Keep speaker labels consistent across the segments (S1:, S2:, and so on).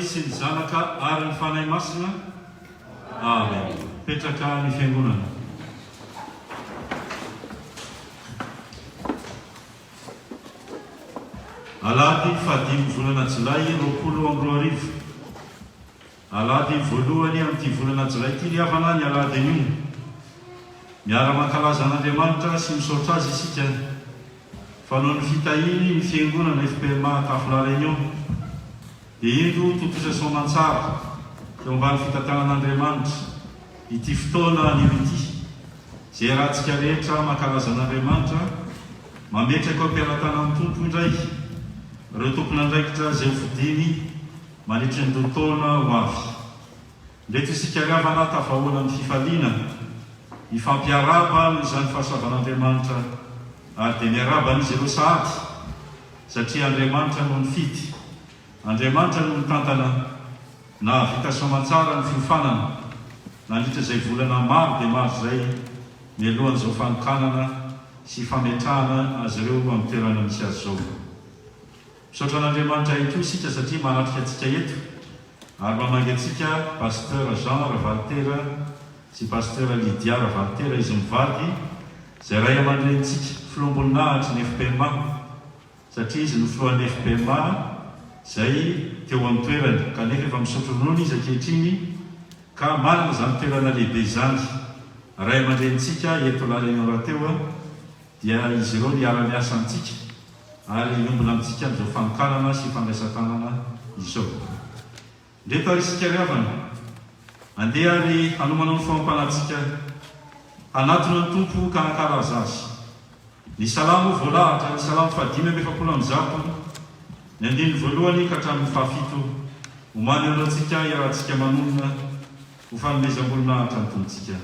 S1: sy ny zanaka ary ny fanahy masina. Amen. Petraka ny fiangonana. Alady 5 volana Jolay 2024. Alady voalohany amin'ity volana Jolay ity liavana ny alady anio. Miara-mankalaza an'Andriamanitra sy misaotra azy isika. Fanao ny fitahiny ny fiangonana FPMA Kafla Réunion. Dia indro totoza soamantsara teo ambany fitantanan'Andriamanitra ity fotoana anio ity. Izay rahantsika rehetra mankalaza an'Andriamanitra mametraka ao am-piarantana amin'ny tompo indray. Ireo tompon'andraikitra izay fidiny mandritra ny tontolona ho avy. Ndreto isika riavana tafahoana amin'ny fifaliana ifampiaraba izany fahasoavan'Andriamanitra ary dia miaraba n'izy ireo sahady satria Andriamanitra no nifidy. Andriamanitra no mitantana na vita soamantsara ny fiofanana nandritra izay volana maro dia maro izay mialohan'izao fanokanana sy fametrahana azy ireo amin'ny toerana misy azy izao. Misaotra an'Andriamanitra eto isika satria manatrika antsika eto ary mamangy antsika pasteur Jean Ravaltera sy pasteur Lydia Ravaltera izy mivady izay ray aman-drenitsika filoamboninahitry ny FPMA satria izy no filohan'ny FPMA izay teo amin'ny toerany kanefa efa misaotra ronono izy ankehitriny ka manana izany toerana lehibe izany. Ray aman-drenitsika eto lalana rahateo dia izy ireo niara-miasa amintsika ary iombona amintsika amin'izao fanokanana sy fandraisan-tanana izao. Ndreto ary isika riavana andeha ary hanomanao ny fampanatsika hanatona ny tompo ka hankalaza azy. Ny salamo voalahatra ny salamo 570 ny andiny voalohany ka hatramin'ny 7 homany anao antsika iarahantsika manonona ho fanomezam-boninahitra ny tontsika.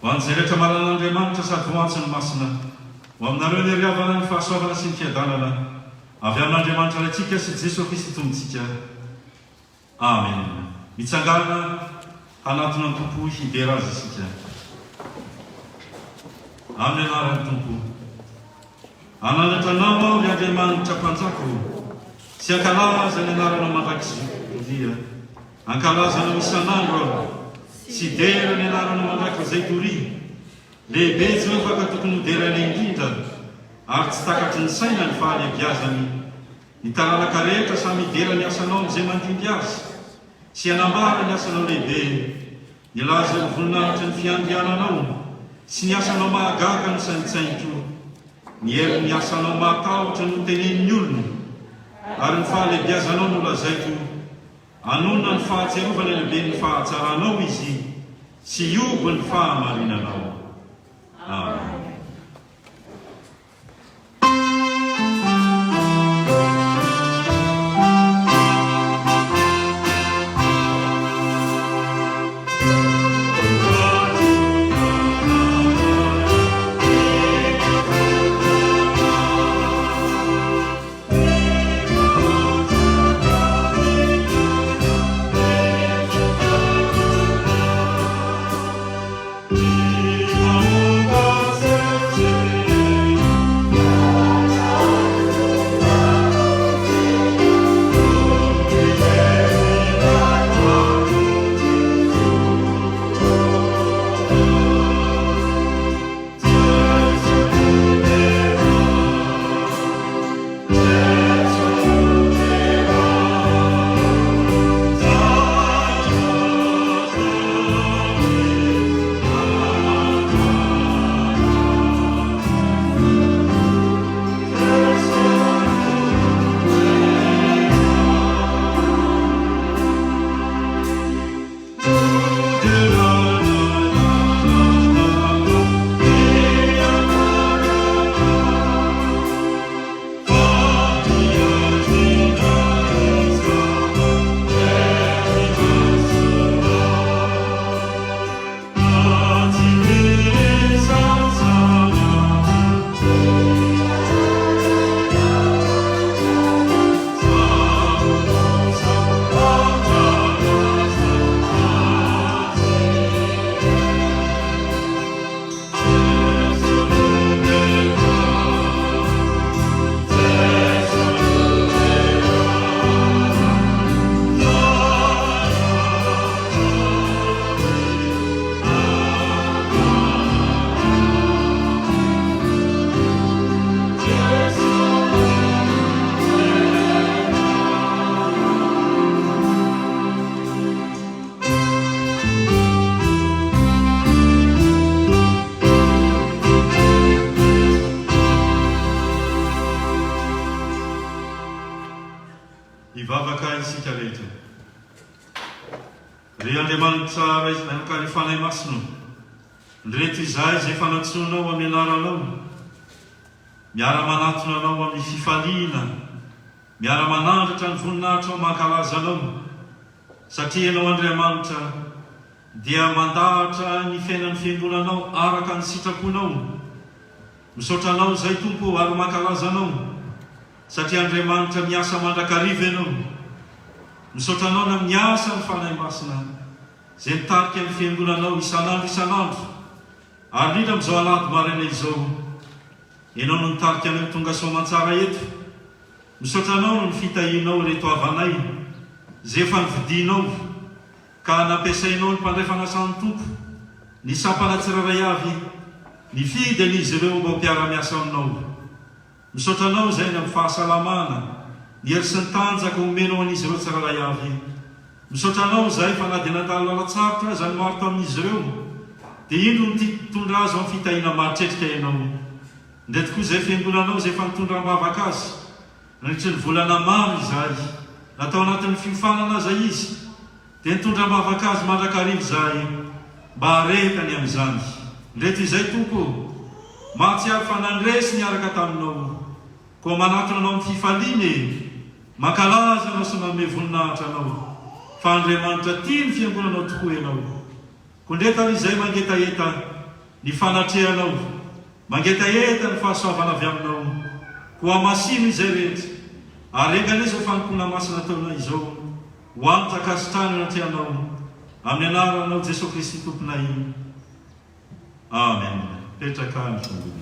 S1: Ho an'izay rehetra malana Andriamanitra sady ho antsy ny masina ho aminareo ny riavana ny fahasoavana sy ny fiadanana avy amin'Andriamanitra raitsika sy Jesosy Kristy tombontsika. Amen. Mitsangana hanatona ny tompo hidera azy isika. Amin'ny anaran'ny tompo. Ananatranao ao ry Andriamanitra mpanjako sy ankalaza ny anaranao mandrakizay. Ankalazanao isan'andro aho sy dera ny anaranao mandrakizay toria. Lehibe Jehovah ka tokony ho derany indrindra ary tsy takatry ny saina ny fahalebiazany. Ny taranaka rehetra samy hidera ny asanao amin'izay mandimby azy sy hanambara ny asanao lehibe. Nilaza ny voninahitra ny fiandriananao sy ny asanao mahagaga ny saintsaintro. Ny hery ny asanao mahatahotra no tenenin'ny olona ary ny fahalebiazanao no lazaiko. Anona ny fahatserovana lehibe ny fahatsaranao izy sy iobo ny fahamarinanao. Amen. ivavaka isika rehetra. Ry Andriamanitra ray nanakary fanay masino, ndreto izay izay fanatsoanao amin'ny anaranao, miara-manatona anao amin'ny fifaliana, miara-manandratra ny voninahitra ao mankalaza anao, satria ianao Andriamanitra dia mandahatra ny fiainan'ny fiangonanao araka ny sitraponao. Misaotra anao izay Tompo ary mankalaza anao, satria Andriamanitra miasa mandrakariva ianao. Misaotra anao na miasa ny fanahy masina izay mitarika ny fiangonanao isanandro, ary indrindra amin'izao alahady maraina izao, ianao no nitarika anao tonga soamantsara eto. Misaotra anao no ny fitahinao reto avanay izay efa nividinao, ka nampiasainao ny mpandray fanasan'ny Tompo, ny sampana tsiraray avy nifidy an'izy ireo mba ho mpiara-miasa aminao. Misaotra anao izay na amin'ny fahasalamana, ny hery sy ny tanjaka omenao an'izy ireo tsiraray avy. Misaotra anao izay fa na dia natalo lalatsarotra aza ny maro tamin'izy ireo, dia indro ny titondra azy amin'ny fitahina maritrerika ianao. Ndreto koa izay fiangonanao izay efa nitondra mavaka azy, nandritry ny volana maro izay, natao anatin'ny fiofanana aza izy, dia nitondra mavaka azy mandrakariva izay mba harekany amin'izany. Ndreto izay Tompo, mahatsiaro fa nandresy niaraka taminao, koa manatona anao amin'ny fifaliana, mankalaza anao sy manome voninahitra anao, fa Andriamanitra tia ny fiangonanao tokoa ianao. Koa ndreto izay mangetaheta ny fanatrehanao, mangetaheta ny fahasoavana avy aminao, koa masino izay rehetra, ary engany izao fanompona masina taona izao, ho anitra kasitrany anatrehanao, amin'ny anaranao Jesosy Kristy Tomponay. Amen. Petraka ny fongony.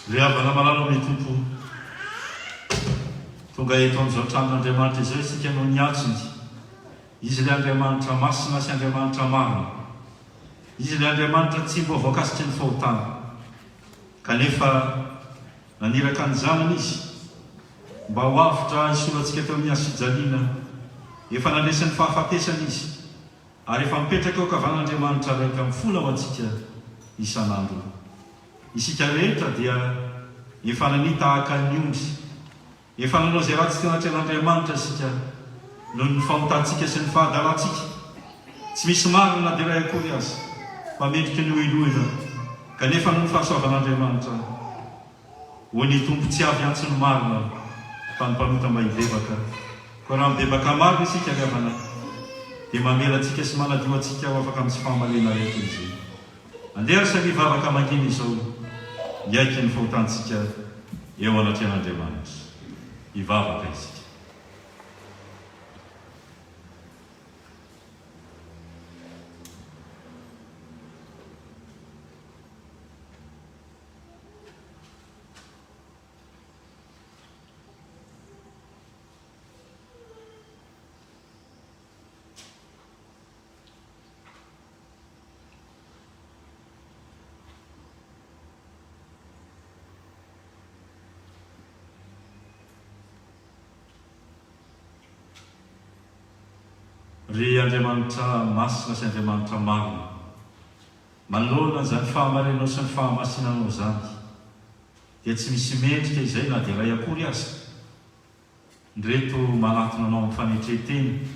S1: Ry havana malalo amin'ny Tompo, tonga eto amin'izao tranon'Andriamanitra izao isika no niatsony. Izy ilay Andriamanitra masina sy Andriamanitra marina. Izy ilay Andriamanitra tsy mbo voakasitry ny fahotana, kanefa naniraka ny zanany izy mba ho avitra isorantsika teo amin'ny asojaliana. Efa nandresy ny fahafatesana izy, ary efa mipetraka eo kavan'Andriamanitra raika amin'ny fola ho antsika isan'andro. Isika rehetra dia efa nanitahaka ny ondry, efa nanao izay raha tsy tena tren'Andriamanitra isika noho ny fahotantsika sy ny fahadalantsika. Tsy misy marina dia ray akory azy, fa mendrika ny oiloina, kanefa noho ny fahasoavan'Andriamanitra ho ny Tompo tsy avy antso ny marina, fa ny mpanota mba hibebaka. Koa raha mibebaka marina isika gavana, dia mamela antsika sy manadio antsika ho afaka amin'ny fahamalena rehetra izy. Andeha sy mivavaka mangina izao, miaiky ny fahotantsika eo anatrehan'Andriamanitra. Hivavaka isika. Ry Andriamanitra masina sy Andriamanitra marina, manoloana izany fahamarinao sy ny fahamasinanao izany, dia tsy misy mendrika izay na dia ray akory aza. Ndreto manatona anao amin'ny fanetreteny,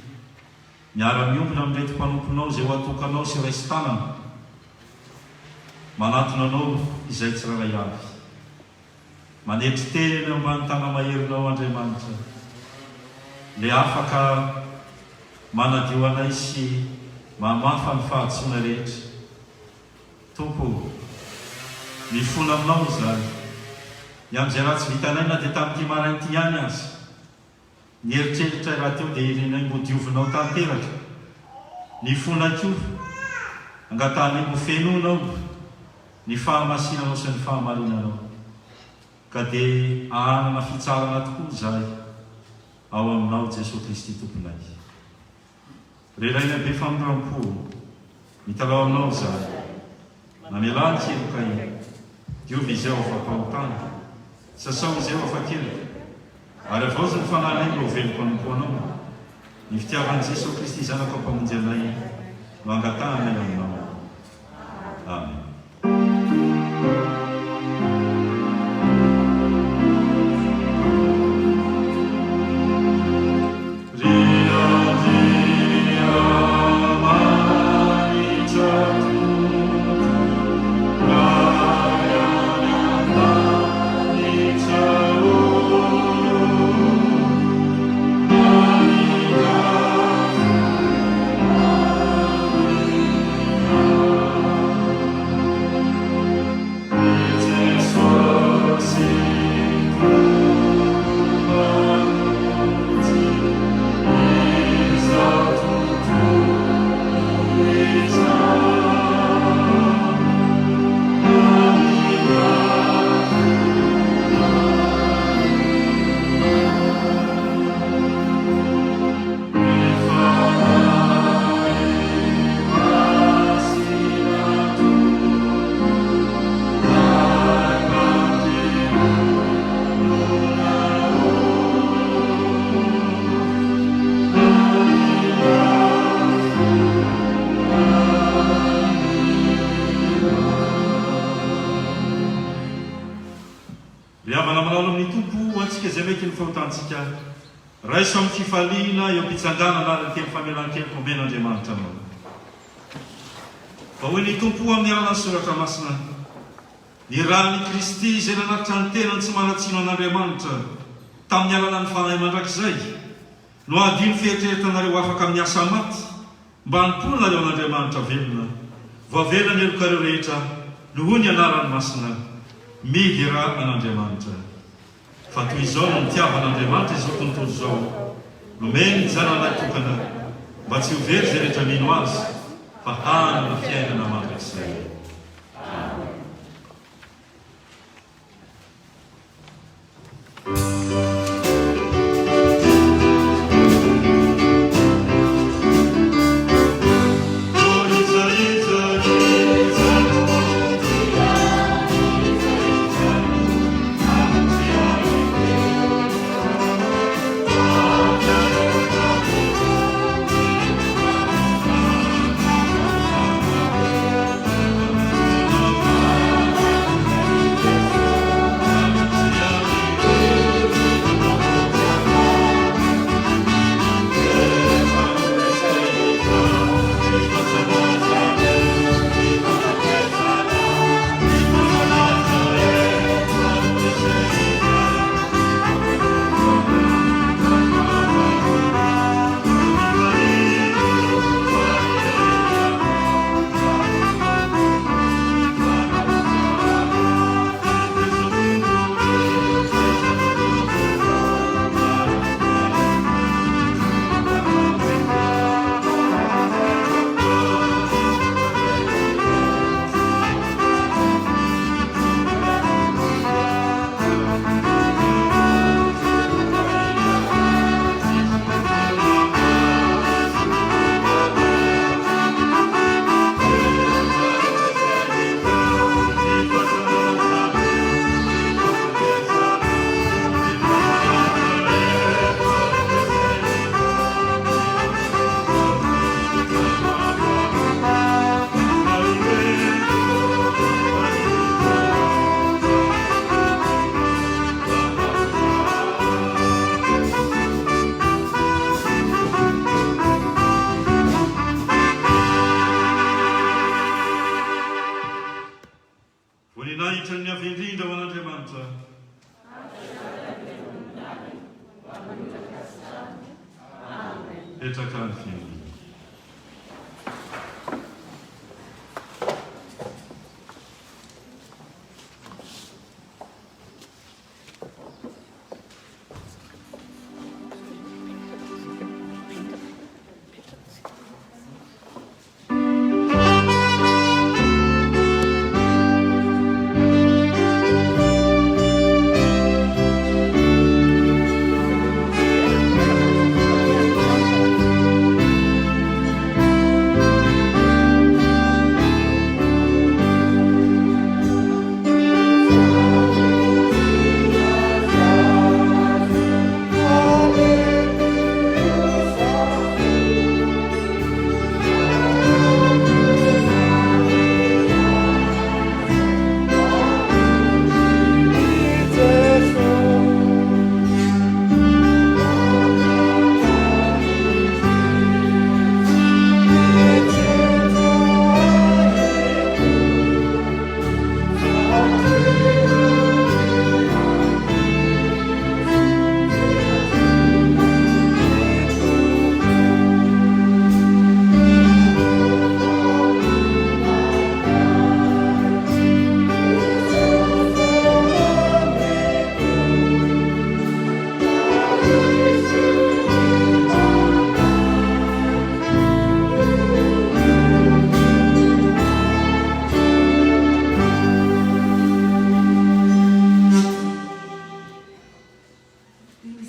S1: miara-miombona amin'reto mpanomponao izay ho atokanao sy raisy tanana, manatona anao izay tsiraray avy, manetry teny ambany tana maherinao Andriamanitra, le afaka manadio anay sy mamafa ny fahatsoana rehetra. Tompo, mifona aminao izany, ny amin'izay raha tsy vitanay na dia tamin'ity marain'ity ihany azy, ny eritreritra raha teo dia irenay mbo diovinao tanteraka ny fonakio angatany mbo fenonao ny fahamasinanao sy ny fahamarinanao ka dia anana fitsarana tokoa zahay ao aminao Jesosy Kristy tomponay. Reraina be famindramporo mitalao aminao zahay na mialany keloka iny diovy izay ao afampahotany sasao izay ao afakelika ary avao zay ny fananay mba ho veloko anompoanao ny fitiavan'i Jesosy Kristy zanaka mpamonjy anay no angatanay aminao. Amen. Raiso amin'ny fifaliana eo am-pitsangana anaran'ny famelan-keliko omen'Andriamanitra anao. Fa hoy ny tompo amin'ny alana ny soratra masina ny ran'ny Kristy izay nanatitra ny tenany tsy manatsino an'Andriamanitra tamin'ny alana ny fanahy mandrakizay no adino fieritreretanareo afaka amin'ny asa maty mba hanimponareo an'Andriamanitra velona voavela ny elokareo rehetra no hoy ny anaran'ny masina midira an'Andriamanitra. Fa toy izao no nitiavan'Andriamanitra izao tontolo izao nomeny ny zananay tokana mba tsy ho very zay rehetra mino azy fa hanana fiainana mandrakizay.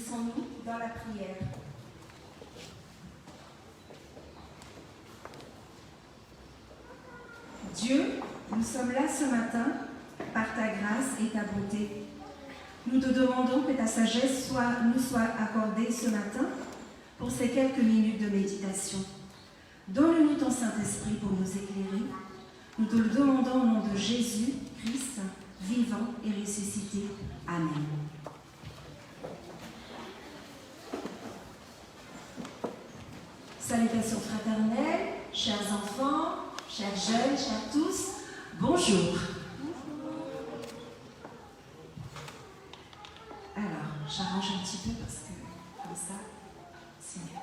S2: Unissons-nous dans la prière. Dieu, nous sommes là ce matin par ta grâce et ta bonté. Nous te demandons que ta sagesse nous soit accordée ce matin pour ces quelques minutes de méditation. Donne-nous ton Saint-Esprit pour nous éclairer. Nous te le demandons au nom de Jésus, Christ, vivant et ressuscité. Amen. Salutations fraternelles, chers enfants, chers jeunes, chers tous, bonjour. Alors, j'arrange un petit peu parce que comme ça, c'est mieux.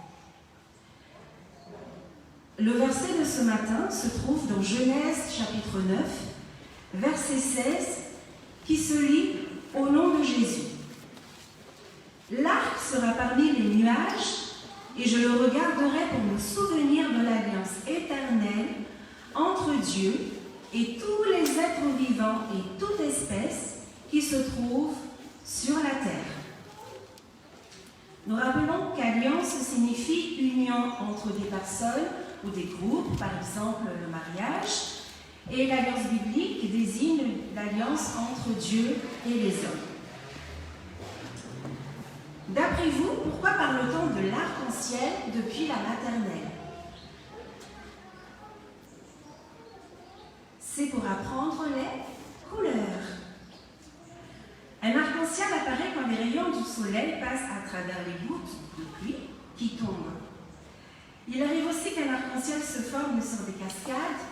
S2: Le verset de ce matin se trouve dans Genèse chapitre 9, verset 16, qui se lit au nom de Jésus. L'arc sera parmi les nuages et je le regarderai pour me souvenir de l'alliance éternelle entre Dieu et tous les êtres vivants et toute espèce qui se trouvent sur la terre. Nous rappelons qu'alliance signifie union entre des personnes ou des groupes, par exemple le mariage, et l'alliance biblique désigne l'alliance entre Dieu et les hommes. D'après vous, pourquoi parle-t-on de l'arc-en-ciel depuis la maternelle? C'est pour apprendre les couleurs. Un arc-en-ciel apparaît quand les rayons du soleil passent à travers les gouttes de pluie qui tombent. Il arrive aussi qu'un arc-en-ciel se forme sur des cascades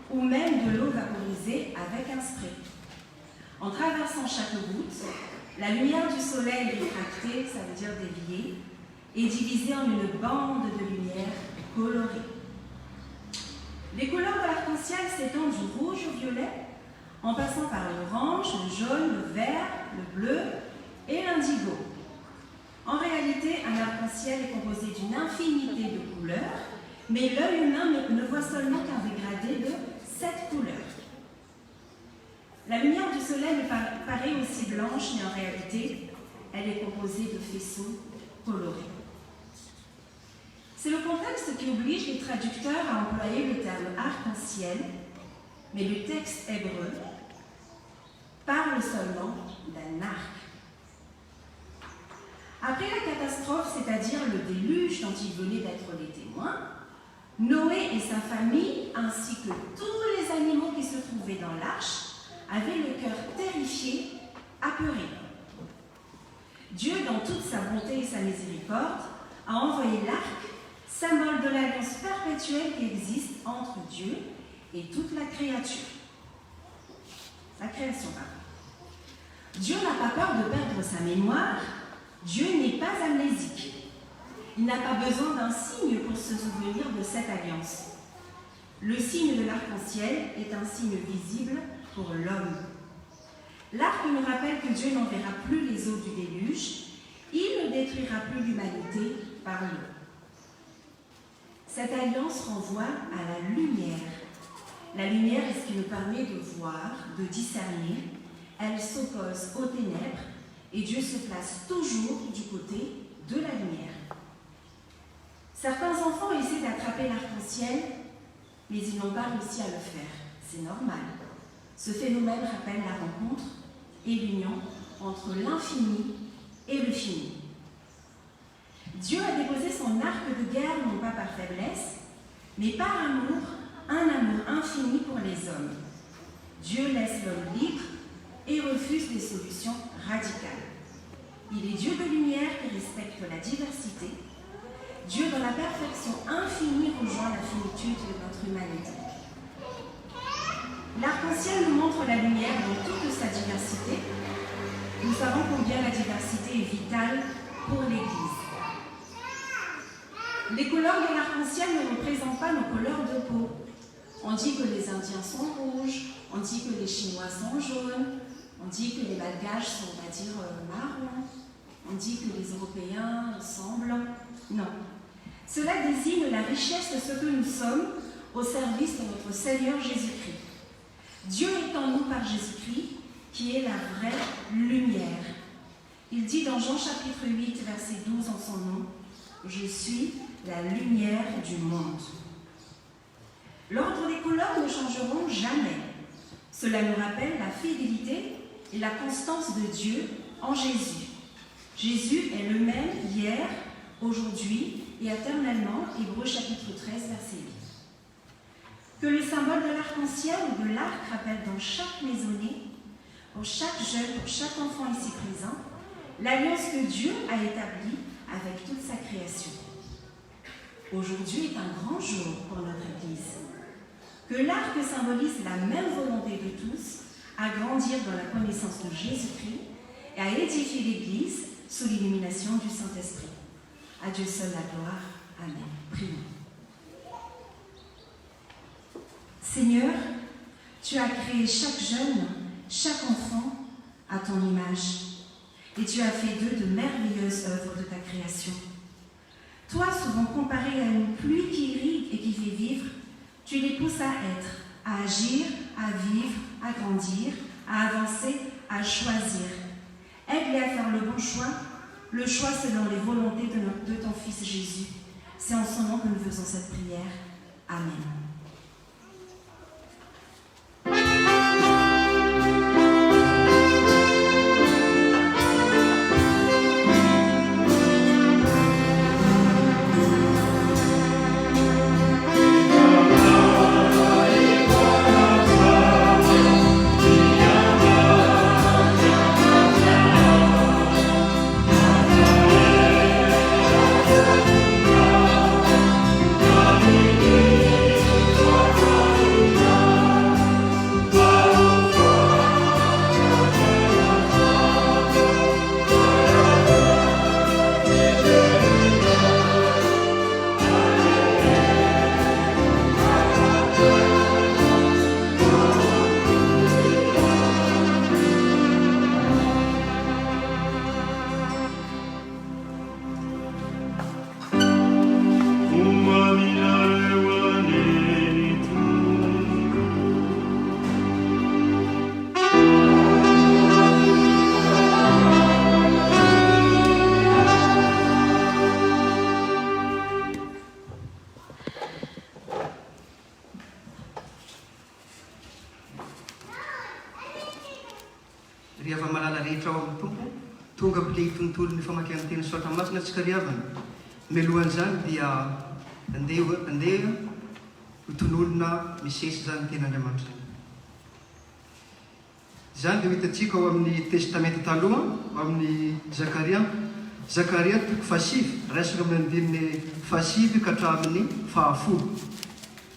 S2: ou même de l'eau vaporisée avec un spray. En traversant chaque goutte, la lumière du soleil réfractée, ça veut dire déviée, est divisée en une bande de lumière colorée. Les couleurs de l'arc-en-ciel s'étendent du rouge au violet, en passant par l'orange, le jaune, le vert, le bleu et l'indigo. En réalité, un arc-en-ciel est composé d'une infinité de couleurs, mais l'œil humain ne voit seulement qu'un dégradé de 7 couleurs. La lumière du soleil paraît aussi blanche, mais en réalité, elle est composée de faisceaux colorés. C'est le contexte qui oblige les traducteurs à employer le terme arc-en-ciel, mais le texte hébreu parle seulement d'un arc. Après la catastrophe, c'est-à-dire le déluge dont ils venaient d'être les témoins, Noé et sa famille, ainsi que tous les animaux qui se trouvaient dans l'arche, avaient le cœur terrifié, apeuré. Dieu, dans toute sa bonté et sa miséricorde, a envoyé l'arc, symbole de l'alliance perpétuelle qui existe entre Dieu et toute la créature. La création, pardon. Dieu n'a pas peur de perdre sa mémoire. Dieu n'est pas amnésique. Il n'a pas besoin d'un signe pour se souvenir de cette alliance. Le signe de l'arc-en-ciel est un signe visible pour l'homme. L'arc nous rappelle que Dieu n'enverra plus les eaux du déluge. Il ne détruira plus l'humanité par l'eau. Cette alliance renvoie à la lumière. La lumière est ce qui nous permet de voir, de discerner. Elle s'oppose aux ténèbres et Dieu se place toujours du côté de la lumière. Certains enfants essaient d'attraper l'arc-en-ciel, mais ils n'ont pas réussi à le faire. C'est normal. Ce phénomène rappelle la rencontre et l'union entre l'infini et le fini. Dieu a déposé son arc de guerre non pas par faiblesse, mais par amour, un amour infini pour les hommes. Dieu laisse l'homme libre et refuse des solutions radicales. Il est Dieu de lumière qui respecte la diversité. Dieu, dans la perfection infinie, rejoint la finitude de notre humanité. L'arc-en-ciel nous montre la lumière dans toute sa diversité. Nous savons combien la diversité est vitale pour l'Église. Les couleurs de l'arc-en-ciel ne représentent pas nos couleurs de peau. On dit que les Indiens sont rouges, on dit que les Chinois sont jaunes, on dit que les Malgaches sont, on va dire, marrons, on dit que les Européens sont blancs. Non. Cela désigne la richesse de ce que nous sommes au service de notre Seigneur Jésus-Christ. Dieu est en nous par Jésus-Christ, qui est la vraie lumière. Il dit dans Jean chapitre 8, verset 12 en son nom, « Je suis la lumière du monde ». L'ordre des couleurs ne changeront jamais. Cela nous rappelle la fidélité et la constance de Dieu en Jésus. Jésus est le même hier, aujourd'hui et éternellement, Hébreux chapitre 13, verset 8. Que le symbole de l'arc-en-ciel ou de l'arc rappelle dans chaque maisonnée, pour chaque jeune, pour chaque enfant ici présent, l'alliance que Dieu a établie avec toute sa création. Aujourd'hui est un grand jour pour notre Église. Que l'arc symbolise la même volonté de tous à grandir dans la connaissance de Jésus-Christ et à édifier l'Église sous l'illumination du Saint-Esprit. À Dieu seul la gloire. Amen. Prions. Seigneur, tu as créé chaque jeune, chaque enfant à ton image, et tu as fait d'eux de merveilleuses œuvres de ta création. Toi, souvent comparé à une pluie qui irrigue et qui fait vivre, tu les pousses à être, à agir, à vivre, à grandir, à avancer, à choisir. Aide-les à faire le bon choix, le choix selon les volontés de ton Fils Jésus. C'est en son nom que nous faisons cette prière. Amen.
S3: Tontolo ny famakiana teny soatra masina atsika riavana. Mialohan'izany dia andeha ho tonolona misesy zany ten'Andriamanitra zany. Zany dia hitantsika ao amin'ny testamenta taloha, ao amin'ny Zakaria toko fahasivy, resaka amin'ny andininy fahasivy ka hatramin'ny fahafolo.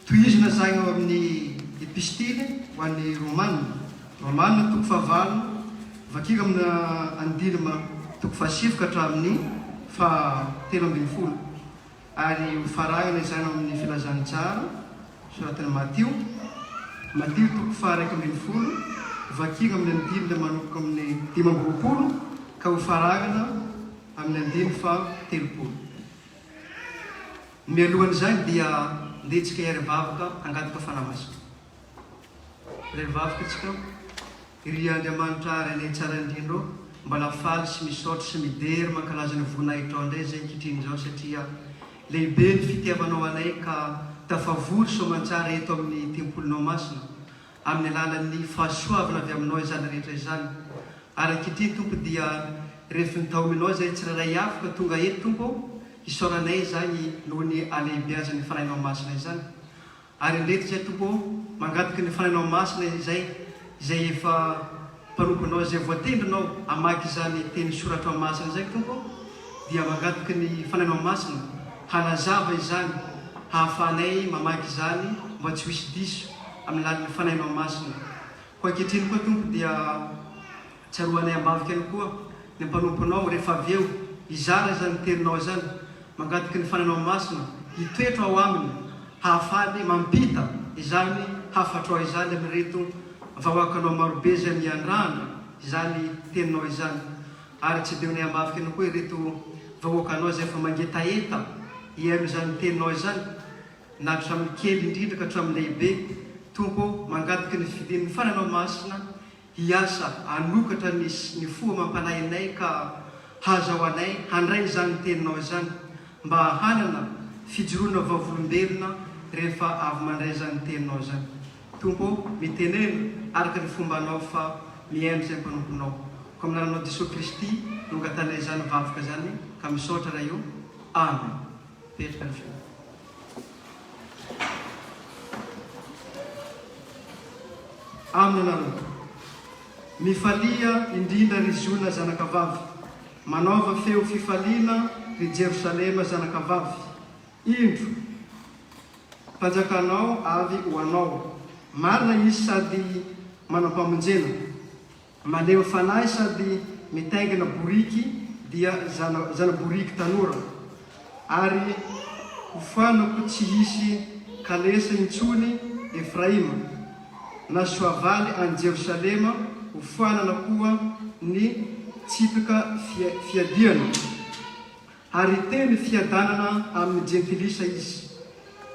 S3: Tohizina zany ao amin'ny epistily ho an'ny Romanina toko fahavalo, vakika amina andinina toko fahasivy ka hatramin'ny fahatelo ambin'ny folo. Ary farahana izany amin'ny filazany tsara soratany Matio toko faharaiky ambin'ny folo, vakika amin'ny andinina manomboka amin'ny 5 ka ho farahana amin'ny andininy fahatelopolo. Mialohan'izany dia ndetsika iarivavaka angataka fanamasina. Iarivavaka tsika iry Andriamanitra ary tsara indrindra mba lafaly sy misaotra sy midery mankalaza ny voninahitra indray zay ankehitriny zao, satria lehibe ny fitiavanao anay ka tafavory soamantsara eto amin'ny tempolinao masina amin'ny alalan'ny fahasoavana avy aminao izany rehetra izany. Ary ankehitriny tompo dia rehefa ny taominao zay tsiraray afaka tonga eto tompo hisaoranay zany noho ny alehibe azy ny fanahinao masina izany. Ary ndreky zay tompo mangataky ny fanahinao masina izay efa mpanomponao zay voatendrinao amaky izany teny soratra masina zay tompo, dia mangataky ny fanahinao masina hanazava izany, hahafanay mamaky izany mba tsy hisy diso amin'ny lalan'ny fanahinao masina. Koa ankehitriny koa tompo dia tsaroanay ambavika ihany koa ny mpanomponao rehefa avy eo izara zany terinao zany, mangataky ny fanahinao masina hitoetra ao aminy, hahafaly mampita izany hafatrao izany amin'reto vahoakanao marobe zay miandrana izany teninao izany. Ary tsy deonay ambavika ihany koa ireto vahoakanao zay efa mangetaeta ihaino izany teninao izany, na hatramin'ny kely indrindra ka hatramin'ny lehibe. Tompo mangataky ny fidin'ny fanahinao masina hiasa anokatra ny foa mampanahinay ka haza ho anay handray zany teninao zany mba hanana fijoroana vavolombelona rehefa avy mandray zany teninao zany. Tompo mitenena araka ny fombanao fa miendry zay mpanomponao ko amin'ananao Jesosy Kristy nongatanay zany vavaka zany ka misaotra raha io. Amen. Petraka ny fio. Amin'ny anarana mifalia indrindra ry Ziona zanakavavy, manaova feo fifaliana ry Jerosalema zanakavavy. Indro mpanjakanao avy ho anao, marina izy sady manampamonjena, maneho fanahy sady mitaingina boriky dia zanaboriky tanora, ary hofanako tsy hisy kalesa intsony Efraima, na soavaly any Jerosalema hofanana koa ny tsipika fiadiana, ary teny fiadanana amin'ny jentilisa izy.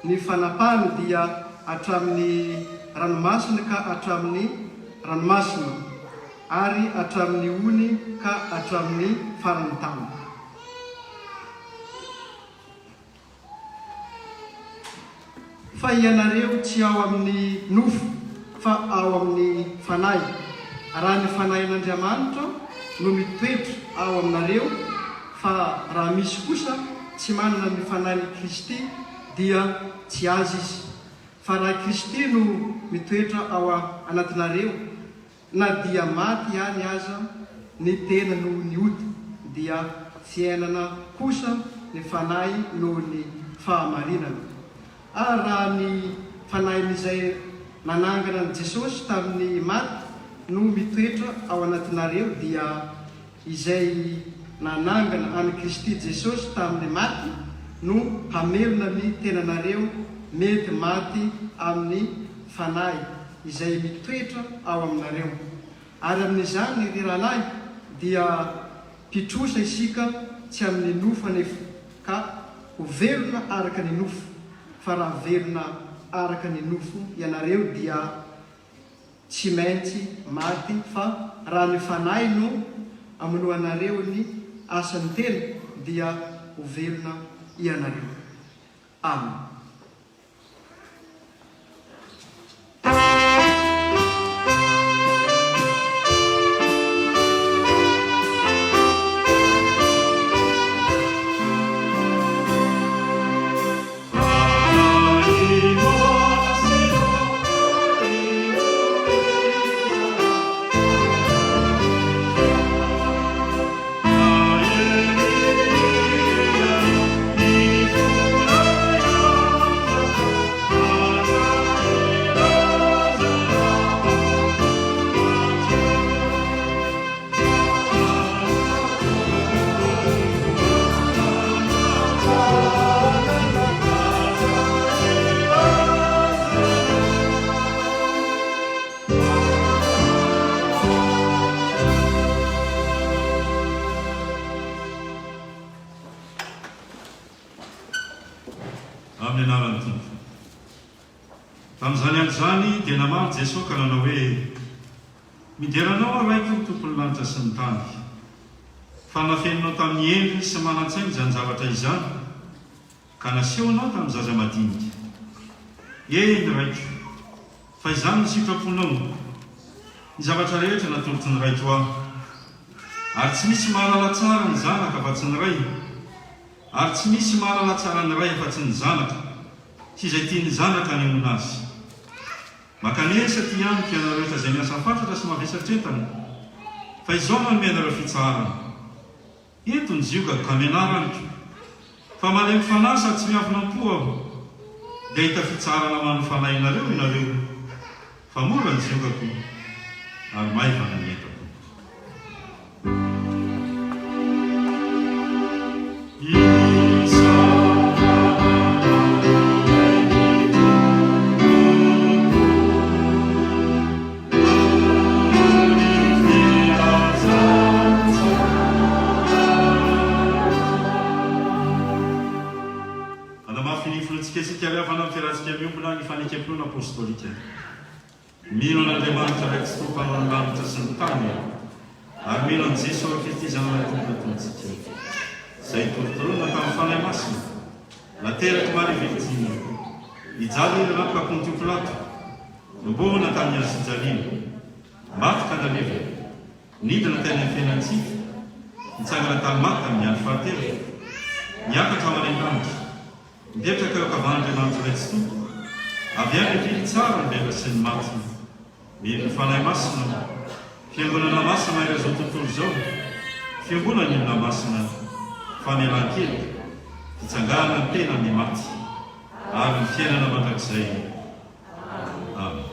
S3: Ny fanapahany dia hatramin'ny ranomasina ka hatramin'ny ranomasina, ary hatramin'ny ony ka hatramin'ny farany tany. Fa ianareo tsy ao amin'ny nofo fa ao amin'ny fanahy. Raha ny fanahin'Andriamanitra no mitoetra ao aminareo, fa raha misy kosa tsy manana ny fanahin'i Kristy dia tsy azy izy. Fa raha Kristy no mitoetra ao anatinareo, na dia maty ihany aza ny tena no ny ota, dia fiainana kosa ny fanahy noho ny fahamarinana. Ary raha ny fanahin'izay nanangana ny Jesosy tamin'ny maty no mitoetra ao anatinareo, dia izay nanangana any Kristy Jesosy tamin'ny maty no hamelona ny tenanareo mety maty amin'ny fanahy izay mitoetra ao aminareo. Ary amin'izany ry rahalahy dia pitrosa isika tsy amin'ny nofo anefa, ka ho velona araka ny nofo. Fa raha velona araka ny nofo ianareo dia tsy maintsy maty, fa raha ny fanahy no amonoanareo ny asan'ny tena dia ho velona ianareo. Amen.
S1: Tamin'izany andro dia namaly Jesosy ka nanao hoe mideranao araiky ny tompony lanitra sy ny tany, fa nafeninao tamin'ny endriny sy manan-tsainy izany zavatra izany, ka nasehonao tamin'ny zaza madinika. Eny raiko, fa izany ny sitraponao, ny zavatra rehetra natolotra ny raiko aho, ary tsy misy mahalala tsara ny zanaka fa tsy ny ray, ary tsy misy mahalala tsara ny ray fa tsy ny zanaka, tsy izay tia ny zanaka ny amona azy. Makanesa ty amiko ianareo rehetra izay miasa fatratra sy mavesatretana, fa izao manome anareo fitsarana. Eto ny ziokako ka mianaraniko, fa malemy fanahy sady tsy miavinam-po aho, dia hita fitsarana mano fanahinareo ianareo, fa mora ny ziokako ary maivana ny entako. Mino n'Andriamanitra raiky sy tompanao ny lanitra sy ny tany, ary mino an' jesosy kristy izany tompotontsika izay torotoroana tamin'ny fanahy masina nateraky marivilitsy ijaly rampakapony Pilato nombona tamin'ny azojalina maty kandaleva nidina teny amin'ny fiainantsika nitsangana tamin'ny maty tamin'ny andro fahatelo niakatra ao an'Andriamanitra mipetraka eo akavan'Andriamanitra iray tsy tompo avy any vily tsara ny beba sy ny maty mino ny fanahy masina fiangonana masina ira zao tontolo zao fiangonana inona masina fanelan-kely fitsangana ny tena ny maty ary ny fiainana mandrakizay. Amen.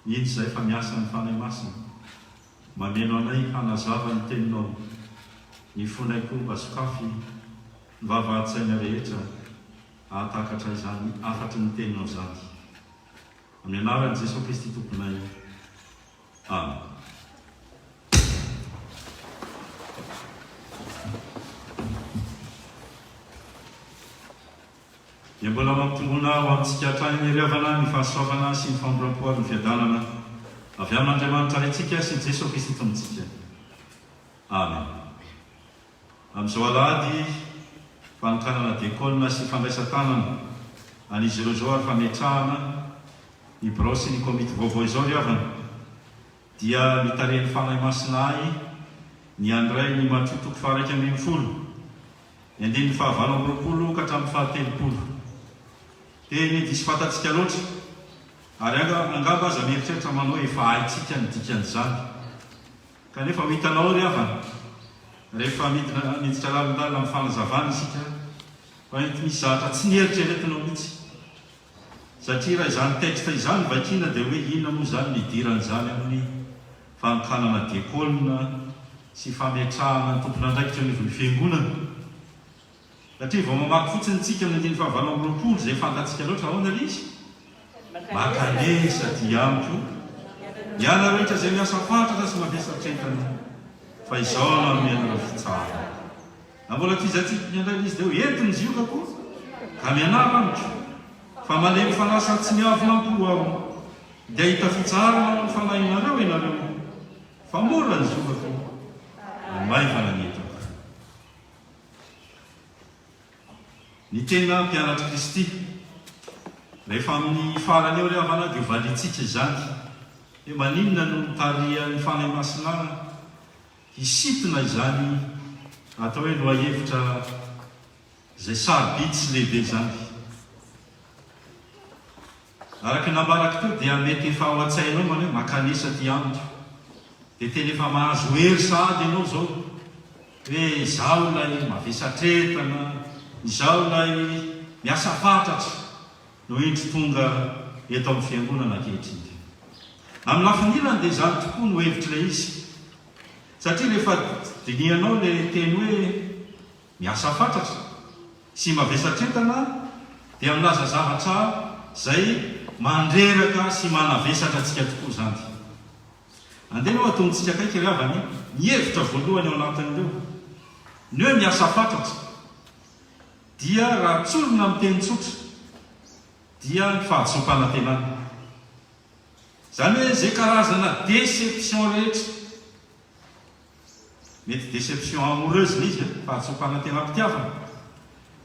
S1: Iny izay fa miasa ny fanahy masina mameno anay hanazava ny teninao ny fonayko azokafy ny vavahatsaina rehetra ahatakatra izany afatry ny teninao zany amin'ny anaran'i Jesosy Kristy tomponay. Amen. Dia mbola mampitongona ho amintsika hatrany ny riavana ny fahasoavana sy ny famoram-poary ny fiadanana avy amin'Andriamanitra antsika sy Jesosy Kristy tombontsika. Amen. Amin'izao alahady fanokanana diakonina sy fandraisan-tanana an'izy ireo zao ary fametrahana ny birao sy ny komity vaovao izao riavana dia mitareny fanahy masina ahy ny andray ny matrotoko faha 140 ny andiny 9 ka hatramin'ny 13 teny disy fantatsika loatra ary angamba aza mieritreritra manao efa haitsika ny dikan'izany kanefa ho hitanao riavana rehefa miditra lalindalina amin'ny fanazavana isika fa misy zahatra tsy nieritreretinao mihitsy satria raha izany texte izany vakina dia hoe inona moa zany nidiran'izany amin'ny fanokanana diakonina sy fametrahana ny tompon'andraikitra ny fiangonana satria vao mamaky fotsiny tsika amin'ny 9 izay fantatsika loatra ahoana izy makanesa dia amiko miana rehetra izay miasa fantatra sy mavesatretana fa izao no mianara fitsara na mbola tizatsika miandray izy dia ho entiny izy io ka koa ka mianara amiko fa malemy fanasa tsy miavonampo ao dia hita fitsara ny fanahinareo ianareo fa mora ny io ka koa maivana nyetako. Ny tena mpianatra Kristy rehefa amin'ny farany eo riavana dia valitsika izany hoe maninona no mitaria ny fanahy masina hisitona izany atao hoe loahevitra izay sarobidy sy lehibe izany araka nambaraka teo dia mety efa ao an-tsainao mana hoe makanesa ty amiko dia tena efa mahazo hery sady ianao zao hoe izao lay mavesatretana izao lay miasa fantatra no indry tonga eto amin'ny fiangonana ankehitriny. Amin'ny lafinilany dia izany tokoa no hevitra ilay izy satria rehefa dinianao ilay teny hoe miasa fantatra sy mavesatretana dia milaza zavatra izay mandreraka sy manavesatra antsika tokoa zany. Andehanao atontsika kaiky riavany ny hevitra voalohany ao anatin'ireo ny hoe miasa fantatra dia raha tsolona amin'ny teny tsotra dia ny fahatsompanantenana zany hoe zay karazana déception rehetra mety déception amoureuse izy fahatsompanantenam-pitiavana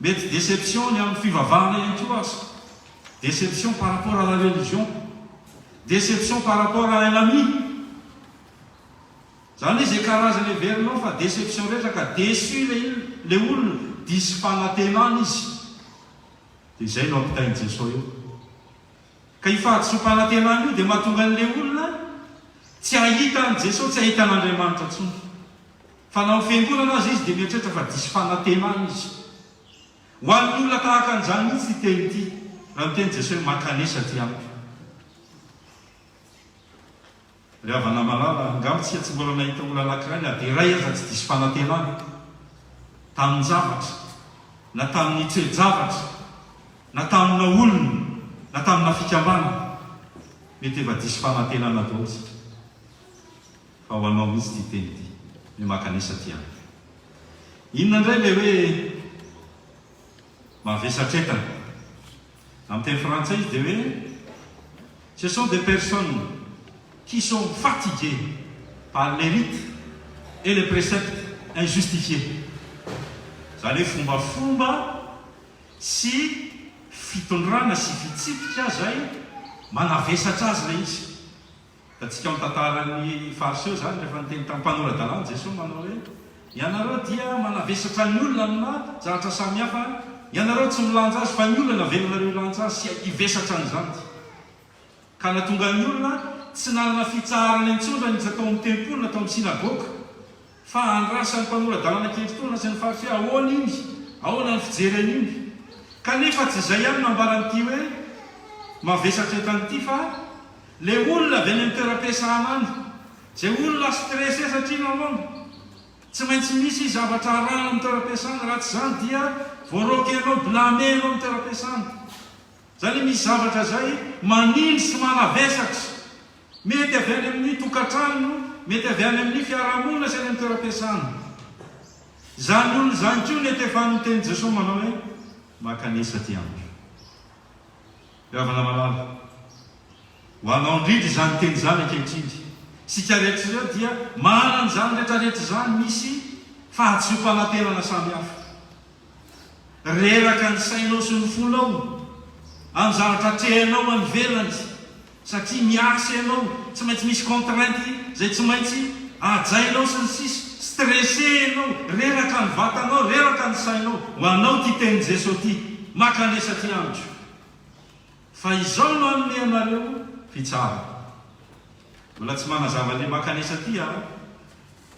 S1: mety déception ny amin'ny fivavahana ihany koa azy déception par rapport à la religion déception par rapport à un ami zany zay karazana everinao fa déception rehetra ka déçu le olona disy fanantenana izy dia izay no ampitainy Jesosy eo. Ka ifahatsompanantenana io dia mahatonga an'ilay olona tsy ahita an' Jesosy, tsy ahita an'Andriamanitra intsony. Fa nao fiangonana azy izy dia mieritreritra fa diso fanantenana izy. Ho an'ny olona tahaka an'izany mihitsy ty teny ity, raha miteny Jesosy makanesa ty amiko. Ry havana malala, angambotsika tsy mbola nahita olona anankiray na dia iray aza tsy diso fanantenana tamin'ny zavatra, na tamin'ny toe-javatra, na tamina olona, na tamina fikambana, mety efa diso fanantenana daholo isika. Fa ho anao mihitsy ty teny ity, ny makanesa ty amiko. Inona indray le hoe mavesatretana? Amin'ny teny frantsay izy dia hoe ce sont des personnes qui sont fatiguées par les rites et les préceptes injustifiés. Zany hoe fombafomba sy fitondrana sy fitsipika zay manavesatra azy le izy. Atsika mitantaran'ny fariseo zany rehefa niteny tamin'ny mpanoran-dalàna Jesosy manao hoe ianareo dia manavesatra ny olona amina zavatra samihafa, ianareo tsy milanja azy fa ny olona navelonareo lanja azy sy hivesatra an'izany. Ka natonga ny olona tsy nanana fitsaharana intsony raha nisy atao amin'ny tempolo na atao amin'ny sinagoga, fa andrasan'ny mpanoran-dalàna kehitritoana sy ny fariseo ahoana iny, ahoana ny fijereny iny. Kanefa tsy izay ihany nambaran'ity hoe mavesatra etan'ity, fa le olona avy any amin'ny toeram-piasana any, izay olona stressé satria namoana tsy maintsy misy zavatra arahana amin'ny toeram-piasana, raha tsy izany dia voarokenao blamenao amin'ny toeram-piasana. Zany misy zavatra zay manindry sy manavesatra, mety avy any amin'ny tokantrano, mety avy any amin'ny fiarahamonina sy any amin'ny toeram-piasana. Zany olona zany koa nety efa niteny Jesosy manao hoe makanesa ty amiko. Ravana malala, ho anao indrindra izany teny zany ankehitriny. Sika rehetra ireo dia manana izany rehetrarehetra zany misy fahatsiompanantenana samihafa. Reraka ny sainao sy ny fonao amin'ny zavatra trehanao amin'ny velany, satria miasa ianao, tsy maintsy misy contrainte zay tsy maintsy ajainao sy ny sisa, stressé ianao, reraka ny vatanao, reraka ny sainao. Ho anao ty teny Jesosy ty, makanesa ty amiko. Fa izao no anome anareo fitsara. Mbola tsy manazava le makanesa ty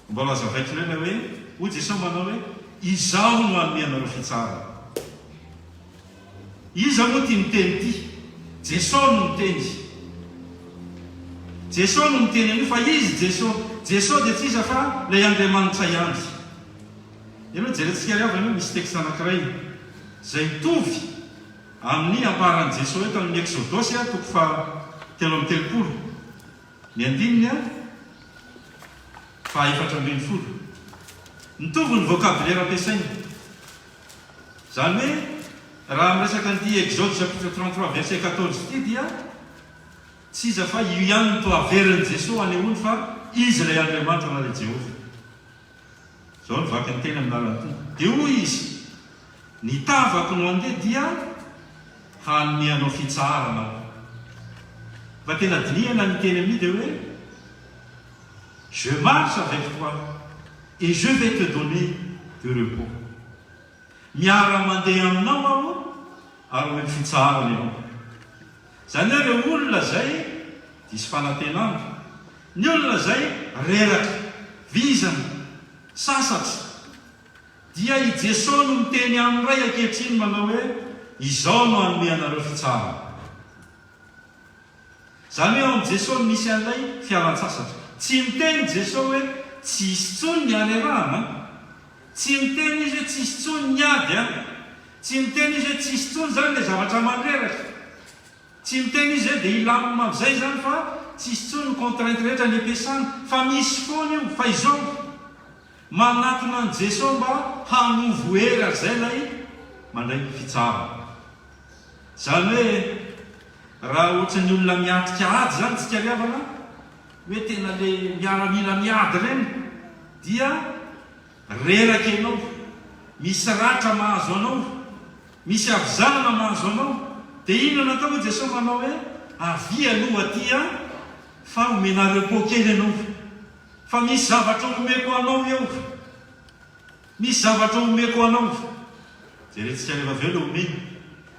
S1: mbola azavaiko rena hoe hoy Jesosy manao hoe izao no anome anareo fitsara. Iza moa ty miteny ty? Jesosy no miteny. Jesosy no miteny an'io, fa izy Jesosy. Jesosy dia tsy iza fa ilay Andriamanitra ihany. Ianao jerentsika riavana hoe misy teksta anankiray izay mitovy amin'ny amparan'i Jesosy eto amin'ny Exodosy toko fa 3:30. Ny andininy fa 4:40. Mitovy ny vocabulaire ampiasaina. Zany hoe raha miresaka an'ity Exode chapitre 33 verset 14 ity dia tsy iza fa io ihany no toaverin'i Jesosy anehoany fa izy ilay Andriamanitra na ilay Jehovah. Zao ny vaky ny teny amin'alan'ity. Dia hoy izy, ny tavako no andeha dia hanome anao fitsarana. Fa tena dinihana ny teny amin'io dia hoe je marche avec toi et je vais te donner du repos. Miara-mandeha aminao aho ary omeko fitsarana ianao. Zany hoe ireo olona zay diso fanantenana, ny olona zay reraka, vizana, sasatra, dia i Jesosy no miteny amin'iray ankehitriny manao hoe izao no hanome anareo fitsarana. Zany hoe ao amin'ny Jesosy misy an'ilay fialan-tsasatra. Tsy miteny Jesosy hoe tsy hisy tsony ny anerahana, tsy miteny izy hoe tsy hisy tsony ny ady, tsy miteny izy hoe tsy hisy tsony zany le zavatra mandreraka, tsy miteny izy hoe dia ilamina amin'izay zany fa tsy hisy tsony ny contrainte rehetra ny ampiasana, fa misy foana io. Fa izao manatona an' Jesosy mba hanovoera zay lay mandray fitsara. Zany hoe raha ohatra ny olona miatrika ady zany tsika riavana, hoe tena le miaramila miady reny, dia reraka ianao, misy ratra mahazo anao, misy avizanana mahazo anao, dia ino natao hoe Jesosy manao hoe avy aloha aty fa omena repos kely ianao, fa misy zavatra omeko anao eo, misy zavatra omeko anao. Jerentsika rehefa avy eo le omeny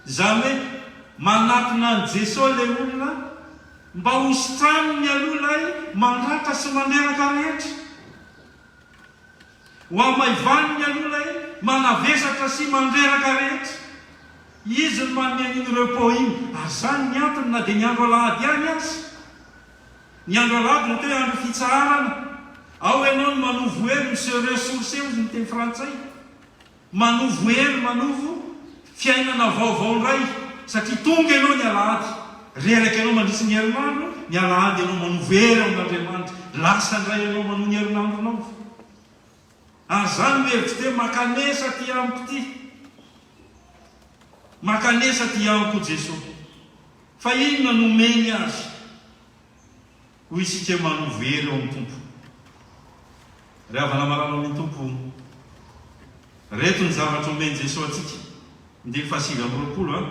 S1: zany hoe manatona an' jesosy le olona mba hositraniny alohalay mandratra sy mandreraka rehetra, ho amaivaniny alohalay manavesatra sy mandreraka rehetra. Izy ny manen'iny repos iny, ary zany ny antony na dia ny andro alahady any azy. Ny andro alahady no teo andro fitsaharana. Ao ianao no manovo hery ny se ressource ozy ny teny frantsay, manovo hery, manovo fiainana vaovao ndray, satria tonga ianao ny alahady, reraka ianao mandrisy ny herinandro, ny alahady ianao manovo hery amin'Andriamanitra, lasa ndray ianao manovo ny herinandronao. Ary zany mihevitsy teo makanesa ty amiko ty, makanesa ty amiko Jesosy, fa inona nomeny azy ho isika manovo hery eo amin'ny tompo. Ry havana malalo amin'ny tompo, reto ny zavatra omeny Jesosy atsika. Ndiny fahasivy-roapolo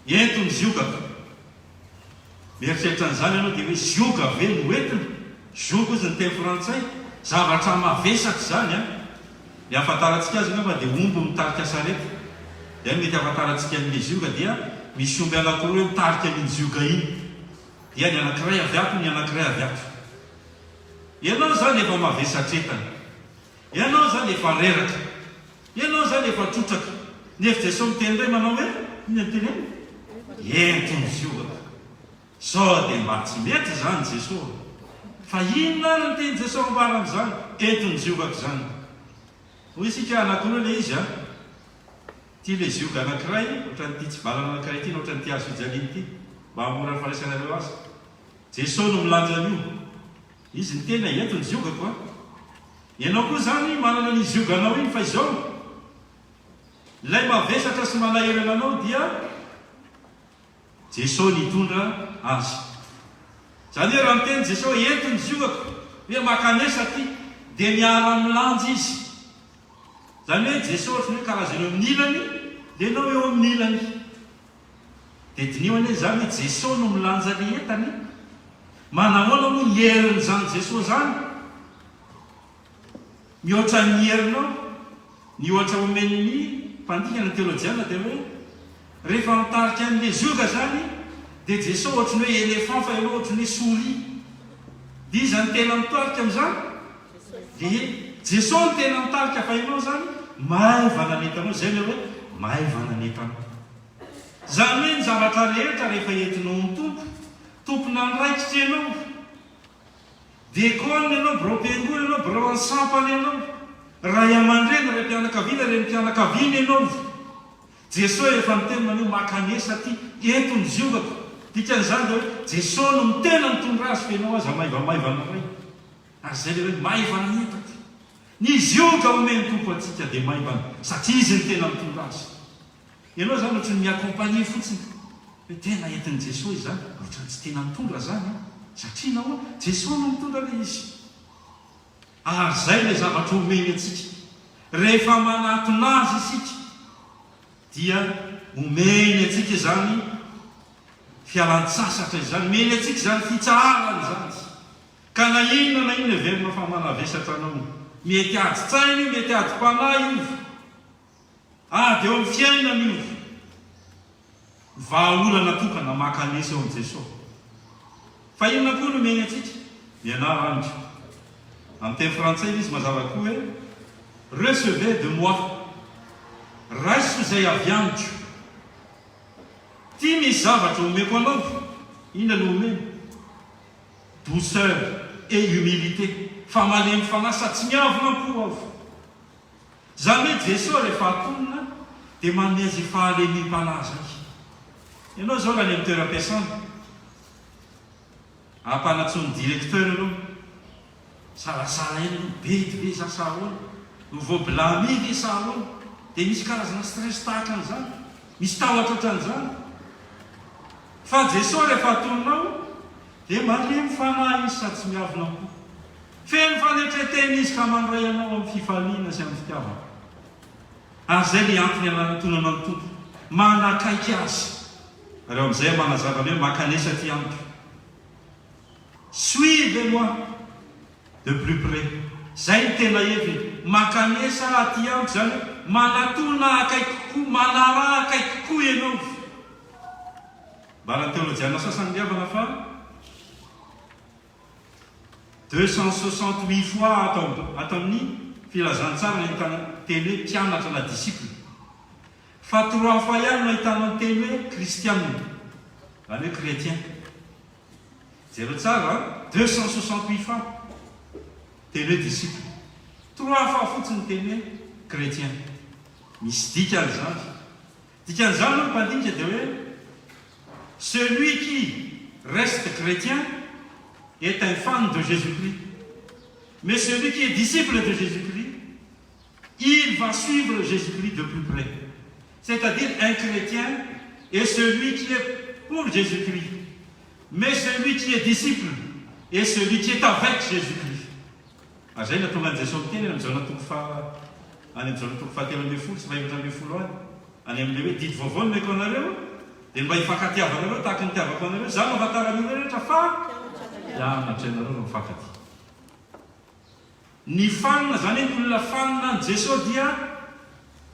S1: ento ny ziogaka. Mieritreritra an'izany ianao dia hoe zioga ve no entina, zioga izy ny teny frantsay, zavatra mavesatra zany ny ahafantarantsika azy nefa dia omby mitarika sarety. Dia mety ahafantarantsika amin'ilay zioga dia misy omby anankiroa hoe mitarika amin'iny zioga iny, dia ny anankiray avy ato, ny anankiray avy ato. Ianao zany efa mavesatra entana, ianao zany efa reraka, ianao zany efa trotraka. Nefa Jesosy miteny ray manao hoe ina ny teny entony ziogaka. Sao dia mba tsy mety zany Jesosy, fa inona ary ny teny Jesosy mbara amin'izany entony ziogaka zany. Hoy isika anankiroa le izy ty le zioga anankiray, ohatran'ity tsy valana anankiray ity, na ohatran'ity azo fijaliana ity, mba hamora ny fandraisanareo azy. Jesosy no milanja an'io, izy ny tena entony ziogako. Ianao koa zany manana ny zioganao iny, fa izao ilay mavesatra sy manahirana anao dia Jesosy nitondra azy. Zany hoe raha miteny Jesosy entony ziogako, hoe makanesa ty, dia miara milanja izy. Zany hoe Jesosy hoe karazana eo amin'ny ilany, dia ianao eo amin'ny ilany. Dia dinihana hoe zany hoe Jesosy no milanja ny entany. Manahoana moa ny herin'izany Jesosy zany? Mihoatra ny herinao, ny ohatra omen'ny mpandikana teolojiana dia hoe rehefa mitarika an'ilay zioga zany dia Jesosy ohatry ny hoe éléphant, fa ianao ohatry ny hoe souris. Dia izy ny tena mitarika amin'izany, dia Jesosy ny tena mitarika, fa ianao zany maivana nentanao. Zay le hoe maivana nentanao. Zany hoe ny zavatra rehetra rehefa entinao ny tompona niraikitra ianao, diakona ianao, birao mpiangola ianao, birao ansampana ianao, ray aman-dreny, ray mpianakaviana, ray mpianakaviana ianao. Jesosy efa miteny maneo makanesa ty entony ziogako. Dikan'izany dia hoe Jesosy no mitena mitondra azy, fa ianao aza maivamaivana ray. Ary zay le hoe maivana entako. Ny zioga omeny tompo atsika dia maivana, satria izy ny tena mitondra azy. Ianao zany ohatry ny miakompanie fotsiny, hoe tena entin'i Jesosy zany, ohatran'ny tsy tena mitondra zany, satria nao Jesosy no mitondra le izy. Ary zay le zavatra omeny atsika. Rehefa manatona azy isika, dia omeny atsika zany fialan-tsasatra izany, omeny atsika zany fitsaharana zany. Ka na inona velona fa manavesatra anao, mety ady tsaina, mety ady mpanahy io, ady eo amin'ny fiainana io, vahaolana tokana makanesa eo amin'i Jesosy. Fa inona koa no omeny atsika? Mianara andro. Amin'ny teny frantsay izy mazava koa hoe recevez de moi, raiso izay avy amiko. Ty misy zavatra omeko anao, inona no omeny? Douceur et humilité, famalemy fanasa, tsy miavona koa avy. Zany hoe Jesosy rehefa atonina dia manome azy fahalemim-panahy. Ianao zao raha ny amin'ny toeram-piasana, ampanatsony directeur ianao, sarasara eny, bety be za sahaona, voablamy ve sahaona, dia misy karazana stress tahaka an'izany, misy tahotra ohatran'izany. Fa Jesosy rehefa atononao dia malemy fanahy izy sady tsy miavona koa. Feno fanetreteny izy ka mandray anao amin'ny fifaliana sy amin'ny fitiavana. Ary zay le antony anatonana ny tompo, manakaiky azy. Ary eo amin'izay manazava hoe makanesa ty amiko. Suivez-moi de plus près. Zay ny tena heviny, makanesa aty amiko zany manatona akaiky kokoa manara akaiky kokoa ianao mbara teolojiana sasany liavana fa 268 fois atao amin'ny filazantsara ny ahitana teny hoe mpianatra na disciple fa 3 fois ihany no ahitana ny teny hoe kristianina zany hoe chrétien zero tsara 268 fois teny hoe disciple 3 fois fotsiny teny hoe chrétien misy dikan'izany dikan'izany no mpandinika dia hoe celui qui reste chrétien est un fan de Jésus-Christ. Mais celui qui est disciple de Jésus-Christ, il va suivre Jésus-Christ de plus près. C'est-à-dire un chrétien est celui qui est pour Jésus-Christ. Mais celui qui est disciple est celui qui est avec Jésus-Christ. Zay no tonga an'izay somiteny amin'izao natoko any amin'izao natoko fahatelo ambin'ny folo sy fahaefatra ambin'ny folo any amin'ilay hoe didy vaovao no meko anareo dia mba hifankatiavanareo tahaka ny tiavako anareo za no avantaran'io rehetra fa mianatra ianareo no mifankaty ny fanina zany hoe olona fanina ny Jesosy dia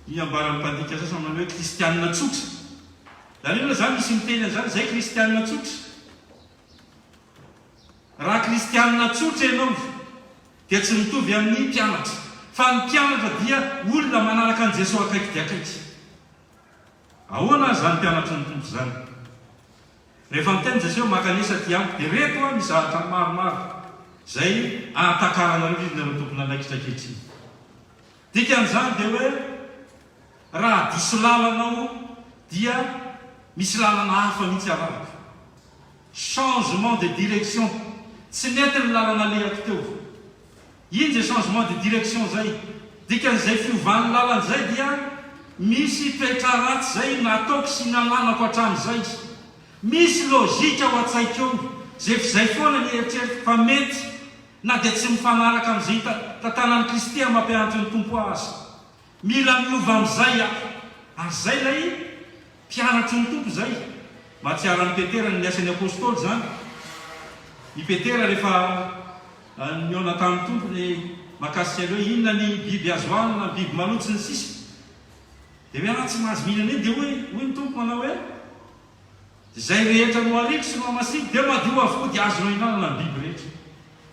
S1: iambaran'ny mpandika sasany manao hoe kristianina tsotra zany hoe zany misy miteny an'izany zay kristianina tsotra raha kristianina tsotra ianao dia tsy mitovy amin'ny mpianatra fa ny mpianatra dia olona manaraka an' Jesosy akaiky dia akaiky ahoana zany mpianatra ny tompo zany rehefa miteny Jesosy makanisa ty amiko dia reto a mizahatra maromaro zay ahatakarana izy nareo tompona andraikitra kehitriny dikan'izany dia hoe raha diso lalanao dia misy lalana hafa mihitsy araraka changement de direction tsy nety ny lalana lehako teo iny zay changement de direction zay dikan'izay fiovan'ny lalan'izay dia misy toetra ratsy zay nataoko sy nananako hatramin'izay misy logika ao an-tsaiko zay foana ny eritreritry fa mety na dia tsy mifanaraka amin'izay tantanan'ny Kristy mampianatra ny tompo azy mila miova amin'izay ary zay lay mpianatry ny tompo zay mahatsiara ny Petera ny miasan'ny apôstôly zany ny Petera rehefa niona tamin'ny tompony makasika hoe inona ny biby azo hoanina na biby malotsy ny sisa dia hoe tsy mahazo mihinana eny dia hoy ny tompo manao hoe zay rehetra no ariko sy no amasiky dia madio avokoa dia azonao hinanana ny biby rehetra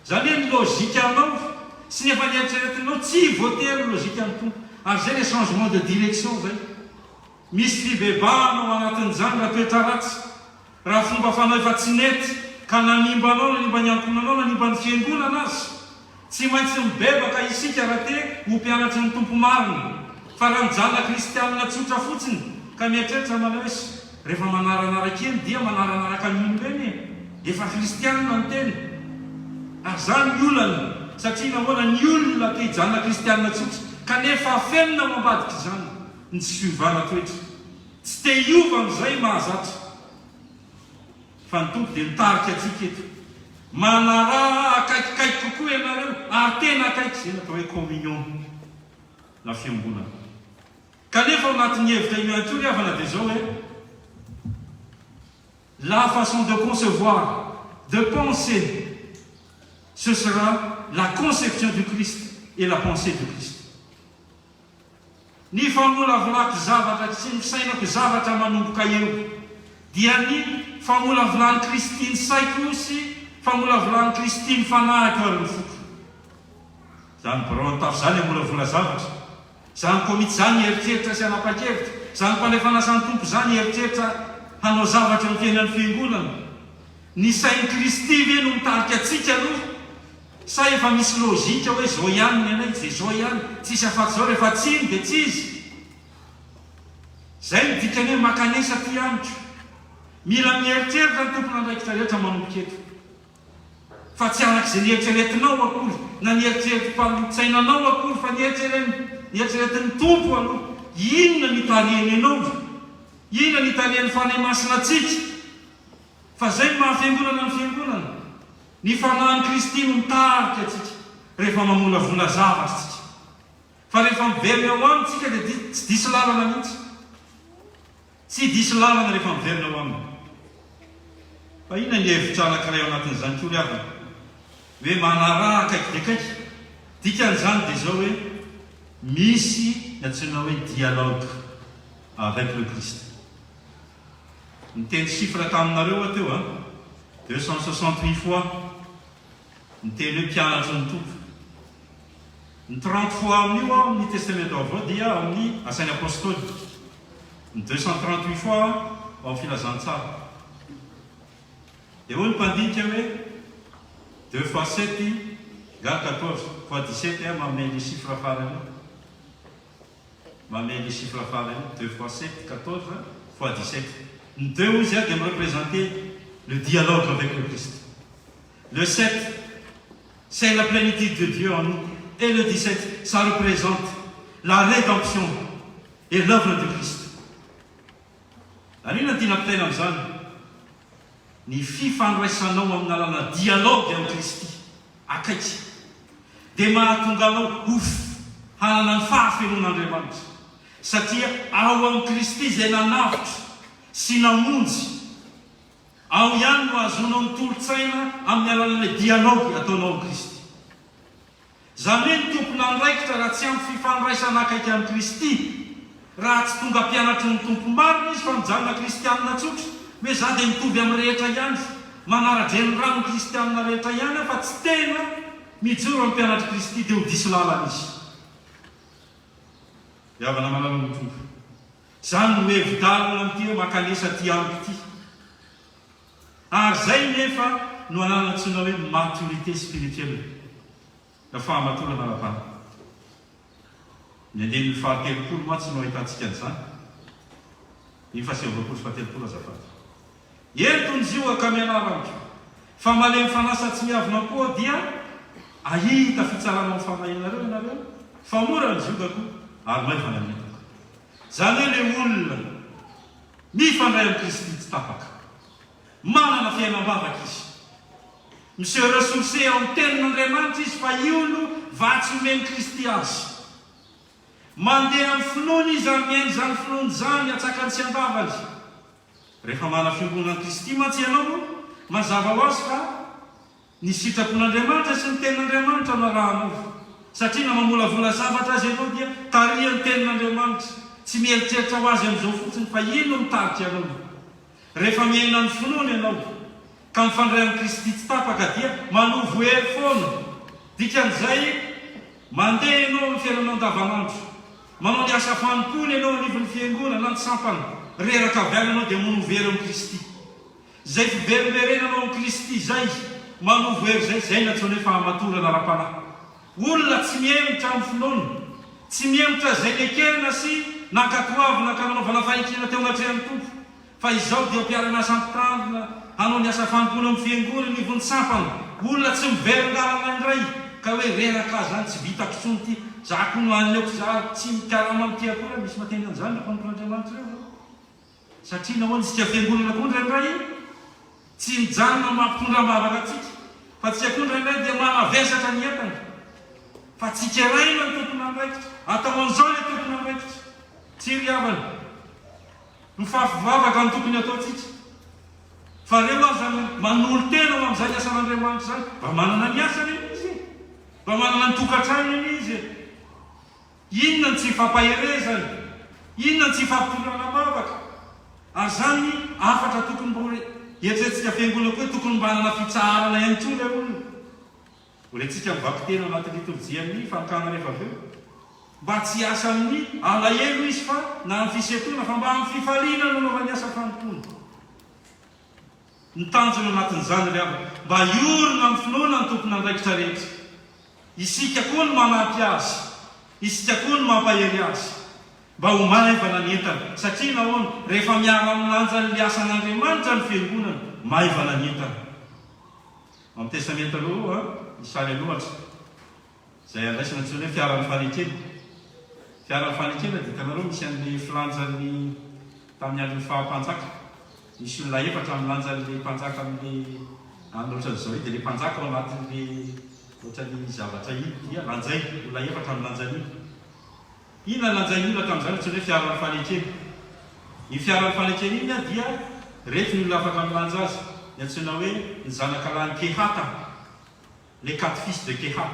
S1: zany hoe ny logika anao sy nefa ny eritreretinao tsy voatery logika amin'ny tompo ary zay le changement de direction zay misy fibebanao anatin'izany raha toetra ratsy raha fomba fanao efa tsy nety ka nanimba anao nanimba ny ankonanao nanimba ny fiangonana azy tsy maintsy mibebaka isika raha te ho mpianatry ny tompo marina fa raha mijana kristianina tsotra fotsiny ka mieritreritra manao hoe rehefa manaranaraka eny dia manaranaraka ny olombeny efa kristianina ny teny ary zany ny olana satria nahoana ny olona te hijanona kristianina tsotra kanefa afenina mambadika izany ny tsy fiovana toetra tsy te hiova amin'izay mahazatra fa ny tompo dia nitarika atsika eto manara akaikikaiky kokoa ianareo ary tena akaiky zay natao hoe communion na fiambonana kanefa ao anatin'ny hevitra io antony avana dia zao hoe la façon de concevoir, de penser, ce sera la conception du Christ et la pensée du Christ. Ny famolavolako zavatra sy ny fisainako zavatra manomboka eo dia ny famolavolany Kristy ny saiko sy famolavolany Kristy ny fanahiko ary ny foko zany borantafo zany amolavola zavatra zany komity zany eritreritra sy anapa-kevitra zany mpanefanasan'ny tompo zany eritreritra hanao zavatra ny fiainan'ny fiangonana ny sain'i Kristy ve no mitarika atsika aloha sa efa misy logika hoe zao ihany ny anay dia zao ihany tsisy afaty zao rehefa tsiny dia tsy izy zay ny dikany hoe makanesa ty anitro mila mieritreritra ny tompona andraikitra rehetra manomboka eto fa tsy anak'izay nieritreretinao akory na nieritreretim-palitsainanao akory fa nieritreretin'ny tompo aloha inona mitariany anao inona nitarian'ny fanahy masina atsika fa zay ny mahafiangonana ny fiangonana ny fanahin'ny Kristy no mitarika atsika rehefa mamolavola zavatra tsika fa rehefa miverina ao amintsika dia tsy diso lalana mihitsy tsy diso lalana rehefa miverina ao aminy fa inona ny hevitra anankiray ao anatin'izany koa ry avana hoe manara akaiky dia akaiky dikan'izany dia zao hoe misy ny antsoina hoe dialogue avec le Christ. Niteny chiffre taminareo ateo 268 fois niteny hoe mpianatry ny tompo. Ny 30 fois amin'io amin'ny testament vaovao dia amin'ny asainy apôstôly. Ny 238 fois ao amin'ny filazantsara. Eo ny mpandinika hoe 2 fois 7 égale 14 fois 17 mamay les chiffres farany. Mamay les chiffres farany 2 fois 7 14 fois 17. Ny 2 ozy dia représenter le dialogue avec le Christ. Le 7 c'est la plénitude de Dieu en nous. Et le 17, ça représente la rédemption et l'œuvre de Christ. Anina tina pitena amin'izany ny fifandraisanao amin'ny alana dialogue amin'ny Kristy akaiky dia mahatonga anao hanana ny fahafenon'Andriamanitra satria ao amin'ny Kristy izay nanavitra sy namonjy ao ihany no azonao ny tolotsaina amin'ny alalana dialogue ataonao amin'ny Kristy. Zany hoe ny tompo nandraikitra raha tsy amin'ny fifandraisana akaiky amin'ny Kristy, raha tsy tonga mpianatry ny tompo marina izy fa mijanona kristianina tsotra, hoe za dia mitovy amin'ny rehetra ihany, manara-dreny rano ny kristianina rehetra ihany fa tsy tena mijoro amin'ny mpianatry Kristy dia ho diso lalana izy. Iavana manala ny tompo. Zany no hoe vidalina amin'ity hoe makanesa ty amiko ity. Ary zay nefa no anana antsoina hoe maturité spirituelle. La fahamatorana ara-pana. Ny andeha ny fahatelopolo matsy no ahitantsika an'izany. Ny fahasivapolo sy fahatelopolo azafady. Eto ny zio akamianaraniko. Fa malemy fanasa tsy miavina koa dia ahita fitsarana amin'ny famahinareo ianareo. Fa mora ny ziogako ary may fanametako. Zany hoe le olona mifandray amin'ny Kristy tsy tapaka. Manana fiainam-bavaka izy. Monsieur ressourcé amin'ny tenin'Andriamanitra izy fa io no vatsy omeny Kristy azy. Mandeha amin'ny finoana izy ary miaino izany finoana izany hatsakany sy andavany. Rehefa mana fiangonana Kristy mantsy ianao mazava ho azy fa ny sitrapon'Andriamanitra sy ny tenin'Andriamanitra no arahanao. Satria na mamolavola zavatra azy ianao dia taria ny tenin'Andriamanitra. Tsy mieritreritra ho azy amin'izao fotsiny fa ino no mitarika ianao. Rehefa miaina ny finoana ianao ka mifandray amin'ny Kristy tsy tapaka dia manovo hery foana. Dikan'izay mandeha ianao ny fiainanao andavanandro. Manao ny asa fanompony ianao anivon'ny fiangonana ny sampana. Reraka avy any ianao dia manovo hery amin'ny Kristy. Zay fiverimberenanao amin'ny Kristy zay manovo hery zay, zay no antsoina hoe fahamatorana ara-panahy. Olona tsy mihemotra amin'ny finoana, tsy mihemotra zay lekerina sy nankatoavina ka nanaovana fahikina teo anatrehan'ny tompo. Fa izao dia mpiarana sampitandrina hanao ny asa fanompony amin'ny fiangonana nivon'ny sampana. Olona tsy miverin-dalana indray ka hoe reraka zany tsy vitako tsony ty. Za ko no anyoko za tsy mikarama amin'ity akory misy mateny an'izany ny mpampiran'Andriamanitra reo. Satria nahoana isika fiangonana koa ndraindray tsy mijanona mampitondram-bavaka atsika. Fa tsy akoa ndraindray dia manavesatra ny entana. Fa tsy keraina ny tompony andraikitra. Atao an'izao ilay tompony andraikitra. Tsy riavana. Mifafivavaka ny tokony ataontsika. Fa reo aza manolo tena amin'izany asan'Andriamanitra zany. Mba manana ny asany izy. Mba manana ny tokantrano izy. Inona ny tsy fampaherezany. Inona ny tsy fampitondràna mavaka. Ary zany afatra tokony mba eritreretintsika fiangonana koa tokony mba hanana fitsarana ihany koa ilay olona. Olentsika mivaky tena anaty liturjia amin'ny fankana rehefa avy eo. Mba tsy asa amin'ny alahelo izy fa na amin'ny fisetona fa mba amin'ny fifaliana no nanaovany asa fanompony. Ny tanjona anatin'izany ry avy. Mba iorina amin'ny finoana ny tompony andraikitra rehetra. Isika koa no manampy azy. Isika koa no mampahery azy. Mba ho maivana ny entana. Satria nahoana rehefa miara amin'ny lanjan'ny asan'Andriamanitra ny fiangonana, maivana ny entana. Amin'ny testamenta aloha Isaia loatra. Izay andraisana antsoina hoe fiaran'ny fanekena. Fiaran'ny fanekena dia hitanareo misy an'ilay filanjan'ny tamin'ny andron'ny fahampanjaka. Misy olona efatra amin'ny lanjan'ilay mpanjaka amin'ilay ohatran'izao hoe dia ilay mpanjaka ao anatin'ilay ohatran'ny zavatra iny dia lanjay, olona efatra amin'ny lanjan'iny. Inona lanjainy olona tamin'izany antsoina hoe fiaran'ny fanekena. Iny fiaran'ny fanekena iny dia rehefa ny olona afaka milanja azy. Ny antsoina hoe ny zanaka lahy ny Kehata. Les 4 fils de Kehat.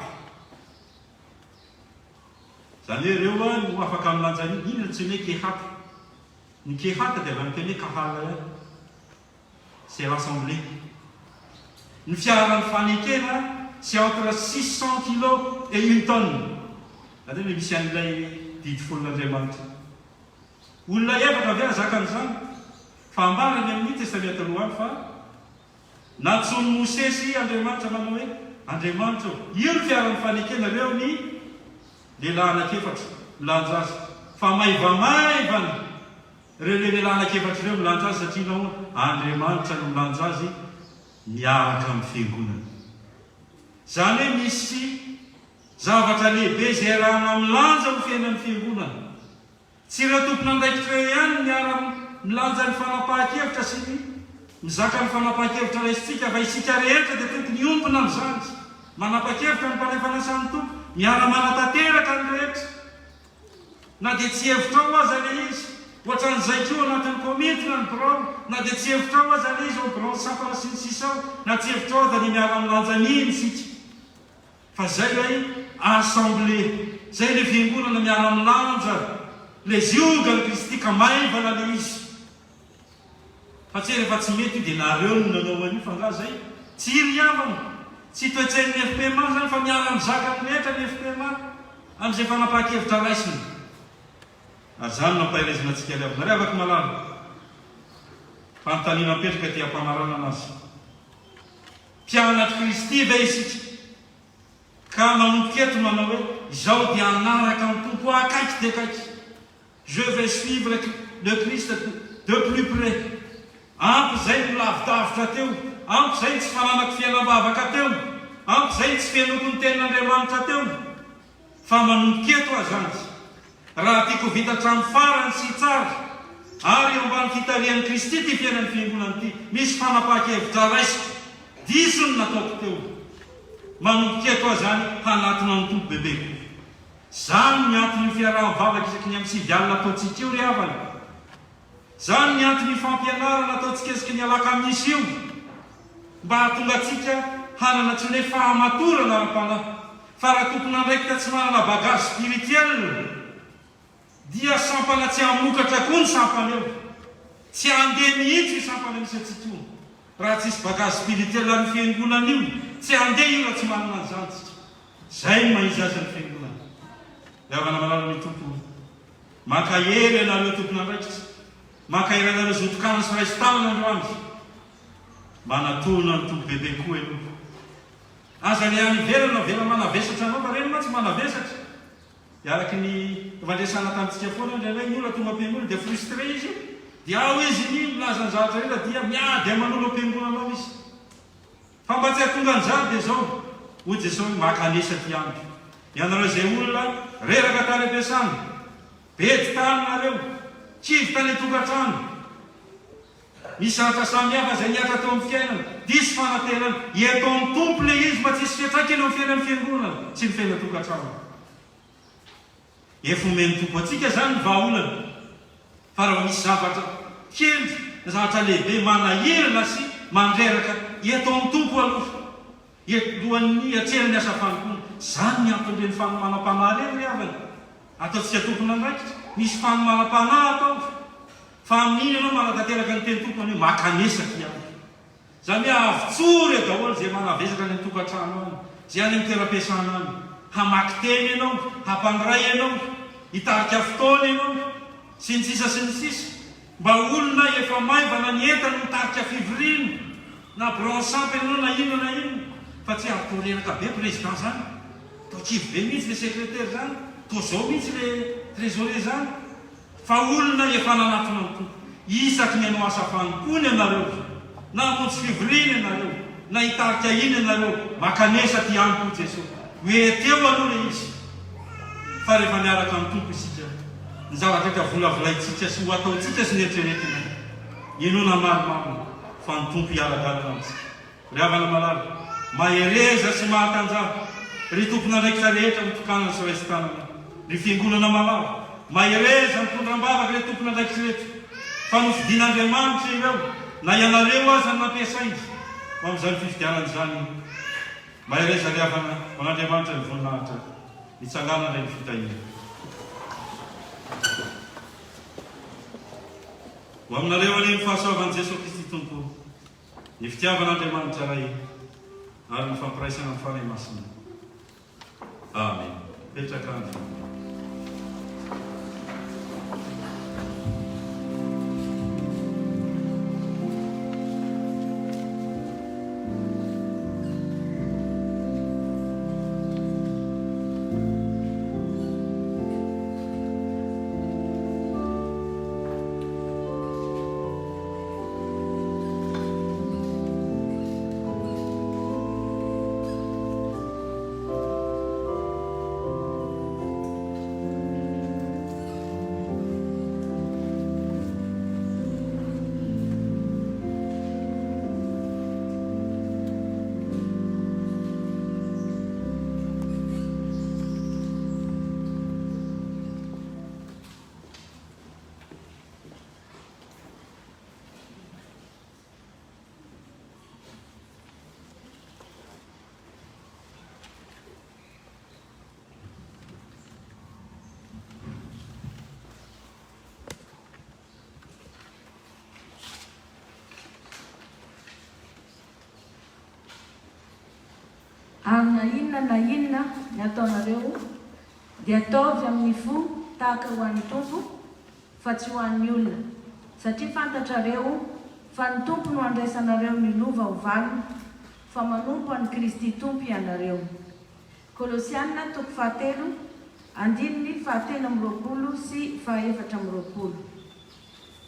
S1: Zany hoe reo a no afaka milanja iny tsy hoe kehata. Ny kehata dia avy amin'ny teny hoe kahala, c'est l'assemblée. Ny fiaran'ny fanekena c'est entre 600 kilos et 1 tonne. Zany hoe misy an'ilay didy folon'Andriamanitra. Olona efatra avy zaka an'izany. Fa ambarany amin'ny testamenta roany fa natsony Mosesy Andriamanitra manao hoe Andriamanitra io ny fiaran'ny fanekena reo ny lehilahy anankiefatra milanja azy. Fa maivamaivany reo lehilahy anankiefatra reo milanja azy satria nao Andriamanitra no milanja azy miaraka amin'ny fiangonana. Zany hoe misy zavatra lehibe izay arahana milanja ny fiainan'ny fiangonana. Tsy ireo tompon'andraikitra ihany milanja ny fanapahan-kevitra sy ny mizaka ny fanapahan-kevitra raisitsika fa isika rehetra dia tokony ompina amin'izany. Manapa-kevitra ny mpanefanasan'ny tompo, miara-manatanteraka ny rehetra. Na dia tsy hevitrao aza ilay izy, ohatran'izay koa anatin'ny komitina ny birao, na dia tsy hevitrao aza ilay izy ao birao sapana sy ny sisao, na tsy hevitrao aza ny miara-milanja niny sika. Fa zay ilay assemblée, zay ilay fiangonana miara-milanja le zioga ny Kristy ka maivana le izy. Fa tsy rehefa tsy mety dia nareo no nanao an'io fa nga zay tsy ry havana, tsy toetsain'ny FPMA zany fa miala mizaka ny rehetra ny FPMA amin'izay fanapahan-kevitra raisiny. Azany nampahirezana antsika le avy. Nareo afaka malala fanontaniana mipetraka ty ampanarana anazy. Mpianatry Kristy ve isika ka manomboka eto manao hoe izao dia anaraka ny tompo akaiky dia akaiky. Je vais suivre le Christ de plus près. Ampy zay no lavidavitra teo, ampy zay tsy fananako fiainam-bavaka teo, ampy zay tsy fianoko ny tenin'Andriamanitra teo. Fa manomboka eto azany. Raha tiako vita hatramin'ny farany sy tsara, ary eo ambany fitarian'ny Kristy ty fiainan'ny fiangonana ty, misy fanapahan-kevitra raisiko, diso ny nataoko teo. Manomboka eto azany hanatona ny tompo bebeko. Zany ny antony fiaraha-mivavaka isaky ny amin'ny 7 alina ataontsika io ry havana. Zany ny antony fampianarana ataontsika isaky ny alakamisy io, mba hahatonga atsika hanana tsy hoe fahamatorana ara-panahy. Fa raha tompon'andraikitra tsy manana bagage spirituel dia sampana tsy hamokatra koa ny sampana eo. Tsy handeha mihitsy sampana misy atsika io. Raha tsisy bagage spirituel amin'ny fiangonana io, tsy handeha io raha tsy manana an'izany tsika. Zay no mahizaza ny fiangonana. Avana malala ny tompo. Maka hery ianareo tompon'andraikitra. Maka hery ianareo zotokana sy raisy tanana androany. Manatona ny tompo bebe koa ianao. Aza ny any ivelana vela manavesatra anao fa reny ma tsy manavesatra. Iaraky ny fandresana tamintsika foana indray ny olona tonga am-piangonana dia frustré izy. Dia ao izy ny milaza ny zavatra rehetra dia miady aman'olo am-piangonanao izy. Fa mba tsy hahatonga an'izany dia zao. Hoy Jesosy maka anesa ty andro. Ianareo izay olona reraka tany am-piasana, bety tany nareo, kivy tany an-tokantrano. Misy zavatra samihafa izay niatra teo amin'ny fiainana, diso fanaterana. Eto amin'ny tompo le izy mba tsisy fiantraikany eo amin'ny fiainan'ny fiangonana, tsy ny fiainana tokantrano. Efa omeny tompo antsika zany ny vahaolana. Fa raha misy zavatra kely, zavatra lehibe manahirana sy mandreraka, eto amin'ny tompo aloha. Alohan'ny atserany asa fanompona. Zany ny antony ny fanomanam-panahy reny ry havana. Ataontsika tompon'andraikitra, misy fanomanam-panahy atao. Fa amin'iny ianao manatanteraka ny teny tompony hoe makanesaka ihany. Zany hoe avotsory daholo izay manavesaka any amin'ny tokantrano any, izay any amin'ny toeram-piasana any. Hamaky teny ianao, hampandray ianao, hitarika fotoana ianao, sy ny sisa sy ny sisa. Mba olona efa maivana ny entana mitarika fivoriana, na bransampy ianao na inona na inona. Fa tsy atoreraka be président zany, to kivy be mihitsy le secrétaire zany, to zao mihitsy le trésorier zany. Fa olona efa nanatona ny tompo. Isaky ny anao asa fanompony ianareo, na hamontsy fivoriana ianareo, na hitarika iny ianareo, makanesa ty amiko Jesosy. Hoe teo aloha le izy. Fa rehefa miaraka amin'ny tompo isika, ny zavatra rehetra volavolaitsika sy ho ataontsika sy ny eritreretina, inona maromaro fa ny tompo hiara-dalana amitsika. Ry havana malala, mahereza sy mahatanjaka ry tompon'andraikitra rehetra mitokana sy raisy tanana, ry fiangonana malala, mahereza mitondram-bavaka ry tompon'andraikitra rehetra. Fa nofidian'Andriamanitra ireo, na ianareo aza ny nampiasa izy ho amin'izany fifidianana izany. Mahereza ry havana, man'Andriamanitra ny voninahitra, mitsangana indray ny fitahina. ho aminareo any ny fahasoavan'i Jesosy Kristy Tompo, ny fitiavan'Andriamanitra ray ary ny fampiraisana amin'ny fanahy masina. Amen. Petraka andro.
S4: Amina inona na inona ny ataonareo dia ataovy amin'ny fo tahaka ho an'ny Tompo fa tsy ho an'ny olona, satria fantatrareo fa ny Tompo no andraisanareo milova ho valiny fa manompo an'i Kristy Tompo ianareo. Kolosianina 3:1-9 sy 4:20.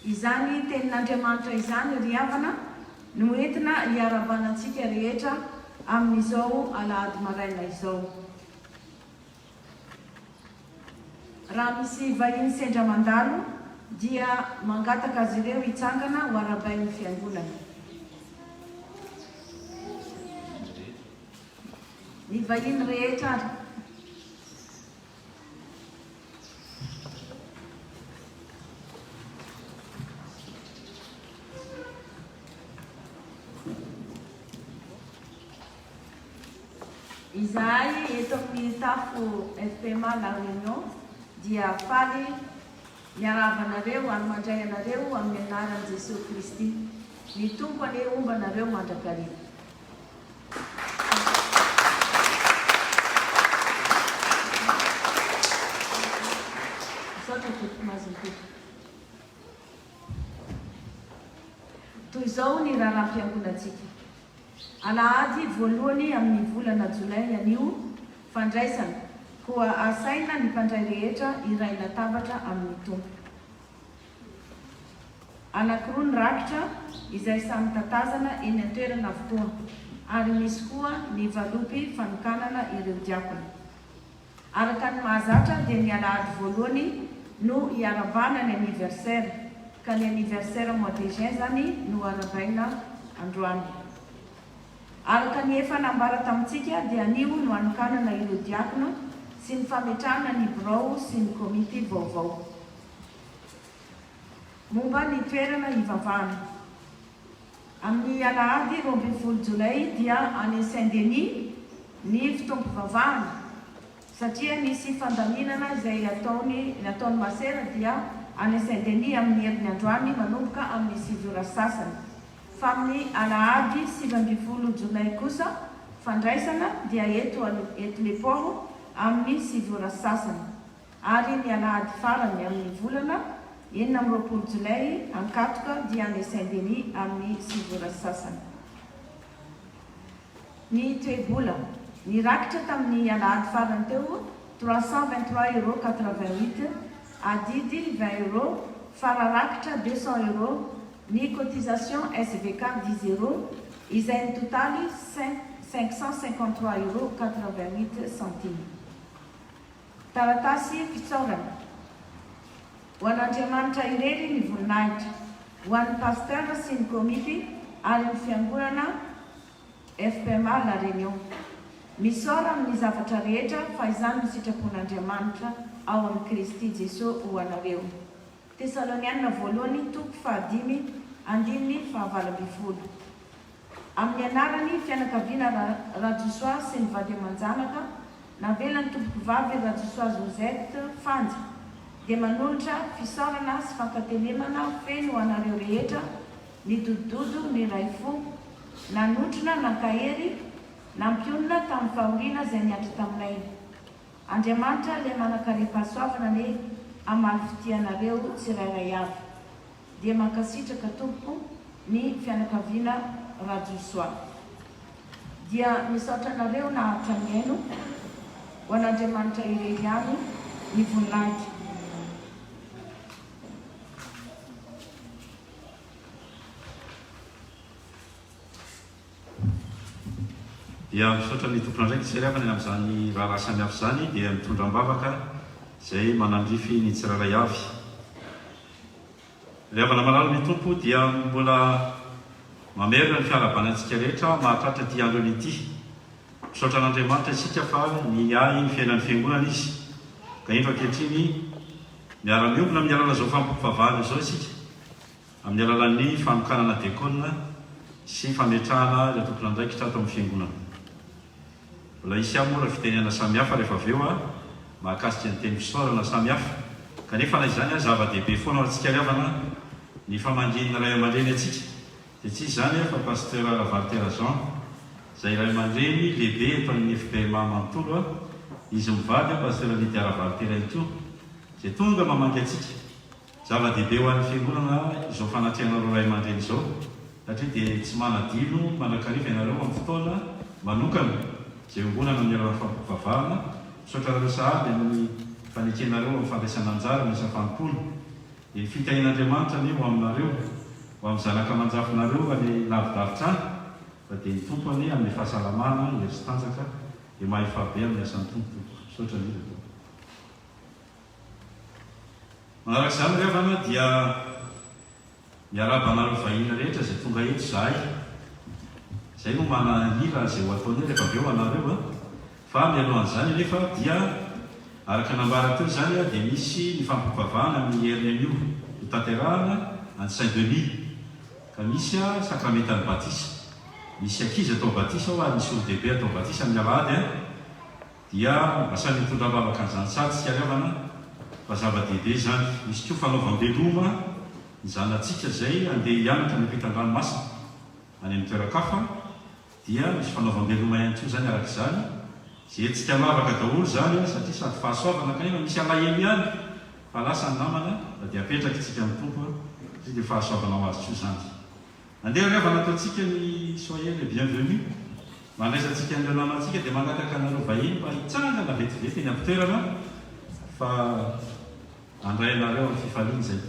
S4: Izany tenin'Andriamanitra izany ry havana no entina hiarabanantsika rehetra amin'izao alahady maraina izao. Raha misy vahiny sendra mandalo dia mangataka azy ireo hitsangana ho arabain'ny fiangonana. Ny vahiny rehetra izahay eto amin'ny tafo FPMA La Réunion dia faly miarabanareo ary mandray anareo amin'ny anaran'i Jesosy Kristy. Ny Tompo ane ombanareo mandrakariva. Toy izao ny raharam-piangonantsika. Alahady voalohany amin'ny volana Jolay anio fandraisana koa asaina ny mpandray rehetra iray latabatra amin'ny Tompo. Anankiroa ny rakitra izay samy tatazana eny an-toerana avokoa ary misy koa ny valopy fanokanana ireo diakona. Araka ny mahazatra dia ny alahady voalohany no hiarabana ny anniversaire ka ny anniversaire mois de juin zany no arabaina androany. Araka ny efa nambara tamintsika dia anio no anokanana ireo diakona sy ny fametrahana ny birao sy ny komity vaovao. Momba ny toerana hivavahana. Amin'ny alahady 20 Jolay dia any Saint-Denis ny fitompom-pivavahana satria nisy fandaminana izay nataony masera dia any Saint-Denis amin'ny herin'ny androany manomboka amin'ny 7 ora sasany. Fa amin'ny alahady 17 Jolay kosa fandraisana dia eto Leporo amin'ny 7 ora sasany. Ary ny alahady farany amin'ny volana 19 Jolay ankatoka dia any Saint-Denis amin'ny 7 ora sasany. Ny toe-bola ny rakitra tamin'ny alahady farany teo 323,88 adidy 20 fararakitra 200 ny cotisation SVK 10 izay ny totaly 553,88 Taratasy fitsaorana. Ho an'Andriamanitra irery ny voninahitra, ho an'ny pasteur sy ny komity ary ny fiangonana FPMA La Réunion. Misaora amin'ny zavatra rehetra fa izany ny sitrapon'Andriamanitra ao amin'ny Kristy Jesosy ho anareo. Tesalonianina voalohany 5:5-20. Amin'ny anarany fianakaviana Radjosoa sy ny vady aman-janaka navelan'ny tompoky vavy Radjosoa Josette Fanja dia manolotra fisaorana sy fankatelemana feno ho anareo rehetra ny dododo ny ray fo nanotrona nankahery nampionona tamin'ny fahoriana izay niatra taminay. Andriamanitra ilay manakare-pahasoavana ny amaly fitianareo tsirairay avy dia mankasitraka tompoko ny fianakaviana rajosoa dia misaotra anareo nahatra ny aino ho an'Andriamanitra irery ihany ny voninahitra.
S1: dia misaotra ny tompona ndraiky tsirevana amin'izany raha samihafa zany dia mitondra mbavaka izay manandrify ny tsiraray avy. Revana malalo ny tompo dia mbola mamerina ny fiarabanantsika rehetra mahatratra ty androny ity. Misaotra an'Andriamanitra isika fa ny ay ny fiainan'ny fiangonana izy ka indro ankehitriny miara-miombona amin'ny alala zao fampivavahana zao isika amin'ny alalan'ny fanokanana diakonina sy fametrahana ilay tompona andraikitra ato amin'ny fiangonana. Mbola isy amora fitenena samihafa rehefa avy eo mahakasika ny teny fisaorana samihafa kanefa na izany zava-dehibe foana antsika riavana ny famanginana ray aman-dreny atsika dia tsy zany fa pasteur Valter Jean izay ray aman-dreny lehibe eto amin'ny FPMA manontolo izy mivady pasteur Lydia Valter ito izay tonga mamangy atsika zava-dehibe ho an'ny fiangonana izao fanatrianareo ray aman-dreny izao satria dia tsy manadino manakariva ianareo amin'ny fotoana manokana izay ombonana amin'ny alala fampivavahana. Misaotra anareo sahady amin'ny fanekenareo amin'ny fandraisana anjara misy fampolo dia fitahin'Andriamanitra ny ho aminareo ho amin'ny zanaka manjafinareo any lavidavitra any fa dia ny tompony amin'ny fahasalamana hery sy tanjaka dia mahefabe amin'ny asan'ny tompo. Misaotra ny manaraka izany revana dia miaraba anareo vahina rehetra izay tonga eto zahay izay no manahira izay ho ataony rehefa avy eo anareo fa mialohan'izany nefa dia araka nambara teo zany dia misy ny fampivavahana amin'ny herin'ny io hotanterahana any Saint-Denis ka misy sakramentan'ny batisa misy ankizy atao batisa ho misy olo-dehibe atao batisa amin'ny alahady dia asany mitondra mbavaka an'izany sady sy ariavana fa zava-dehibe zany. Misy koa fanaovam-beloma ny zanatsika zay andeha hianatra ny ampitan-dranomasina any amin'ny toerakafa dia misy fanaovam-beloma ihany koa zany araka izany zay tsika lavaka daholo zany satria sady fahasoavana kanefa misy alahelo ihany fa lasa ny namana dia apetraka tsika amin'ny tompo sy dia fahasoavana ho azy koa zany. Andeha revana ataontsika ny soyez les bienvenus mandraisantsika an'ireo namantsika dia mangataka anareo vahiny mba hitsangana vetivety eny am-pitoerana fa andray anareo amin'ny fifaliana zay.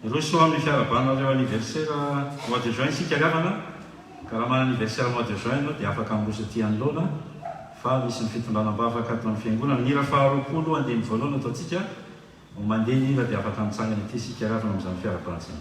S1: Roso amin'ny fiarabanareo anniversaire mois de juin isika riavana ka raha mana anniversaire mois de juin anao dia afaka miroso aty anoloana fa misy ny fitondranam-bavaka ato amin'ny fiangonana ny hira faharoapolo andeha mivoaloana ataontsika mandeha ny hira dia afaka mitsangana ity isika riavana amin'izany fiarabantsiny.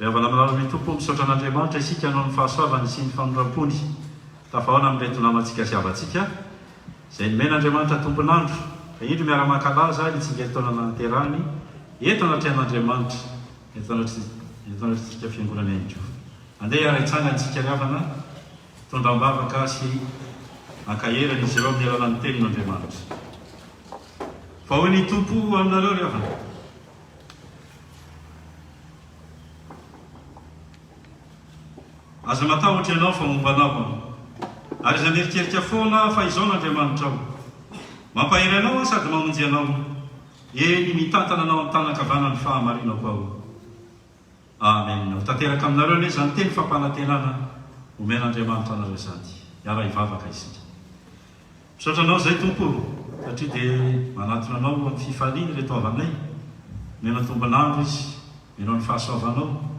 S1: rehefa namanao ny tompo misaotra an'Andriamanitra isika hanao ny fahasoavany sy ny fanoram-pony tafahoana amin'reto namantsika sy havantsika izay nomen'Andriamanitra tompon'andro fa indro miara-mankalaza ny tsingeritaona naterahany eto anatrehan'Andriamanitra eto anatritsika fiangonana indro andeha araitsanga ntsika riavana tondram-bavaka sy ankaherany izy ireo amin'ny alalany tenin'Andriamanitra fa hoy ny tompo aminareo riavana aza matahotra ianao fa mombanao ary iza mierikerika foana fa izao n'Andriamanitra ao mampahery anao sady mamonjy anao eny mitantana anao amin'ny tanakavanany fahamarinako ao amen ho tanteraka aminareo ane zany teny fampanantenana omen'Andriamanitra anareo sady iara ivavaka isika misaotra anao zay tompo satria dia manatona anao amin'ny fifaliany reto avanay mena tombonandro izy menao ny fahasoavanao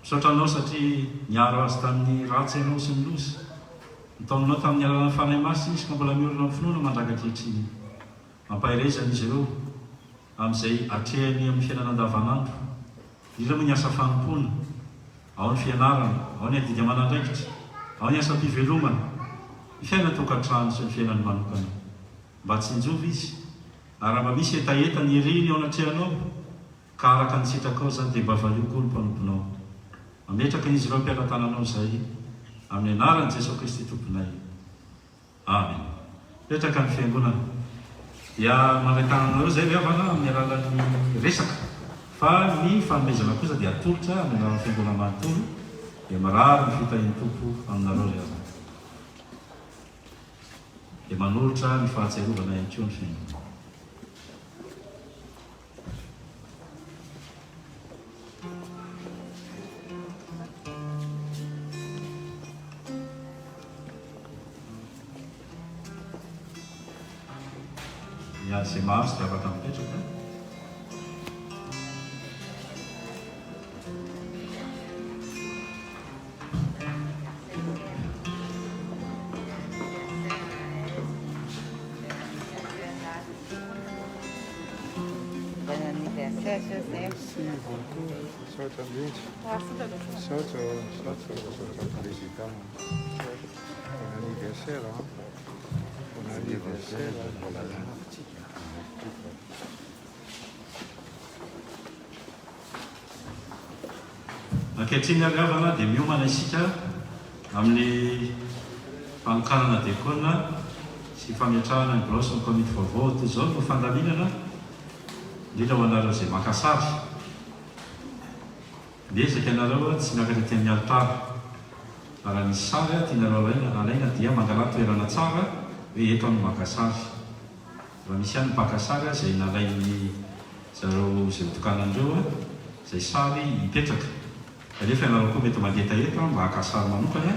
S1: misaotra anao satria niaro azy tamin'ny ratsy ianao sy ny lozy nitaoninao tamin'ny alalany fanahy masy izy ka mbola miorona amin'ny finoana mandrakakehitriny mampahirezana izy ireo amin'izay atrehany amin'ny fiainana andavanandro indrindra moa ny asa fanompona ao ny fianarana ao ny adidy amanandraikitra ao ny asa mpivelomana ny fiaina tokantrano sy ny fiainany manokana mba tsy injovy izy ary mba misy etaeta ny eriny ao anatrehanao ka araka ny sitraka ao zany dia mba valioko ny mpanomponao mametraka n'izy ireo ampiaratananao zay amin'ny anaran'i Jesosy Kristy tomponay amen petraka ny fiangonana dia mandray-tananareo zay riavana amin'ny alalan'ny resaka fa ny fanomezana kosa dia atolotra amin'ny alalan'ny fiangonana manontolo dia marary ny fitahin'ny tompo aminareo riavana dia manolotra ny fahatserovana ihany koa ny fiangonana ya c'est maro sy dia afaka mipetraka
S5: Bon anniversaire, Joseph.
S6: Merci beaucoup. Certamente. Certo, felicitamos. Buon anniversaire. Buon anniversaire.
S1: ankehitriny ariavana dia miomana isika amin'ny fanokanana dekona sy fametrahana ny bloso ny komity vaovao toy izao no fandaminana indrindra ho anareo izay makasary miezaka ianareo tsy miakatra ty amin'ny alitara raha nisy sary tianareo alaina dia mangala toerana tsara hoe eto amin'ny makasary raha misy ihany mpakasary izay nalain'ny zareo izay mitokanandreo izay sary hipetraka rehefa ianareo koa mety mangeta eto mba hakasary manokana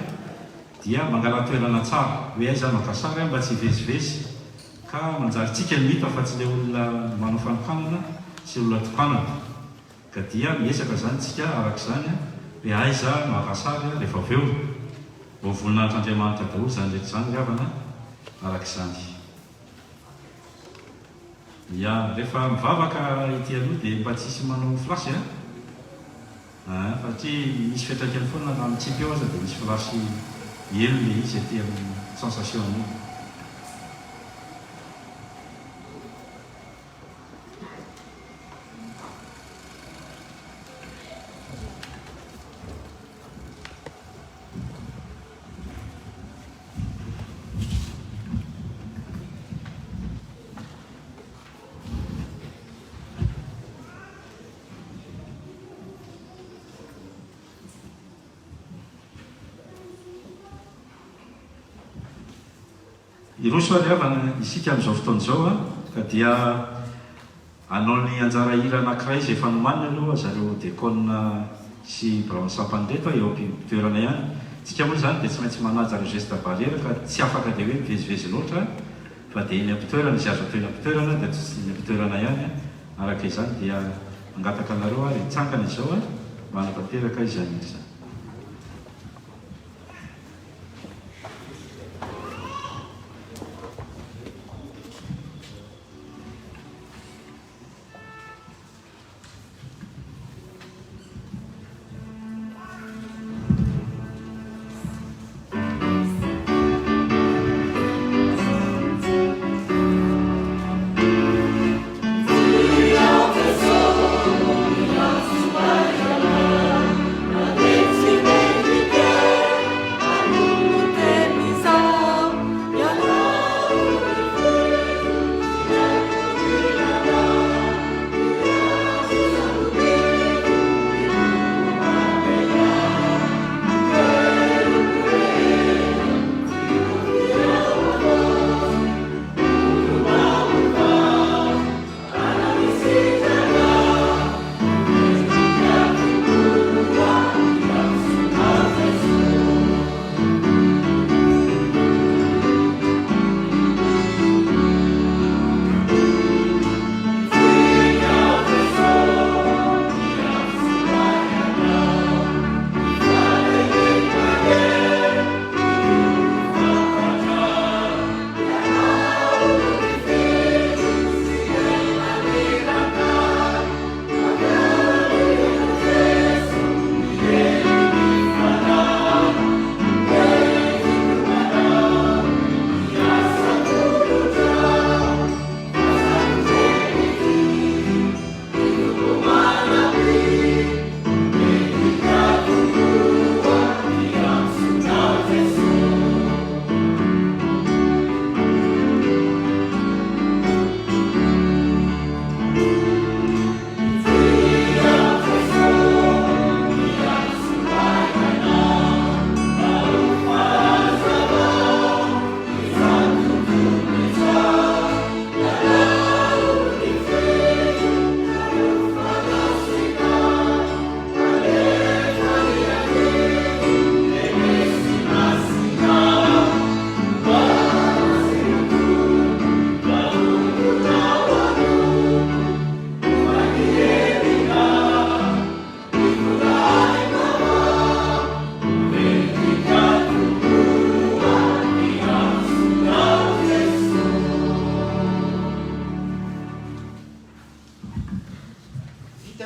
S1: dia mangala toerana tsara hoe aiza makasary mba tsy hivezivezy ka manjaritsika ny mita fa tsy le olona manao fanokanana sy olona tokanana ka dia miezaka zany tsika arak'izany hoe aiza makasary rehefa avy eo vo voninahitr'Andriamanitra daholo zany rehetra zany riavana arak'izany ya rehefa mivavaka ity aloha dia mba tsisy manao flasy satria misy fiatraikany foana na mitsipy eo aza dia misy flasy elo le izy aty amin'ny sensation io iroso ariavana isika amin'izao fotoan'izao ka dia anao ny anjara hira anankiray izay fanomanina aloha zareo dekona sy bransapany reto eo am-pitoerana ihany tsika moa zany dia tsy maintsy manaja reo geste barrière ka tsy afaka dia hoe mivezivezy loatra fa dia eny am-pitoerana izy azo atao eny am-pitoerana dia tsy eny am-pitoerana ihany araka izany dia mangataka anareo ary hitsangana izao manatanteraka izy an'iny zany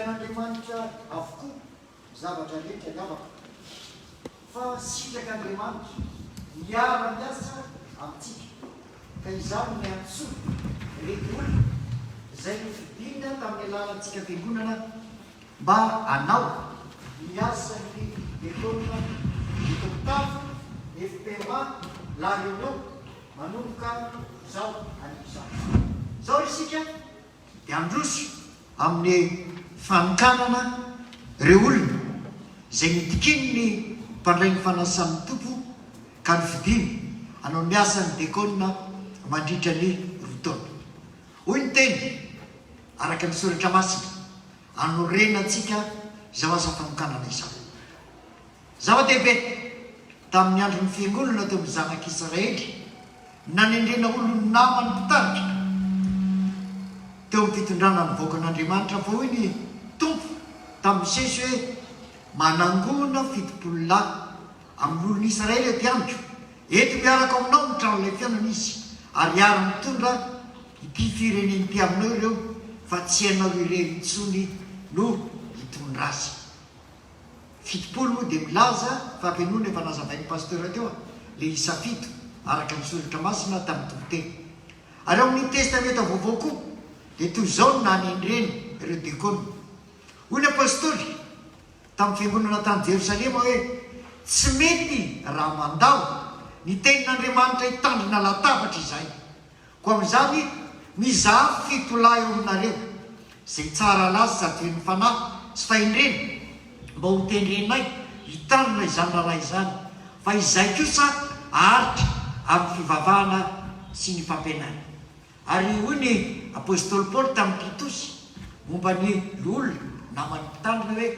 S7: an'andriamanitra avokoa zavatra rehetra gavaka fa sitraka andriamanitra miara-miasa amintsika ka izany ny antsoa reto olona izay nifidina tamin'ny alalantsika fiangonana mba anao miasa ny ekôna itopitafo FPMA la réunion manomboka zao an'izao zao isika dia androso amin'ny fanokanana reo olona izay nitikiny ny mpandray ny fanasan'ny tompo ka nifidiny anao miasa ny dekôna mandritra ny rotaona hoy ny teny araka ny soratra masina anorenatsika zao asa fanokanana izao zava-dehibe tamin'ny andro ny fiangonana teo amin'ny zanak'Israely nanendrena olo namany mpitarika teo amin'ny fitondrana ny voakan'Andriamanitra fa hoy ny tompo tamin'ny sesy hoe manangona fitopolo lahy amin'ny olon'ny Israely ety andro eto miaraka aminao mitrano ilay fiainana izy ary ary mitondra ity firenen'ity aminao ireo fa tsy hainao irery intsony no hitondra azy fitopolo moa dia milaza fampianoana efa nazavain'ny pasteur teo le isa fito araka ny soratra masina tamin'ny tompoteny ary ao amin'ny testamenta vaovao koa dia toy izao no nanendreny ireo dekôna hoy ny apôstôly tamin'ny fiangonana tany Jerosalema hoe tsy mety raha mandao ny tenin'Andriamanitra hitandrina latabatra izay ko amin'izany mizaha fito lahy eo aminareo izay tsara lazy sady ny fanahy sy fahendrena mba ho tendrenay hitandrina izany raha izany fa izay kosa aritra amin'ny fivavahana sy ny fampianana ary hoy ny apôstôly Paoly tamin'ny Titosy momba ny olona namany mpitandrina hoe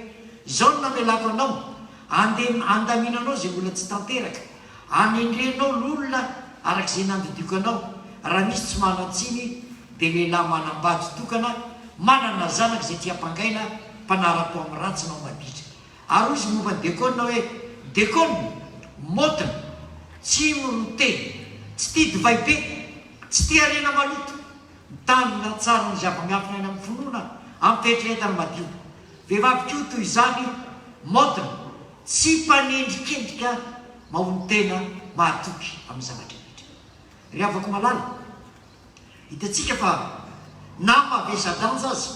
S7: izao no namelako anao andaminanao zay mbola tsy tanteraka anendrenao l'olona arak'izay nandidiko anao raha misy tsy manatsiny dia lehilahy manambady tokana manana zanaka izay tia hampangaina mpanara-po amin'ny ratsinao maditra ary izy momba ny dekôna hoe dekôna motina tsy mirote tsy tia divay be tsy tia arena maloto mitanina tsara ny zava-miafina any amin'ny finoana amin'ny fetrehetany madio vehivavy koa toy izany motina tsy mpanendrikendrika mahony tena mahatoky amin'ny zavatra rehetra ry avako malala hitatsika fa namavesa-danja azy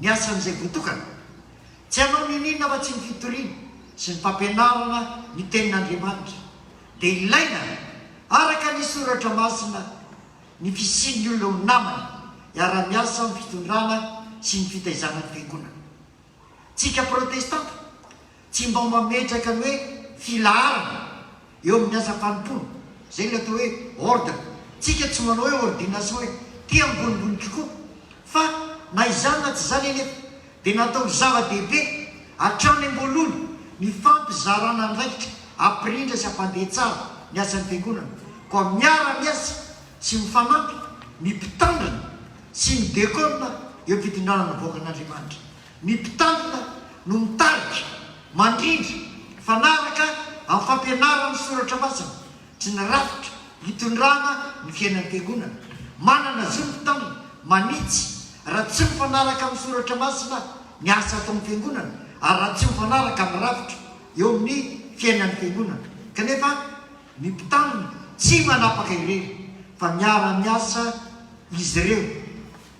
S7: ny asan'izay voatokana tsy hanao ninina fa tsy ny fitoriana sy ny fampianarana ny tenin'Andriamanitra dia ilaina araka ny soratra masina ny fisian'ny olona ho namana iara-miasa amin'ny fitondrana sy ny fitaizana ny fiangonana tsika protestanta tsy mba mametraka ny hoe filaharana eo amin'ny asa fanompoana zay le atao hoe ordre tsika tsy manao hoe ordination hoe ty ambonimbony kokoa fa na izany na tsy zany anefa dia natao zava-dehibe hatrany ambolony ny fampizarana ndraikitra ampirindra sy ampandeha tsara ny asan'ny fiangonana koa miara-miasa sy mifanampy ny mpitandrina sy ny dekôna eo fitondrana ny voakan'Andriamanitra ny mpitandrina no mitarika mandrindra fanaraka amin'ny fampianarany soratra masina tsy ny rafitra hitondrana ny fiainan'ny fiangonana manana zo ny mpitandrina manitsy raha tsy mifanaraka amin'ny soratra masina ny asa atao amin'ny fiangonana ary raha tsy mifanaraka amin'ny rafitra eo amin'ny fiainan'ny fiangonana kanefa ny mpitandrina tsy manapaka irery fa miara-miasa izy ireo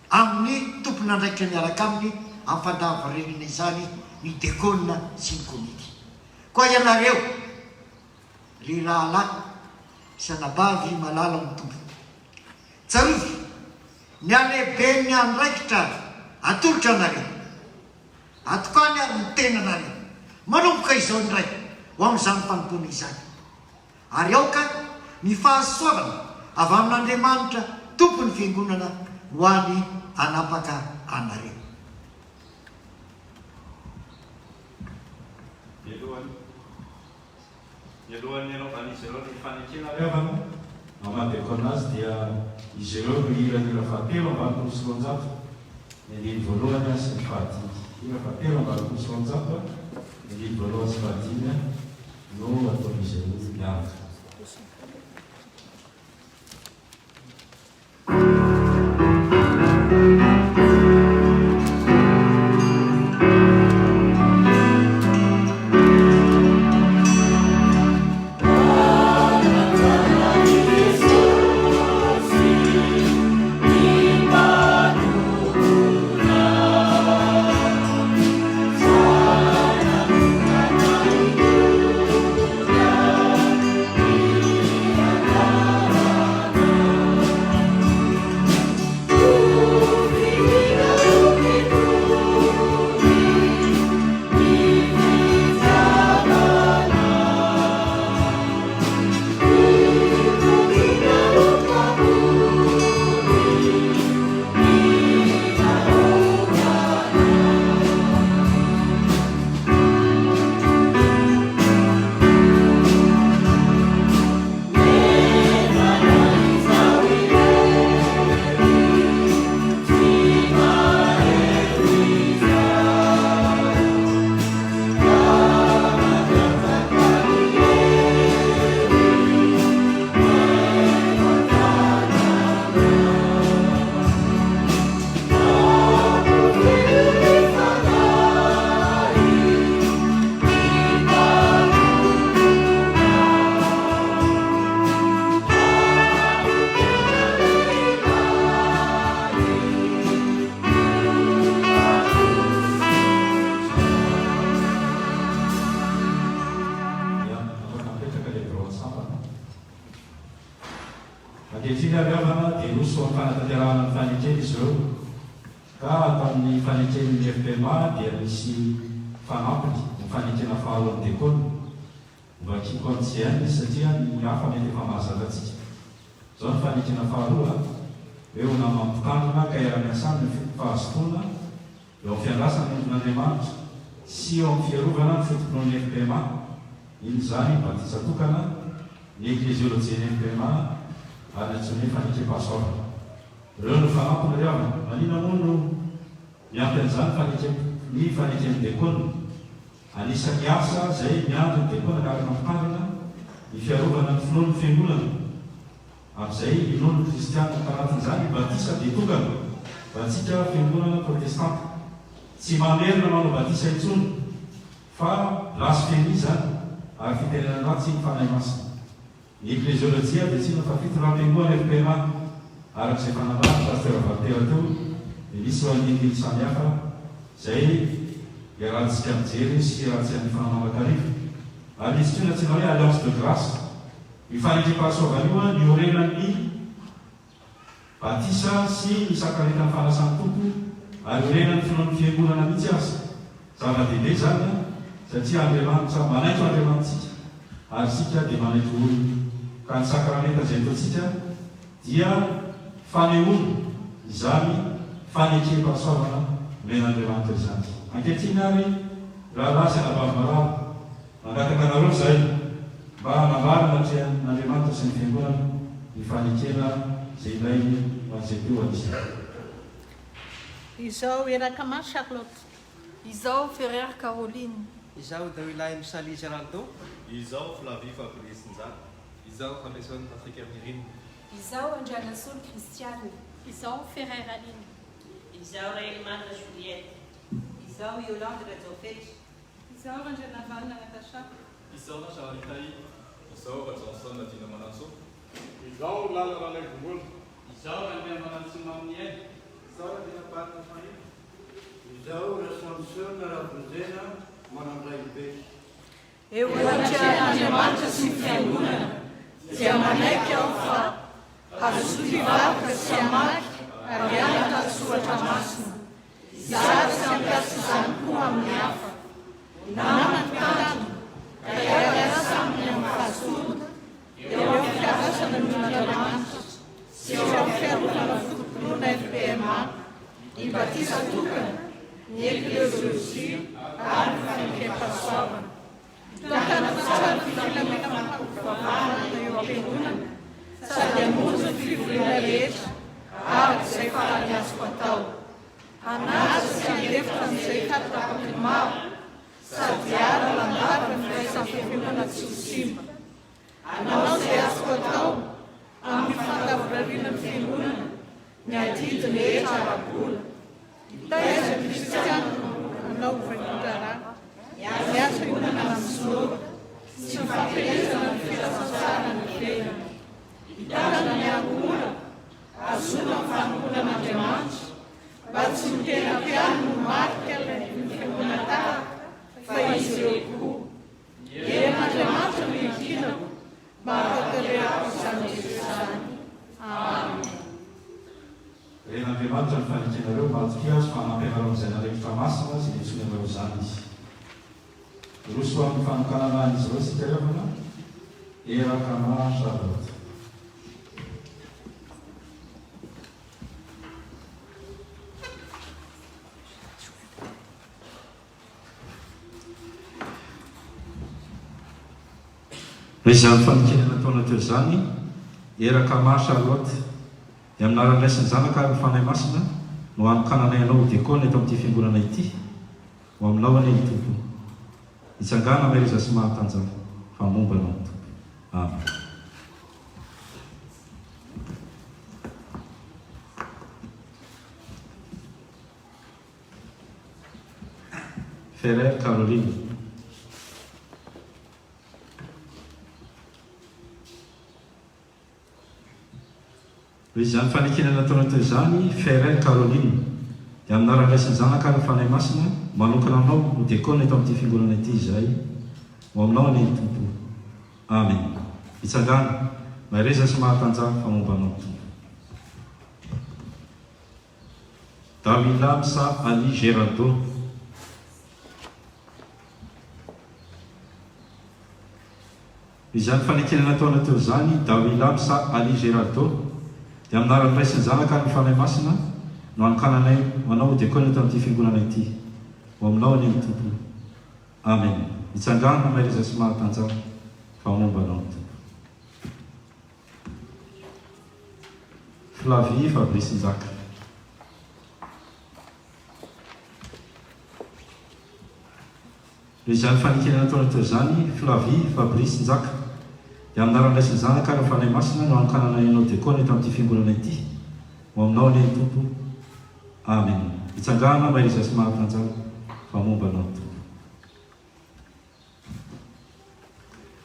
S7: amin'ny tompony andraikitra miaraka aminy amin'ny fandavarenana izany ny dekôna sy ny komity koa ianareo ry rahalahy sanabavy malala ny tompo tsarovy ny alehibe ny andraikitra atolotra anareo atokany ary ny tenanareo manomboka izao ndray ho amin'izany fanompona izany ary aoka ny fahasoavana avy amin'Andriamanitra tompony fiangonana ho any anapaka anareo
S1: Mialohan'ny anaovana izy ireo ny fanekena revana amadekôna azy dia izy ireo no hiran'ira fahatelo ambaroapolo sy roanjato ny andiny voalohany sy ny fahadimy ira fahatelo ambaroapolo sy roanjato ny andiny voalohany sy fahadimy no ataon'izy ireo miaraka satria riavana dia roso amin'ny fanatanterahana ny fanetreny izy ireo ka tamin'ny fanetreny ny FPMA dia misy fanampiny ny fanetrena faharoan'ny dekona mba kiko amin'izay any izy satria ny hafa mety efa mahazatatsika zao ny fanetrena faharoa eo na mampitandrina ka era-miasany ny fahazotoana eo amin'ny fiandrasana ny endrin'Andriamanitra sy eo amin'ny fiarovana ny fitokonon'ny FPMA iny zany batisa tokana ny ekleziolojia ny FPMA ary atsony fanetrem-pahasoavana ireo no fanampiny riavana manina moa no miampy an'izany ny fanetreny dekona anisan'ny asa zay miandro ny dekona ka araka mpitandrina ny fiarovana ny finoan'ny fiangonana amin'izay inono ny kristiana tanatin'izany batisa dia tokana batsika fiangonana protestanta tsy mamerina manao batisa intsony fa blasfémie zany ary fitenena ratsy ny fanahy masina ny ekleziolojia dia tsina fa fitoram-piangonana FPMA arak'izay fanambara pasteur Valtera teo dia misy ho andinidiny samihafa zay iarahantsika mijery sy rahatsy amin'ny fanamambakarivo ary misy tona tsina hoe alliance de grâce mifanetrim-pahasoavana io ny orenan'ny batisa sy ny sakramentan'ny fanasany tompo ary orenan'ny finoan'ny fiangonana mihitsy azy zava-dehibe zany satria Andriamanitra manaitro Andriamanitsika ary sika dia manaitro olona ka ny sakramenta zay ataontsika dia fanehoana izany fanetrem-pahasoavana men'Andriamanitra izany ankehitriny ary raha lasy anabavy-maravo mangataka anareo zay mba hanambarana n'Andriamanitra sy ny fiangonana ny fanetrena zay ilainy hoan'izay teo anisany.
S8: Izao Erakama Charlotte.
S9: Izao Ferrer Caroline.
S3: Izao Dawilahy Misalizy Ranto.
S10: Izao Flavie Fabrice Nzala. Izao Cameson Patrick Hermirine.
S9: Izao Anjana Sol Christiane.
S11: Izao Ferrer Aline.
S12: Izao Railmana Juliette. Izao Yolande Radzofet.
S11: Izao Anjana Vanna Natasha.
S10: Izao Nasha Ritaï. Izao Johnson Nadina Mananso.
S6: Izao Lala Ralek Boul.
S10: Izao Andrea Mananso Mamniel.
S13: Izao Nadina Patna Fahim. Izao Rassamson Rapuzena Manamraibe.
S8: Eu Andriamanitra sy ny fiangonana dia manaiky ao fa azotivavaka sy amaky ary anaka soratra masina izary sy ampiasa izany koa amin'ny hafa namany tanjona ka iara-iasa aminy amin'ny fahazona eo amin'ny fiarasana ny Andriamanitra sy eo amin'ny fiarovana fitokonona FPMA ny batisa tokana ny ekleziolojia ary ny fanetrem-pahasoavana Takana tsara filamina mampivavahana eo am-piangonana sady hamonjy ny fivoriana rehetra arak'izay farany azoko atao. Anaja sy andefitra amin'izay tapaky maro sady ara-landava ny firaisan'ny fiangonana tsy ho simba. Anao izay azoko atao amin'ny fandavorariana ny fiangonana ny adidiny rehetra ara-bola. Taiza ny kristiana anao vaindrarà. Miasa fiangonana amin'ny solova sy fampielezana ny filasansarana ny fiainana. Hitazana ny angola azona ny fanompolan'Andriamanitra mba tsy ny tena mpiano no marika ny fiangonana tahaka fa izy ireo koa. Heren'Andriamanitra no hikinako mba hampaterehako izany izany. Amen.
S1: Ren'Andriamanitra ny fanekенareo mba azo fa hanampianareo amin'izay narehetra masina sy nitsony anareo izany izy. Roso amin'ny fanokanana izy ireo sika riavana Erakama Charlotte. Izany fanekenana taona teo izany Erakama Charlotte dia aminaran'iraisiny zanaka ary ny fanahy masina no anokananay anao dekona eto amin'ity fiangonana ity ho aminao anie ny tompo hitsangana maheriza sy mahatanjaka fa momba anao ny tompo. Amen. Ferrer Caroline. Izany fanekenana taona teo izany Ferrer Caroline dia aminaran'iraisiny zanaka ary ny fanahy masina manokana anao ho dekona eto amin'ity fiangonana ity izay ho aminao anie ny tompo. Amen. Hitsangana maheriza sy mahatanjaka fa momba anao ny tompo. Davilamsa Ali Geraldo. Izany fanekena nataona teo zany Davilamsa Ali Geraldo dia aminaran'ny ray sy ny zanaka ny fanahy masina no anokananay manao dekona tamin'ity fiangonana ity ho aminao ny tompo. Amen. Itsangana maireza sy mahatanjara fa mombanao ny tompo. Flavie Fabrice Nzaka. Izany fanekena nataona teo zany Flavie Fabrice Nzaka dia aminaran'ny ray sy ny zanaka ny fanahy masina no anokananay anao dekona tamin'ity fiangonana ity ho aminao ny tompo. Amen. Itsangana maireza sy mahatanjara fa mombanao ny tompo.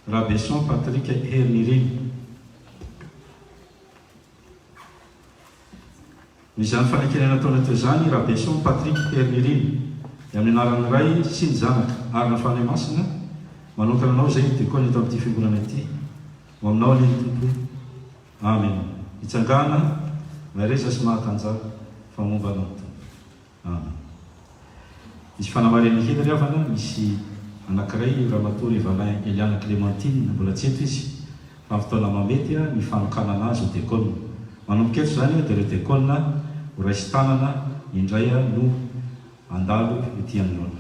S1: Rabesson Patrick Herniriny. Izany fanekena nataona teo zany Rabesson Patrick Herniriny dia amin'ny anaran'ny ray sy ny zanaka ary ny fanahy masina manokana anao izay dekona eto amin'ity fiangonana ity ho aminao ny tompo. Amen. Itsangana maireza sy mahatanjara fa mombanao ny tompo. Amen. Misy fanamariana kely ry havana, misy anankiray ramatory Valin Eliana Clémentine mbola tsy eto izy fa amin'ny fotoana mamety ny fanokana azy ho dekona. Manomboka eto zany dia ireo dekona ho raisy tanana indray no andalo ety amin'olo.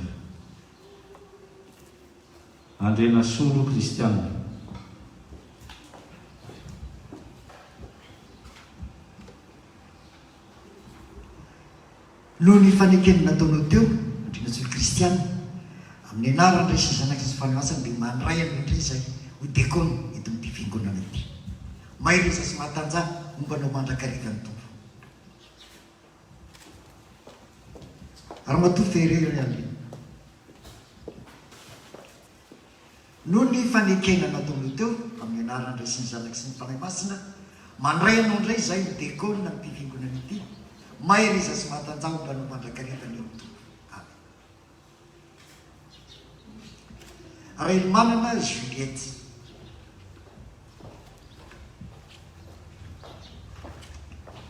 S1: Andrena Solo Kristiana.
S7: Noho ny fanekena nataonao teo Andrena Solo Kristiana amin'ny anarany ray sy zanaka sy fanamasana dia mandray amin'indray izay ho dekona eto amin'ity fiangonana ity. Maireza sy mahatanjara mombanao mandrakariva ny tompo. Ramatoa Ferreira Aline. Noho ny fanekena nataonao teo amin'ny anarany ray sy ny zanaka sy ny fanahy masina mandray anao indray izay ho dekona amin'ity fiangonana ity. Maireza sy mahatanjara mombanao mandrakariva ny tompo. Railmanana Juliette.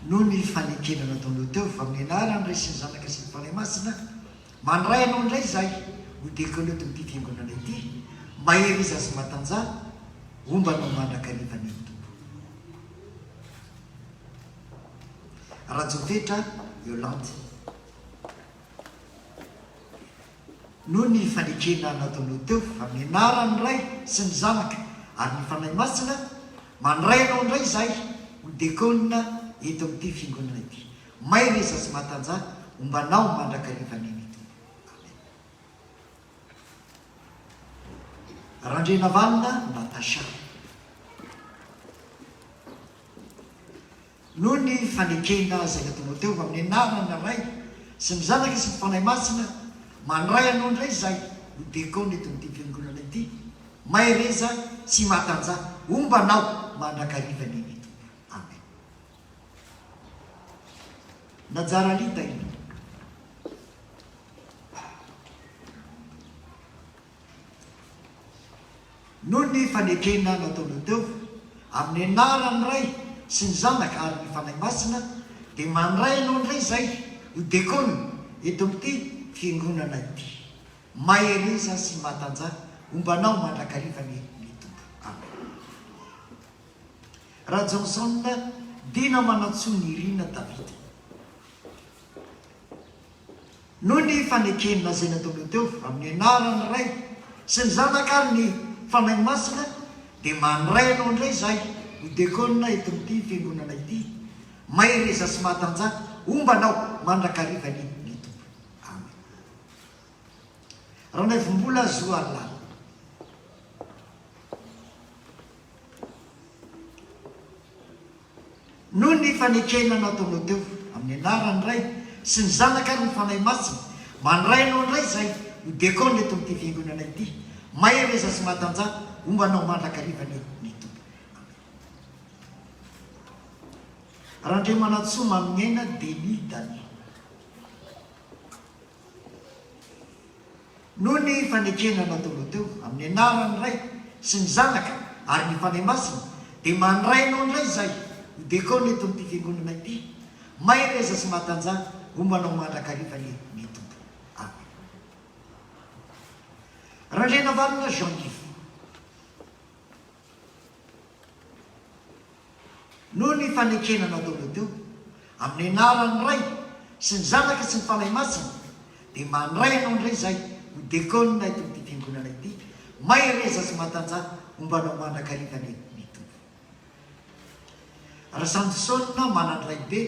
S7: Noho ny fanekena nataonao teo fa amin'ny anarany ray sy ny zanaka sy ny fanahy masina mandray anao indray izay ho dekona eto amin'ity fiangonana ity. Maireza sy mahatanjara mombanao mandrakariva ny tompo. Rajoveta Yolande. Noho ny fanekena nataonao teo fa amin'ny anarany ray sy ny zanaka ary ny fanahy masina mandray anao indray izay ho dekona eto amin'ity fiangonana ity. Maireza sy mahatanjara mombanao mandrakariva ny tompo. Randrena Vanina Natasha. Noho ny fanekena izay nataonao teo fa amin'ny anarany ray sy ny zanaka sy ny fanahy masina mandray anao indray izay ho dekona eto amin'ity fiangonana ity. Maireza sy mahatanjara mombanao mandrakariva ny tompo. Amen. Najara Lita iny. Noho ny fanekena nataonao teo amin'ny anarany ray sy ny zanaka ary ny fanahy masina dia mandray anao indray izay ho dekona eto amin'ity fiangonana ity. Maireza sy mahatanjara mombanao mandrakariva ny tompo. Amen. Raha Johnson Dina Manatsoa Irina David. Noho ny fanekena izay nataonao teo amin'ny anarany ray sy ny zanaka ary ny fanahy masina dia mandray anao indray izay ho dekona eto amin'ity fiangonana ity. Maireza sy mahatanjara mombanao mandrakariva ny tompo. Amen. Raha naivombola Zoala. Noho ny fanekena nataonao teo amin'ny anarany ray sy ny zanaka ary ny fanahy masina mandray anao indray izay ho dekona eto amin'ity fiangonana ity. Maireza sy mahatanjara mombanao mandrakariva ny tompo. Randre Manatsoa Mamignaina Denis Dany. Noho ny fanekena nataonao teo amin'ny anarany ray sy ny zanaka ary ny fanahy masina dia mandray anao indray izay ho dekona eto amin'ity fiangonana ity. Maireza sy mahatanjara ombanao mandrakarivany ny tompo. Amen. Raha lena valona Jean-Yves no ny fanekena nataona teo amin'ny anarany ray sy ny zanaka sy ny fanahy masina dia mandray anao ndray zay ho dekona ito ty fiangonana ity may reza sy matanja ombanao mandrakarivany ny tompo. Raha Samsona manandray be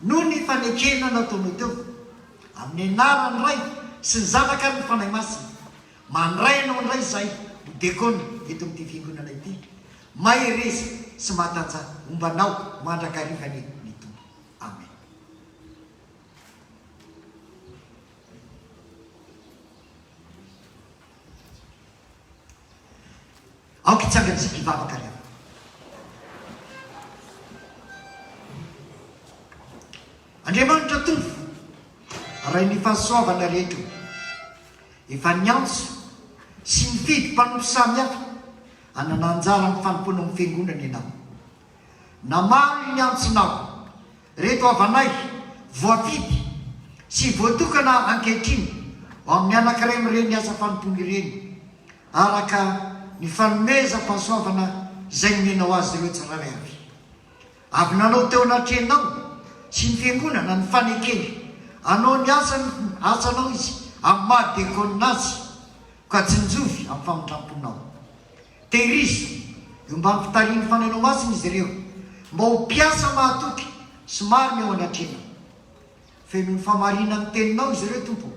S7: no ny fanekena nataona teo amin'ny anarany ray sy ny zanaka ny fanahy masina mandray anao ndray zay ho dekona eto amin'ity fiangonana ity may reza sy matanja ombanao mandrakarivany ny tompo. Amen. aoka hitsangantsika hivavaka reo. Andriamanitra tompo raha ny fahasoavana rehetra efa niantso sy mifidy mpanompo samihafa anana anjara amin'ny fanompoana amin'ny fiangonana ianao. Namalo ny antsonao reto avanay voafidy sy voatokana ankehitriny ho amin'ny anankiray mireny asa fanompony ireny araka ny fanomeza fahasoavana zay nomenao azy ireo tsiraray avy. Avy nanao teo anatrenao sy ny fiangonana ny fanekeny anao ny asanao izy amin'ny mahadekonina azy ka tsy njovy amin'ny famindramponao. Tehirizy io mba mipitariany fanainao masina izy ireo mba ho mpiasa mahatoky somary meo anatrenao. Feno ny famarina ny teninao izy ireo tompo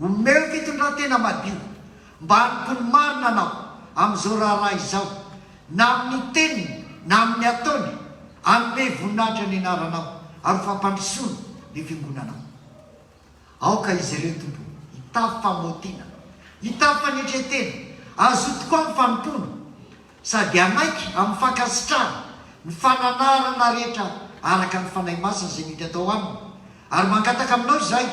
S7: omeo fitondran-tena madio mba hanimpony marina anao amin'izao raharaha izao na amin'ny teniny na amin'ny ataony anome voninahitra ny anaranao ary fampandrosoana ny fiangonanao. Aoka izy ireo tompo hitafy famotiana hitafy fanetretena azo tokoa amin'ny fanompoana sady anaiky amin'ny fankasitrahana ny fananarana rehetra araka ny fanahy masina zay mety atao aminy ary mangataka aminao izay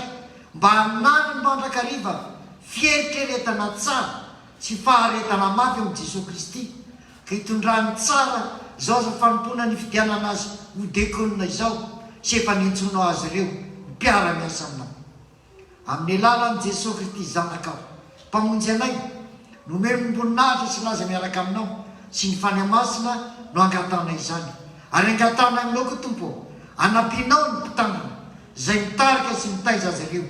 S7: mba hanana ny mandrakariva fieritreretana tsara sy faharetana mafy amin'i Jesosy Kristy ka hitondrany tsara zao aza fanompoana ny fidianana azy ho dekonina izao sy efa nintsonao azy ireo mpiara-miasa aminao. Amin'ny alalan'i Jesosy Kristy zanakao mpamonjy anay nomeno mboninahitra sy laza miaraka aminao sy ny fanahy masina no angatana izany ary angatana aminao ko tompo anampianao ny mpitangana zay mitarika sy mitaiza azy ireo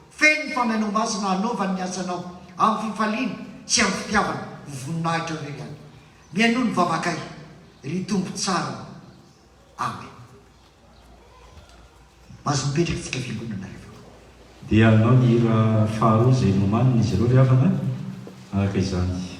S7: feno ny fanainao masina hanaovany ny asanao amin'ny fifaliana sy amin'ny fitiavana ho voninahitra ireo ihany. Mianoho ny vavakay ry tompo tsara. Amen. Mazo mipetraka tsika fiangonana rehefa
S1: dia anao ny hira faharoa zay nomanina izy ireo ry havana araka izany.
S8: Amen.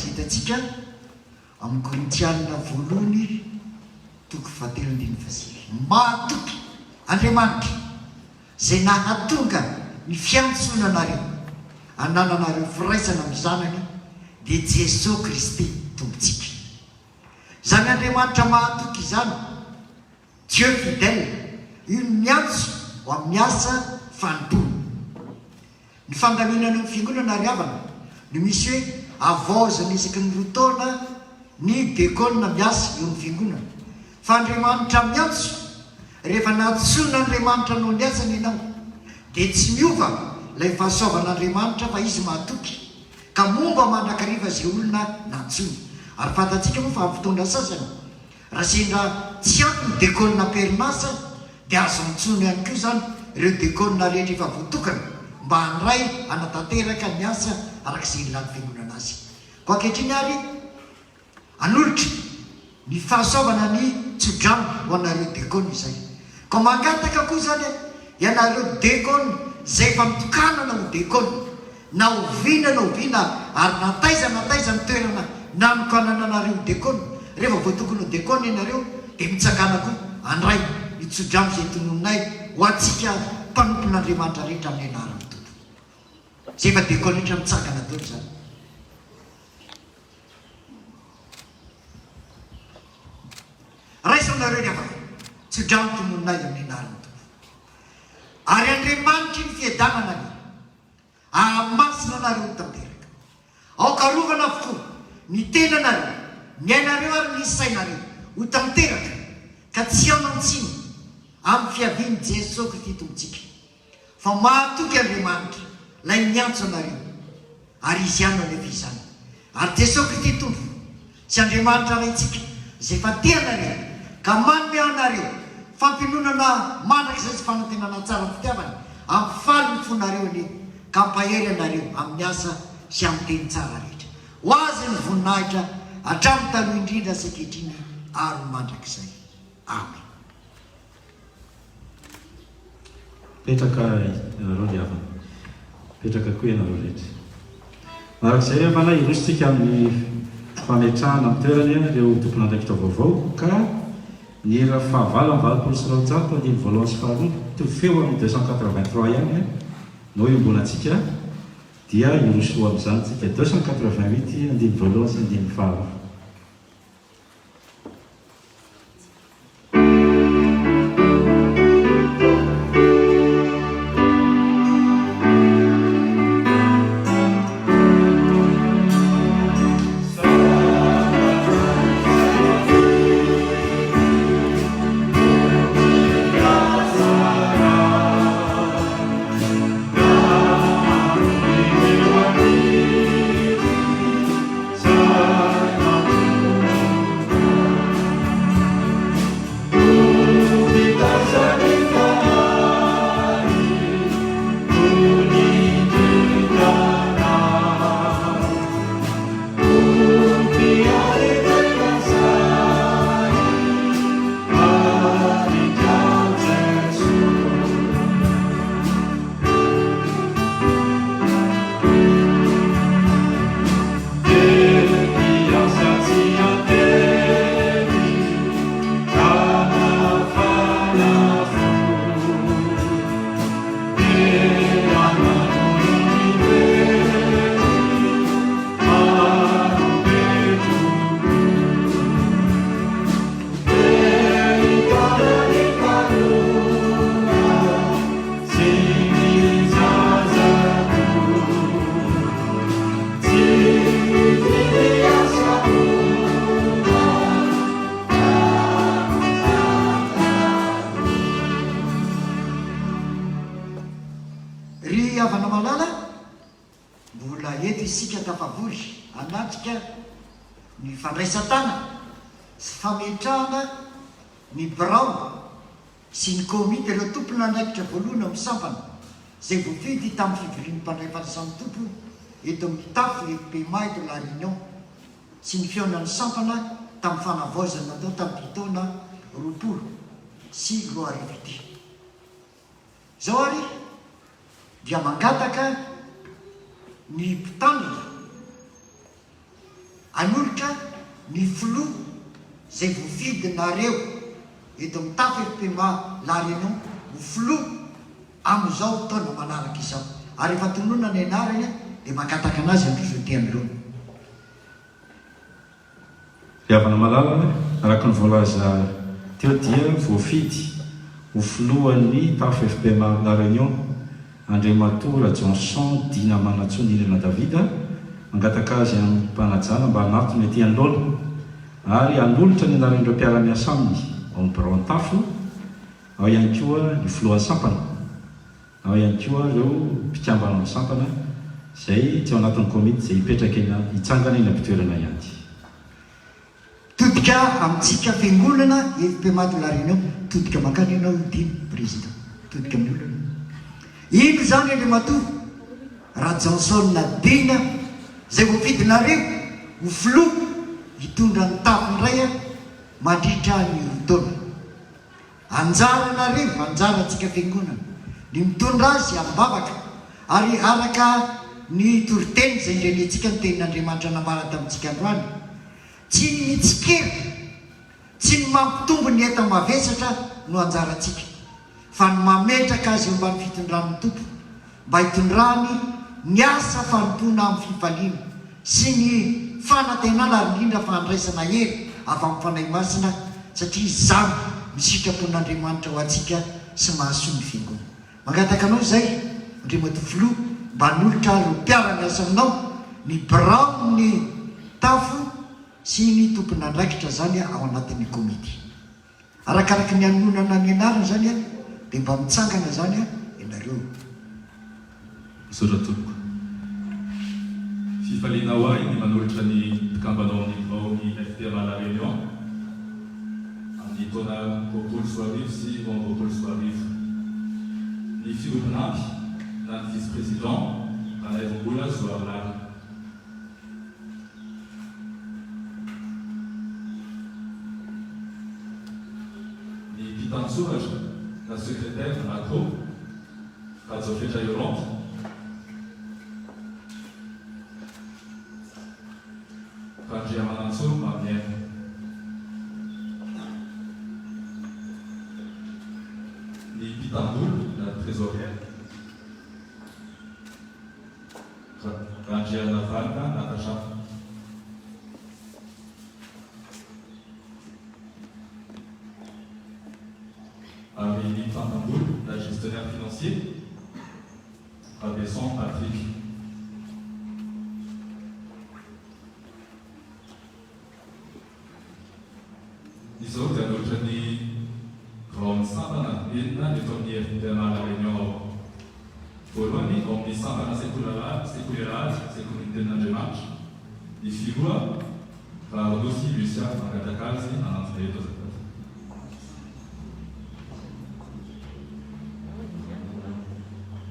S7: izy hitantsika amin'ny Korintianina voalohany toko fahatelondiny fasivy. Mahatoky Andriamanitra zay nahatonga ny fiantsonanareo anananareo firaisana amin'ny zanany dia Jesosy Kristy tompontsika. Zany Andriamanitra mahatoky izany, Dieu fidèle, io miantso ho amin'ny asa fanontona. Ny fandaminana ny fiangonana ary havana no misy hoe avaozana isaky ny roa taona ny diakôna miasa eo amin'ny fiangonana. Fa Andriamanitra miantso rehefa natsoin'Andriamanitra anao ny asany ianao dia tsy miova ilay fahasoavan'Andriamanitra fa izy mahatoky ka momba mandrakariva zay olona nantsony. Ary fantatsika moa fa amin'ny fotoana sasany raha sendra tsy ampy ny diakôna perinasa dia azo mitsono ihany koa zany ireo diakôna rehetra efa voatokana mba handray anatanteraka ny asa arak'izay ilany fiangonana azy. Ko ankehitriny ary anolotra ny fahasoavana ny tsodrano ho anareo diakôna izay. Ko mangataka koa zany ianareo diakôna zay efa mitokanana ho diakôna, na oviana na oviana ary nataiza ny toerana nanokanana anareo diakôna. Rehefa voatokony ho diakôna ianareo dia mitsakana koa andray ny tsodrano zay tonononay ho antsika mpanompon'Andriamanitra rehetra amin'ny anarany tompo. Zay efa diakôna rehetra mitsakana dolo zany. Raisanareo ny afaka tsodrano tonononay amin'ny anarany tompo. Ary Andriamanitra ny fiadanana ny ahamasina anareo tanteraka. Aokarovana avokoa ny tenanareo, ny ainareo ary ny sainareo ho tanteraka ka tsy amantsiny amin'ny fiaviany Jesosy Kristy tompontsika. Fa mahatoky Andriamanitra lay miantso anareo ary izy ihany alefa izany. Ary Jesosy Kristy tompo sy Andriamanitra raintsika zay fa tia anareo ka manome anareo fampinonana mandrak'izay sy fanantenana tsara ny fitiavany amin'ny faly ny fonareo any ka ampahery anareo amin'ny asa sy amin'ny teny tsara rehetra. Ho azy ny voninahitra hatramin'ny taloha indrindra sy ankehitriny ary mandrak'izay. Amen.
S1: Petraka ianareo ny havana, petraka koa ianareo rehetra. Arak'izay avana irositsika amin'ny fametrahana amin'ny toerany ireo tompon'andraikitra vaovao ka ny era fahavalo amin'ny valopolo sy roanjato andimy voalohany sy faharoa to feo amin'ny 283 ihany no iombonatsika dia iroso amin'izany tsika 288 andimy voalohany sy andimy faharoa. Ny fandraisatana sy fametrahana ny birao sy ny komity ireo tompon'andraikitra voalohany amin'ny sampana zay voafidy tamin'ny fivorian'ny mpandray fandraisan'ny tompo eto amin'ny tafy lehibe eto la réunion sy ny feonan'ny sampana tamin'ny fanavaozana natao tamin'ny taona 20 sy roa arivo ity. Zao ary dia mangataka ny mpitandrina
S7: anolotra ny filoa zay voafidinareo eto amin'ny tafy-pema la réunion ho filoa am'izao taona manaraka izao ary efa tonona ny anarany dia mankataka anazy androzotian'ireo
S1: Fiavana malala araka ny voalaza teo dia voafidy ho filohan'ny tafy FPMA la réunion Andriamatora Johnson Dina Manatsony Ilena Davida mangataka azy amin'ny mpanajana mba hanatony ety an'loana ary hanolotra ny anaran'ireo mpiara-miasa aminy ao amin'ny Brantafo ao ihany koa ny filohan'ny sampana ao ihany koa ireo mpikambana amin'ny sampana izay tsy ao anatin'ny komity izay hipetraka eny hitsangana eny am-pitoerana ihany
S7: todika amintsika fiangonana FPMA de la réunion todika mankany ianao dimy président todika amin'ny olona ino zany Andriamatora raha Johnson Dina zay voafidinareo ho filoa hitondra ny tafindray mandritra ny rotaona anjaranareo anjarantsika fiangonana ny mitondra azy ambavaka ary araka ny toriteny zay indrenetsika ny tenin'Andriamanitra namara tamintsika androany tsy ny mitsikera tsy ny mampitombo ny eta mavesatra no anjarantsika fa ny mametraka azy eo mbany fitondran'ny tompo mba hitondrany ny asa fanompona amin'ny fifaliana sy ny fanantenana ary indrindra fandraisana hery avy amin'ny fanahy masina satria zany misitrapon'Andriamanitra ho antsika sy mahasoa ny fiangonana mangataka anao zay Andriamatora filoha mba hanolotra ro mpiara-miasa aminao ny birao ny tafo sy ny tompona andraikitra zany ao anatin'ny komity arakaraka ny anonana ny anarany zany dia mba mitsangana zany ianareo
S10: misaotra tompoko fifaliana ho ahy ny manolotra ny mpikambanao ao ny FPMA la réunion amin'ny taona 20 sy 20 ny filohanavy na ny vice président anaivombola Zoarlala ny mpitansoratra na secrétaire anakiro Rajofetra Yolande Randria Manantso Mamienne ny mpitamboly na trésorière Randria Navalna Natacha avec les Tamboul, la gestionnaire financier, Rabesson Patrick. Ils ont été notre grande sabana, et là, les premiers FPMA la réunion. Pour moi, on dit sabana, c'est communauté de match. Les figures, par aussi Lucia, Magatakazi, en entrée de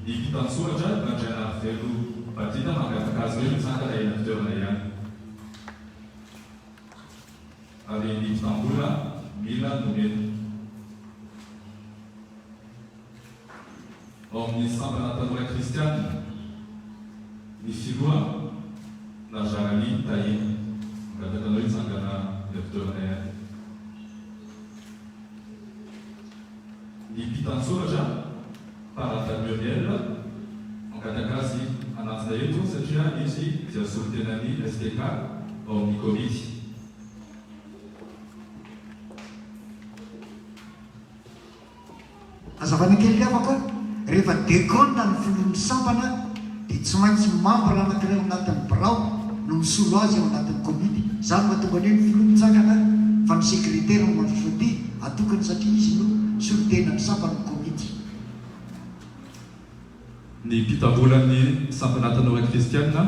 S10: di Tansuaja Rajana Felu partita mangatakazi mitsangana eny amin'ny toerana ihany ary ny mpitambula mila nomena ao amin'ny sambana tanora kristianina ny filoha na Jarali Tahina mangataka anao hitsangana eny amin'ny toerana ihany ny mpitansoratra Parata Muriel, mangatakazy anatina eto satria izy dia solotenan'ny STK ao amin'ny komity.
S7: Azavana kely avaka rehefa dekona ny filohan'ny sampana dia tsy maintsy membre anankiray ao anatin'ny birao no misolo azy ao anatin'ny komity zany mahatonga ny ny filoha mitsangana fa ny sekretera no mandrosody atokany satria izy no solotenan'ny sampana ny komity
S10: ny mpitambolan'ny sampana tanora kristianina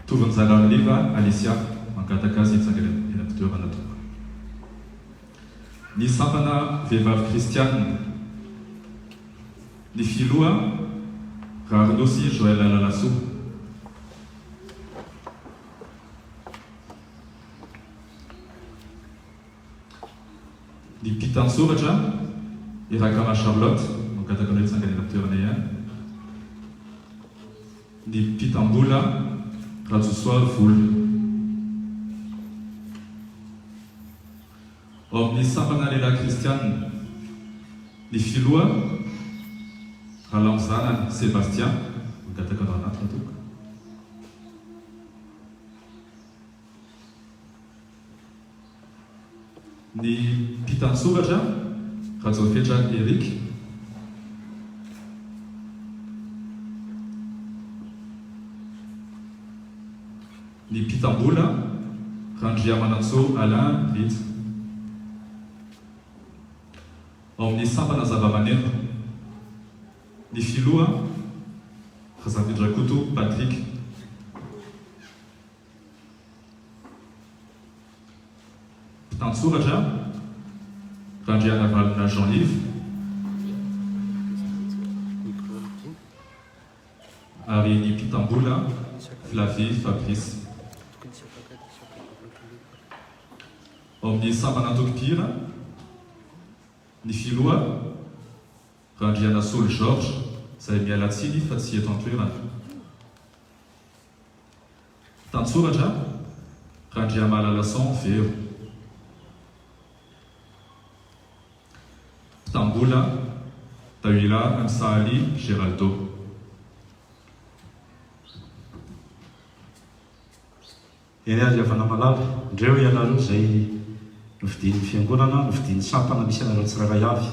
S10: tovany Zalaliva Alicia mangataka azy hitsangana eny amin'ny toerana tompo ny sampana vehivavy kristianina ny filoha Rarnosy Joël Lalasso ny mpitansoratra Irakama Charlotte mangataka anao hitsangana eny amin'ny toerana ihany ny mpitambola Rajosoa Voly ao amin'ny sampana lehilahy kristianina ny filoha rahalamozanany Sébastien migataka ao anatiny toka ny mpitan-tsoratra Rajofetra Eric, ny mpitam-bola Randriamanantso Alain Ritsa, ao amin'ny sampana zava-maneno ny filoha Razavindrakoto Patrick, mpitan-tsoratra Randriana Valina Jean-Yves, ary ny mpitam-bola Flavie Fabrice. Ao amin'ny sampana Tokopira ny filoha Randriana Saul Georges izay miala tsiny fa tsy eto an-toerana. Mpitan-tsoratra Randriamalalasan Vero, mpitam-bola Tawila Amsali Geraldo.
S1: Eny azy avana malala ndreo ianareo izay novidin'ny fiangonana, novidin'ny sampana misy anareo tsirairay avy.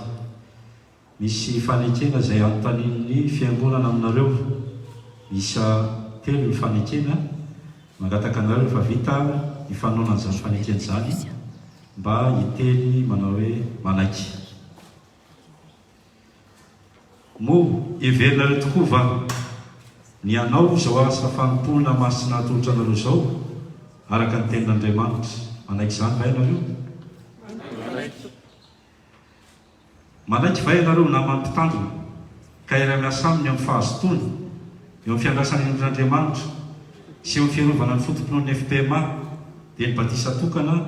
S1: Misy fanekena izay anontanian'ny fiangonana aminareo, isa 3 ny fanekena, mangataka anareo fa vita ny fanoana an'izany fanekena izany mba hiteny manao hoe manaiky. Mo everinareo tokoa va ny anao izao asa fanompoana masina atolotra anareo izao araka ny tenin'Andriamanitra, manaiky izany va ianareo? Manaiky va ianareo na mampitandrina ka iray miasa aminy amin'ny fahazotoana eo amin'ny fiandrasany n'Andriamanitra sy eo amin'ny fiarovana ny fotom-pinoan'ny FPMA dia ny batisa tokana,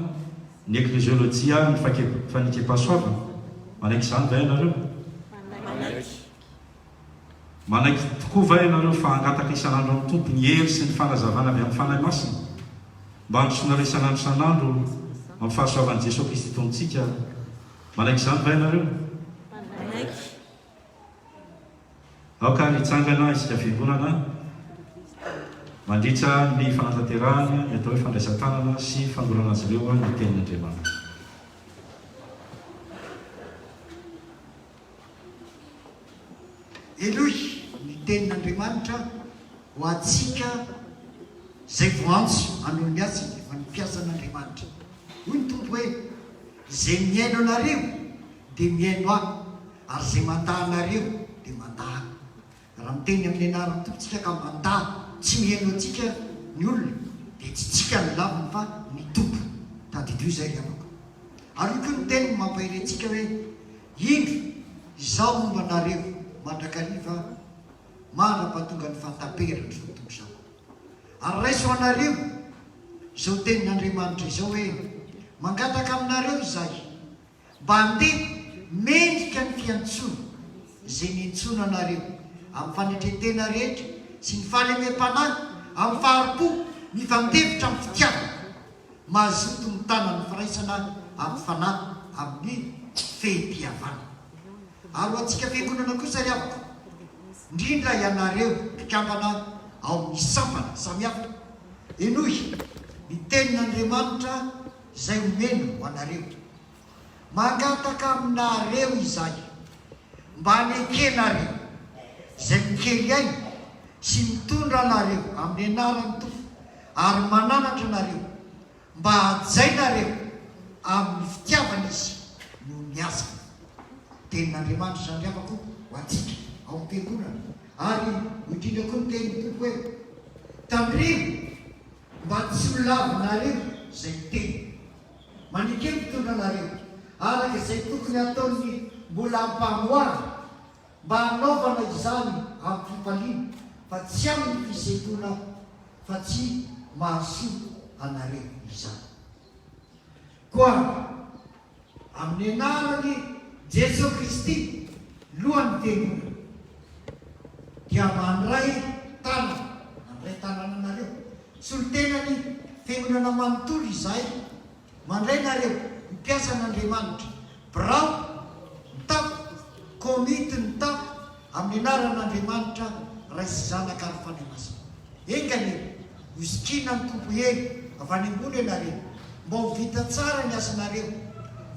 S1: ny ekleziolojia, ny fanikam-pahasoavana. Manaiky izany va ianareo? Manaiky tokoa va ianareo fa hangataka isan'andro amin'ny tompo ny hery sy ny fanazavana avy amin'ny fanahy masina mba handrosonareo isan'andro isan'andro amin'ny fahasoavan'i Jesosy Kristy tontsika? Manaiky izany va ianareo? Aoka nitsangana isika fiangonana mandritra ny fanatanterahana, ny atao hoe fandraisan-tanana sy fandorana azy ireo ny tenin'Andriamanitra.
S7: Elohy ny tenin'Andriamanitra ho atsika zay voantso anoho ny asiny fa ny mpiasa an'Andriamanitra. Hoy ny tompo hoe zay miaino anareo dia miaino ahy, ary zay mandahy anareo dia mandahy. Raha miteny amin'ny anaran'ny tompontsika ka mandahy, tsy miaino antsika ny olona dia tsy tsika ny laviny fa ny tompo. Tadidio izay riavako. Ary io koa ny teny mampahirentsika hoe indro izao momba anareo mandrakariva manam-pahatonga ny fahataperana zao tompo izao. Ary raiso anareo izao tenin'Andriamanitra izao hoe mangataka aminareo izahay mba handeha mendrika ny fiantsoana izay niantsona anareo amin'ny fanetretena rehetra sy ny fahalemem-panahy amin'ny faharipo mifandevitra amin'ny fitiavana mazoto mitana ny firaisana amin'ny fanahy amin'ny fehim-pihavana. Ary antsika fiangonana kosa riavako, indrindra ianareo mpikambana ao amin'ny sampana samihafa, enohy ny tenin'Andriamanitra izay omena ho anareo. Mangataka aminareo izahay mba hanekenareo izay mikely ainy sy mitondra anareo amin'ny anaran'ny tompo ary mananatra anareo mba hajainareo amin'ny fitiavana izy noho ny asany. Tenin'Andriamanitra izany riavako ho antsika ao amin'ny fiangonana. Ary indrindra koa ny teny tompo hoe tandremo mba tsy ho lavinareo izay teny, manekeny mitondra anareo araka izay tokony ataony mbola ampamoara mba hanaovana izany amin'ny fifaliana fa tsy amin'ny fiseitona fa tsy mahasoa anareo izany. Koa amin'ny anarany Jesosy Kristy lohan'ny fiangonana dia mandray tanana anareo. Solitenany fiangonana manontolo izahay, mandray nareo mipiasa an'Andriamanitra birao mitafo komity ny tafo amin'ny anaran'Andriamanitra raisy zanaka ary fanamasina engany hosikina ny tompo eny avy any ambony ianareo mba ho vita tsara ny asanareo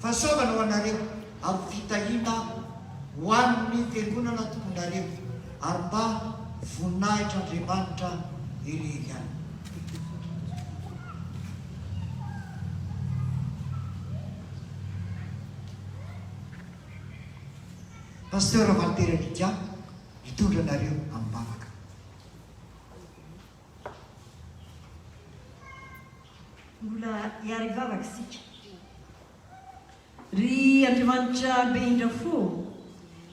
S7: fahasoavana ho anareo ary fitahina ho an'ny fiangonana tomponareo ary mba voninahitra Andriamanitra irery any. Pasteur Valtera Lidia hitondra anareo amin'ny bavaka.
S14: Mbola hiary vavaka sika. Ry Andriamanitra be indrafo,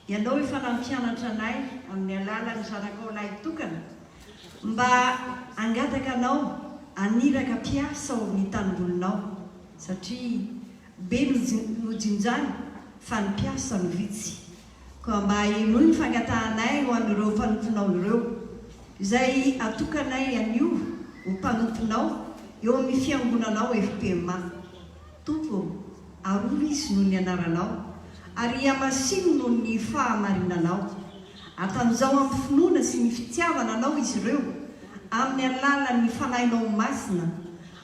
S14: ianao efa nampianatra anay amin'ny alalan'ny zanakao lahy tokana mba angataka anao aniraka mpiasa ao amin'ny tanimbolinao satria be nojinjany fa ny mpiasa no vitsy. Ka mba eno ny fangatahanay ho an'ireo mpanomponao ireo izay atokanay anio ho mpanomponao eo amin'ny fiangonanao FPMA. Tompo, aroa izy noho ny anaranao ary amasino noho ny fahamarinanao. Atan'izao amin'ny finoana sy ny fitiavana anao izy ireo amin'ny alalan'ny fanahinao masina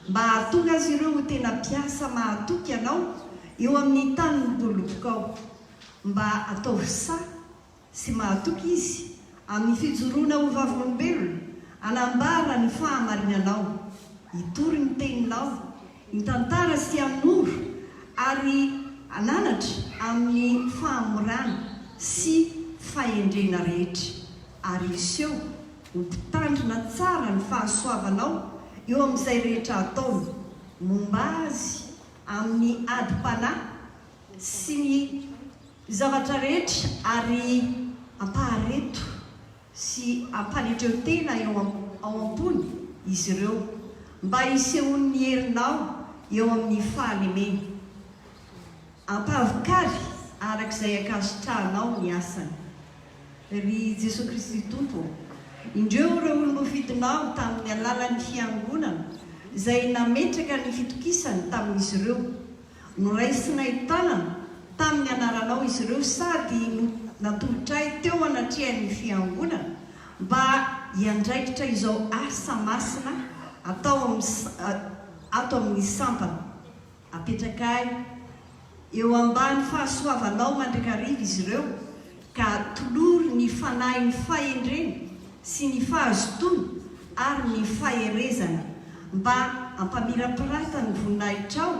S14: mba hahatonga azy ireo ho tena mpiasa mahatoky anao eo amin'ny tany bolopokao mba atao sa sy mahatoky izy amin'ny fijoroana ho vavolombelona anambara ny fahamarinanao, hitory ny teninao, hitantara sy hanoro ary ananatra amin'ny fahamorana sy fahendrena rehetra ary iseho ho mpitandrina tsara ny fahasoavanao eo amin'izay rehetra ataony momba azy amin'ny adi-panahy sy ny zavatra rehetra ary ampahareto sy ampaletreo tena ao ambony izy ireo mba hisehon'ny herinao eo amin'ny fahalemena. Ampahavokary arak'izay akasitrahanao ny asany. Ry Jesosy Kristy Tompo, indreo ireo olom-bafidinao tamin'ny alalan'ny fiangonana izay nametraka ny fitokisany tamin'izy ireo, noraisinay tanana tamin'ny anaranao izy ireo sady natolotray teo anatrehan'ny fiangonana mba hiandraikitra izao asa masina ato amin'ny sampana. Apetrakay eo ambany fahasoavanao mandrakariva izy ireo ka tolory ny fanahy ny fahendrena sy ny fahazotoana ary ny faherezana mba ampamirapirata ny voninahitrao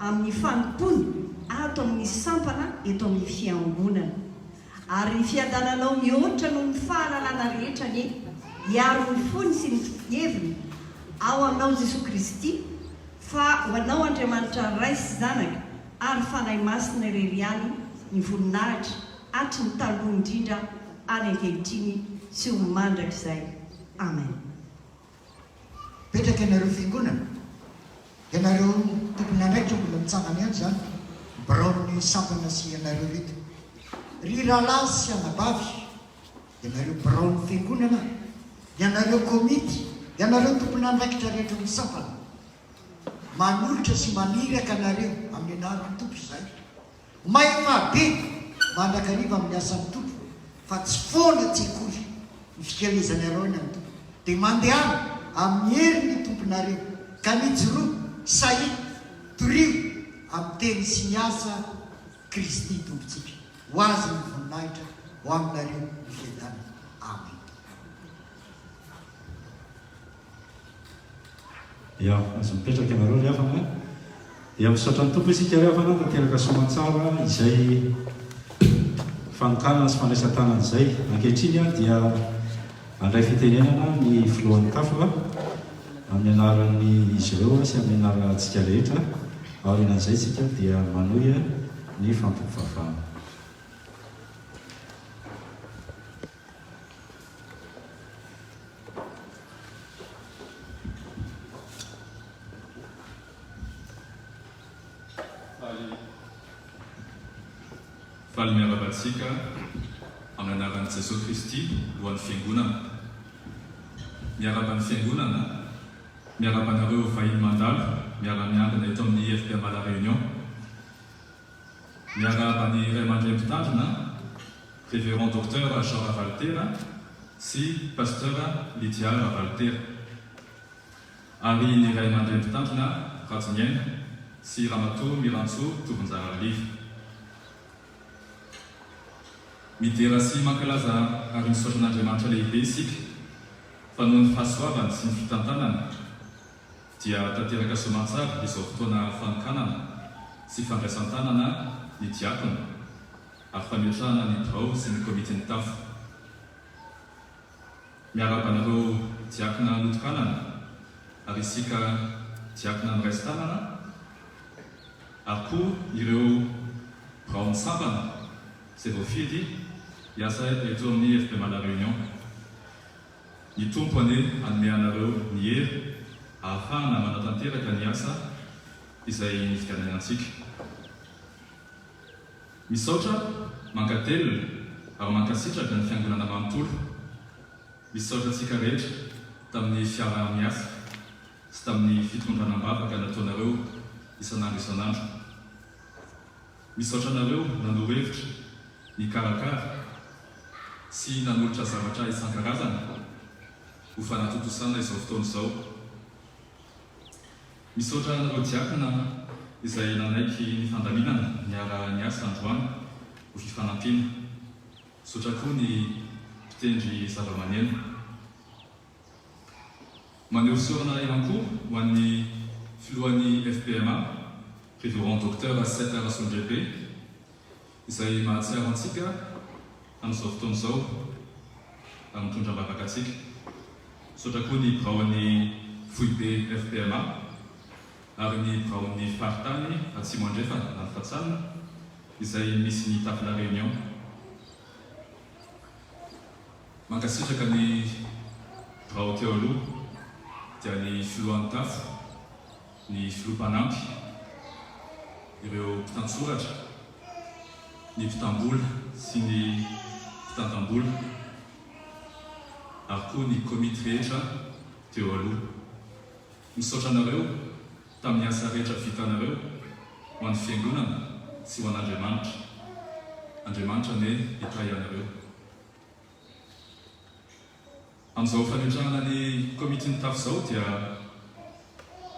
S14: amin'ny fanompony ato amin'ny sampana eto amin'ny fiangonana. Ary fiadananao mihoatra noho ny fahalalana rehetra ny hiaro ny fony sy ny heviny ao aminao Jesosy Kristy fa ho anao Andriamanitra ray sy zanaka ary fanahy masina irery any ny voninahitra hatry ny taloha indrindra any ankehitriny sy ho mandrak'izay. Amen.
S7: Petraka ianareo fiangonana, ianareo tompony andraikitra mbola mitsangana ihany zany biraon'ny sampana sy ianareo reto. Ry rahalahy sy anabavy, ianareo biraon'ny fiangonana, ianareo komity, ianareo tompony andraikitra rehetra ny sampana, manolotra sy maniraka anareo amin'ny anaran'ny tompo izay. Maefa be mandrakariva amin'ny asan'ny tompo fa tsy foana tsy akory ny fikalezany arao eny amin'ny tompo dia mandehana amin'ny herin'ny tomponareo ka mijoroa sahia torio amin'ny teny sy ny asa Kristy tompontsika. Ho azy ny voninahitra ho aminareo ny fiadanana. Amen.
S1: Ya, azo mipetraka ianareo ry havana. Dia misaotra ny tompo isika ry havana nateraka soamantsara izay fanokanana sy fandraisan-tanana izay. Ankehitriny dia andray fitenenana ny filohan'ny kafa amin'ny anaran'ny izy ireo sy amin'ny anarantsika rehetra. Aorianan'izay isika dia manohy ny fampifafana.
S10: Faly miarabantsika amin'ny anaran'i Jesosy Kristy lohan'ny fiangonana. Miaraban'ny fiangonana, miarabanareo vahiny mandalo, miara-miambina eto amin'ny FPMA La Réunion, miarahaba ny ray aman-dray mpitandrina révérend docteur Jean Ravaltera sy pasteur Lydia Ravaltera ary ny ray aman-dray mpitandrina Ratiniaina sy Ramatoa Mirantso Tovinjara Livy. Midera sy mankalaza ary misaotra an'Andriamanitra lehibe isika fa noho ny fahasoavany sy ny fitantanana dia tanteraka soamantsara izao fotoana fanokanana sy fandraisan-tanana ny diakona ary fametrahana ny birao sy ny komite ny tafo. Miarabanareo diakona notokanana ary isika diakona ny raisin-tanana ary koa ireo birao ny sambana izay voafidy hiasa eto amin'ny FPMA La Réunion. Ny tompo ane hanome anareo ny hery ahafahana manatanteraka ny asa izay nifidianantsika. Misaotra mankatelina ary mankasitraka ny fiangonana manontolo. Misaotra antsika rehetra tamin'ny fiara-miasa sy tamin'ny fitondranam-bavaka nataonareo isanandro. Misaotra anareo nanoro-hevitra ny karakara sy nanolotra zavatra isan-karazana ho fanatotosana izao fotoana izao. Misaotra anareo diakona izay nanaiky ny fandaminana niara-niasa androany ho fifanampiana. Misaotra koa ny mpitendry zava-maneno. Maneho fisaorana ihany koa ho an'ny filohan'ny FPMA révérend docteur Seta Rasondrebe izay mahatsiaro antsika amin'izao fotoana izao ary mitondra bavaka antsika. Misaotra koa ny biraon'ny foibe FPMA ary ny biraon'ny faritany Atsimo Andrefa na ny Fatsanina izay misy ny tafo La Réunion. Mankasitraka ny birao teo aloha dia ny filohan'ny tafo, ny filoham-panampy, ireo mpitantsoratra, ny mpitambola sy ny mpitantam-bola ary koa ny komity rehetra teo aloha. Misaotra anareo tamin'ny asa rehetra vitanareo ho an'ny fiangonana sy ho an'Andriamanitra. Andriamanitra ne hitray anareo. Amin'izao fametrahana ny komity ny tafo izao dia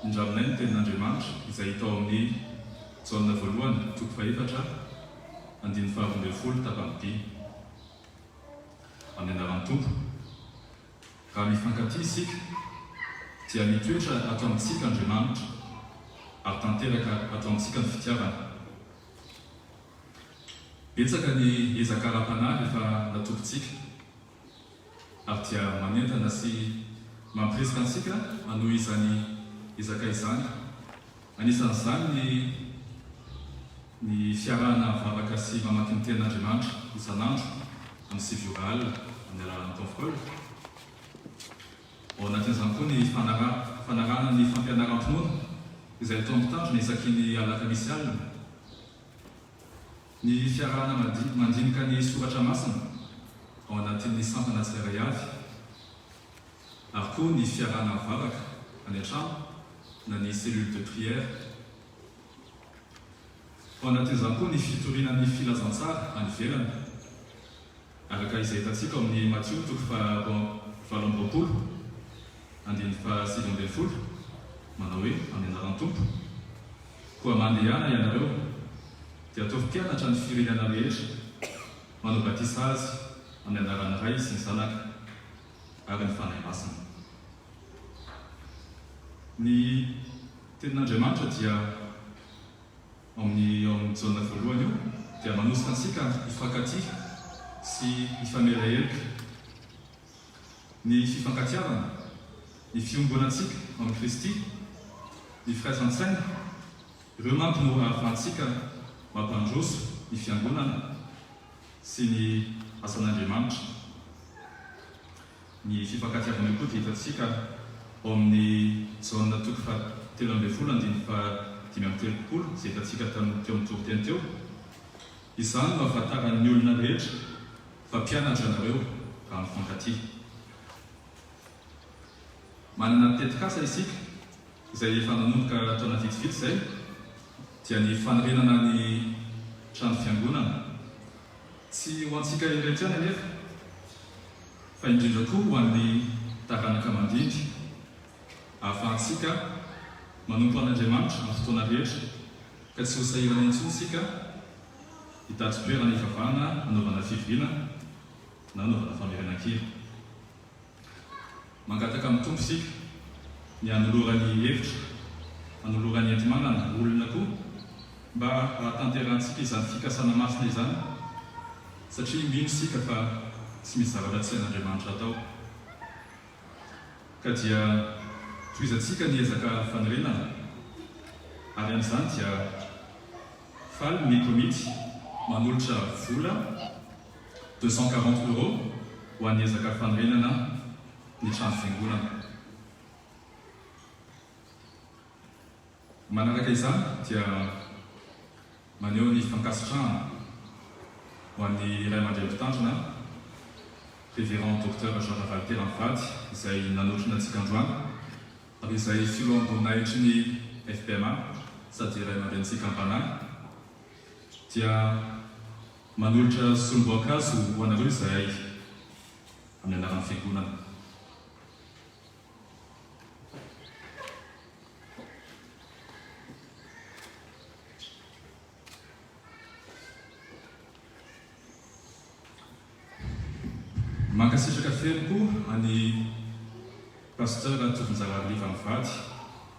S10: indraminay ny tenin'Andriamanitra izay hitao amin'ny jaona voalohany toko fahefatra andiny faharoambinifolo tapamby amin'ny anaran'ny tompo. Raha mifankatia isika dia mitoetra ato amintsika Andriamanitra ary tanteraka ato amintsika ny fitiavana. Betsaka ny ezakaram-panahy efa natokontsika ary dia manentana sy mampiresaka antsika hanohy izany ezaka izany. Anisan'izany ny fiarahana vavaka sy mamaky ny tenin'Andriamanitra isan'andro amin'ny sivioral amin'ny alalan'ny tonfol. Ao anatin'izany koa ny fanarahana ny fampianaram-pinoana izay atao mitandrina isaky ny alakamisy alina. Ny fiarahana mandinika ny soratra masina ao anatin'ny sampana tsirairay avy ary koa ny fiarahana vavaka any an-trano na ny cellule de prière. Ao anatin'izany koa ny fitorinan'ny filazantsara any ivelany araka izay hitantsika amin'ny Matthieu toko faha-20 andiny faha-20 manao hoe amin'ny anaran'ny tompo. Koa mandehana ianareo dia ataovy mpianatra ny firenena rehetra manao batisa azy amin'ny anaran'ny Ray sy ny Zanaka ary ny fanahy masina. Ny tenin'Andriamanitra dia amin'ny jaona voalohany io dia manosika antsika hifankatia sy hifamelahelo. Ny fifankatiavana, ny fiombonantsika amin'ny Kristy, ny firaisan-tsaina, ireo manko no ahafahantsika mampandroso ny fiangonana sy ny asan'Andriamanitra. Ny fifankatiavana io koa dia hitantsika ao amin'ny jaona toko faha-13 andiny faha-5 izay hitantsika teo amin'ny toriteny teo. Izany no ahafantaran'ny olona rehetra fa mpianatra anareo raha mifankatia. Manana tetikasa isika izay efa nanomboka taona vitsivitsy izay dia ny fanorenana ny trano fiangonana tsy ho antsika iretrana nefa fa indrindra koa ho an'ny taranaka mandindry ahafahantsika manompo an'Andriamanitra amin'ny fotoana rehetra ka tsy ho sahirana intsony isika hitady toerana hivavahana hanaovana fivoriana na hanaovana famerenan-kely. Mangataka amin'ny tompo isika ny hanolorany hevitra, hanolorany enti-manana olona koa mba hahatanterantsika izany fikasana masina izany satria mino isika fa tsy misy zavatra tsy hain'Andriamanitra atao. Ka dia tohizantsika ny ezaka fanorenana ary amin'izany dia faly ny komity manolotra vola 240 € ho an'ny ezaka fanorenana ny trano fiangonana. Manaraka izany dia maneho ny fankasitrahana ho an'ny Ray aman-dreny mpitandrina Révérend Docteur Jean Valter Anfady izay nanotrina antsika androany ary izay filoambonaitry ny FPMA sady Ray aman-drenitsika Ambanahy dia manolotra solomboankazo ho anareo izay amin'ny anaran'ny fiangonana. Mankasitraka feloko any pasteur Tovinjara Liva Mivady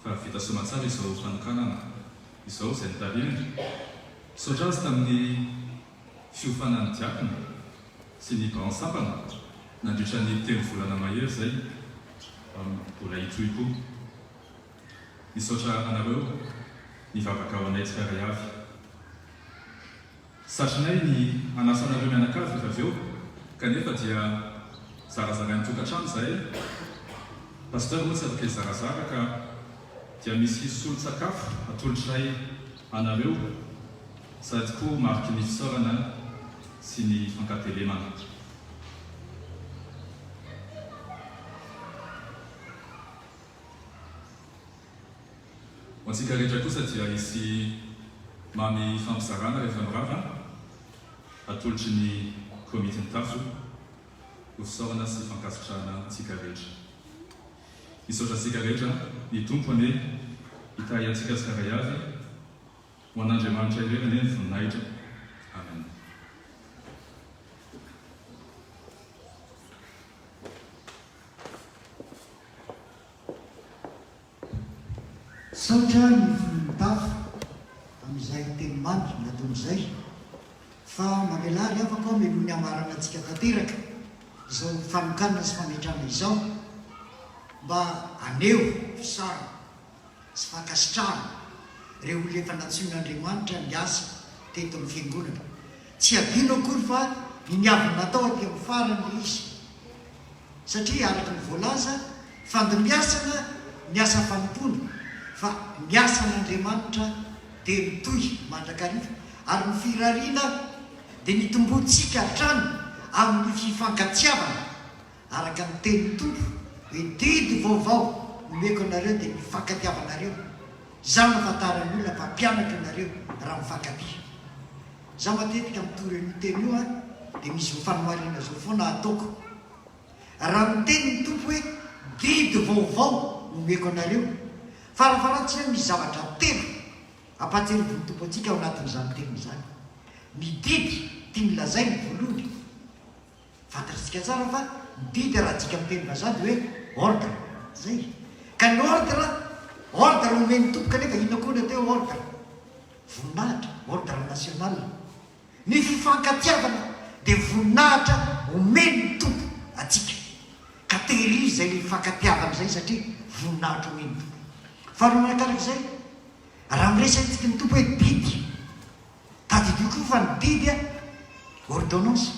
S10: fa vita soamantsara izao fanokanana izao izay nitarinany saotra azy tamin'ny fiofanan'ny diakona sy ny bansapana nandritra ny 3 volana mahery izay mbola hitohy-po. Misaotra anareo ny vavaka ao anay tsikaray avy. Satrinay ny anasa anareo mianakavy rehefa avy eo kanefa dia zarazara ny tokantrano izay pasteur moa tsy afaka izarazara ka dia misy solon-tsakafo atolotr'ay anareo sady koa mariky ny fisaorana sy ny fankatelemana. Ho antsika rehetra kosa dia hisy mamy fampizarana rehefa mirava atolotry ny komity ny tafo ho fisaorana sy fankasitrahana antsika rehetra. Misaotra antsika rehetra ny tompo ane hitahy antsika tsikaray avy ho an'Andriamanitra ireny ane ny voninahitra. Amen.
S7: Saotra ny volon-tafo amin'izay teny mandry naton'izay fa mamelary afaka ao melo ny amarana antsika tanteraka izao fanokanana sy fametrana izao mba aneo fisara sy fankasitrahana reo olona efa natsoin'Andriamanitra miasa teto amin'ny fiangonana. Tsy adino akory fa ny niaviny natao aty amin'ny farany izy satria araka ny voalaza fandimbiasana miasa fanompoana fa miasan'Andriamanitra dia mitohy mandrakariva ary ny firariana dia nitomboantsika hatrany amin'ny fifankatsiavana araka ny teny tompo hoe didy vaovao nomeko anareo dia mifankatiavanareo. Izany afantaran'ny olona fa mpianatra anareo raha mifankatia. Za matetika mitory ny teny io dia misy mifanoharina zao foana ataoko. Raha miteny ny tompo hoe didy vaovao nomeko anareo farafaratsy hoe misy zavatra telo ampahatsiaroviny tompo antsika ao anatin'izany teny izany. Ny didy tia milazay ny voalohany fantatritsika tsara fa didy raha tsika miteny vazaha dia hoe ordre zay. Ka ny ordre omeny tompo kanefa ino koa teo ordre voninahitra, ordre national. Ny fifankatiavana dia voninahitra omeny tompo atsika ka tehirizy zay le fifankatiavana zay satria voninahitra omeny tompo. Faharoa manakarak'izay raha miresantsika ny tompo hoe didy tadidio koa fa ny didy ordonnance.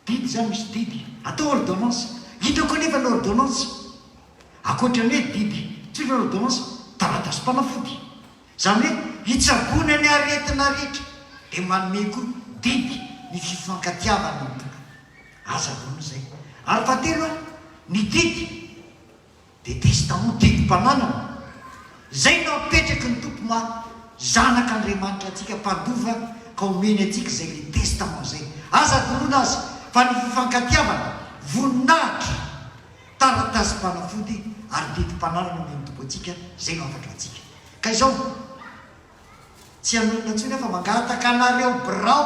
S7: Didy zany misy didy atao ordonnance. Hita koa nefa ny ordonnance akoatrany hoe didy tsy ny ordonnance taratasy mpanafody zany hoe hitsabona ny aretina rehetra dia manome koa didy ny fifankatiavana ny tompo azabona zay. Ary fahatelo ny didy dia testament didim-pananana zay no apetraky ny tompo ma zanak'Andriamanitra antsika mpandova ka omeny atsika zay le testament zay aza donona azy fa ny fifankatiavana voninahitra taratasy mpanafody ary deti-panarana omeny tompo atsika zay no afatra atsika ka izao tsy anonona ntsony fa mangataka anareo birao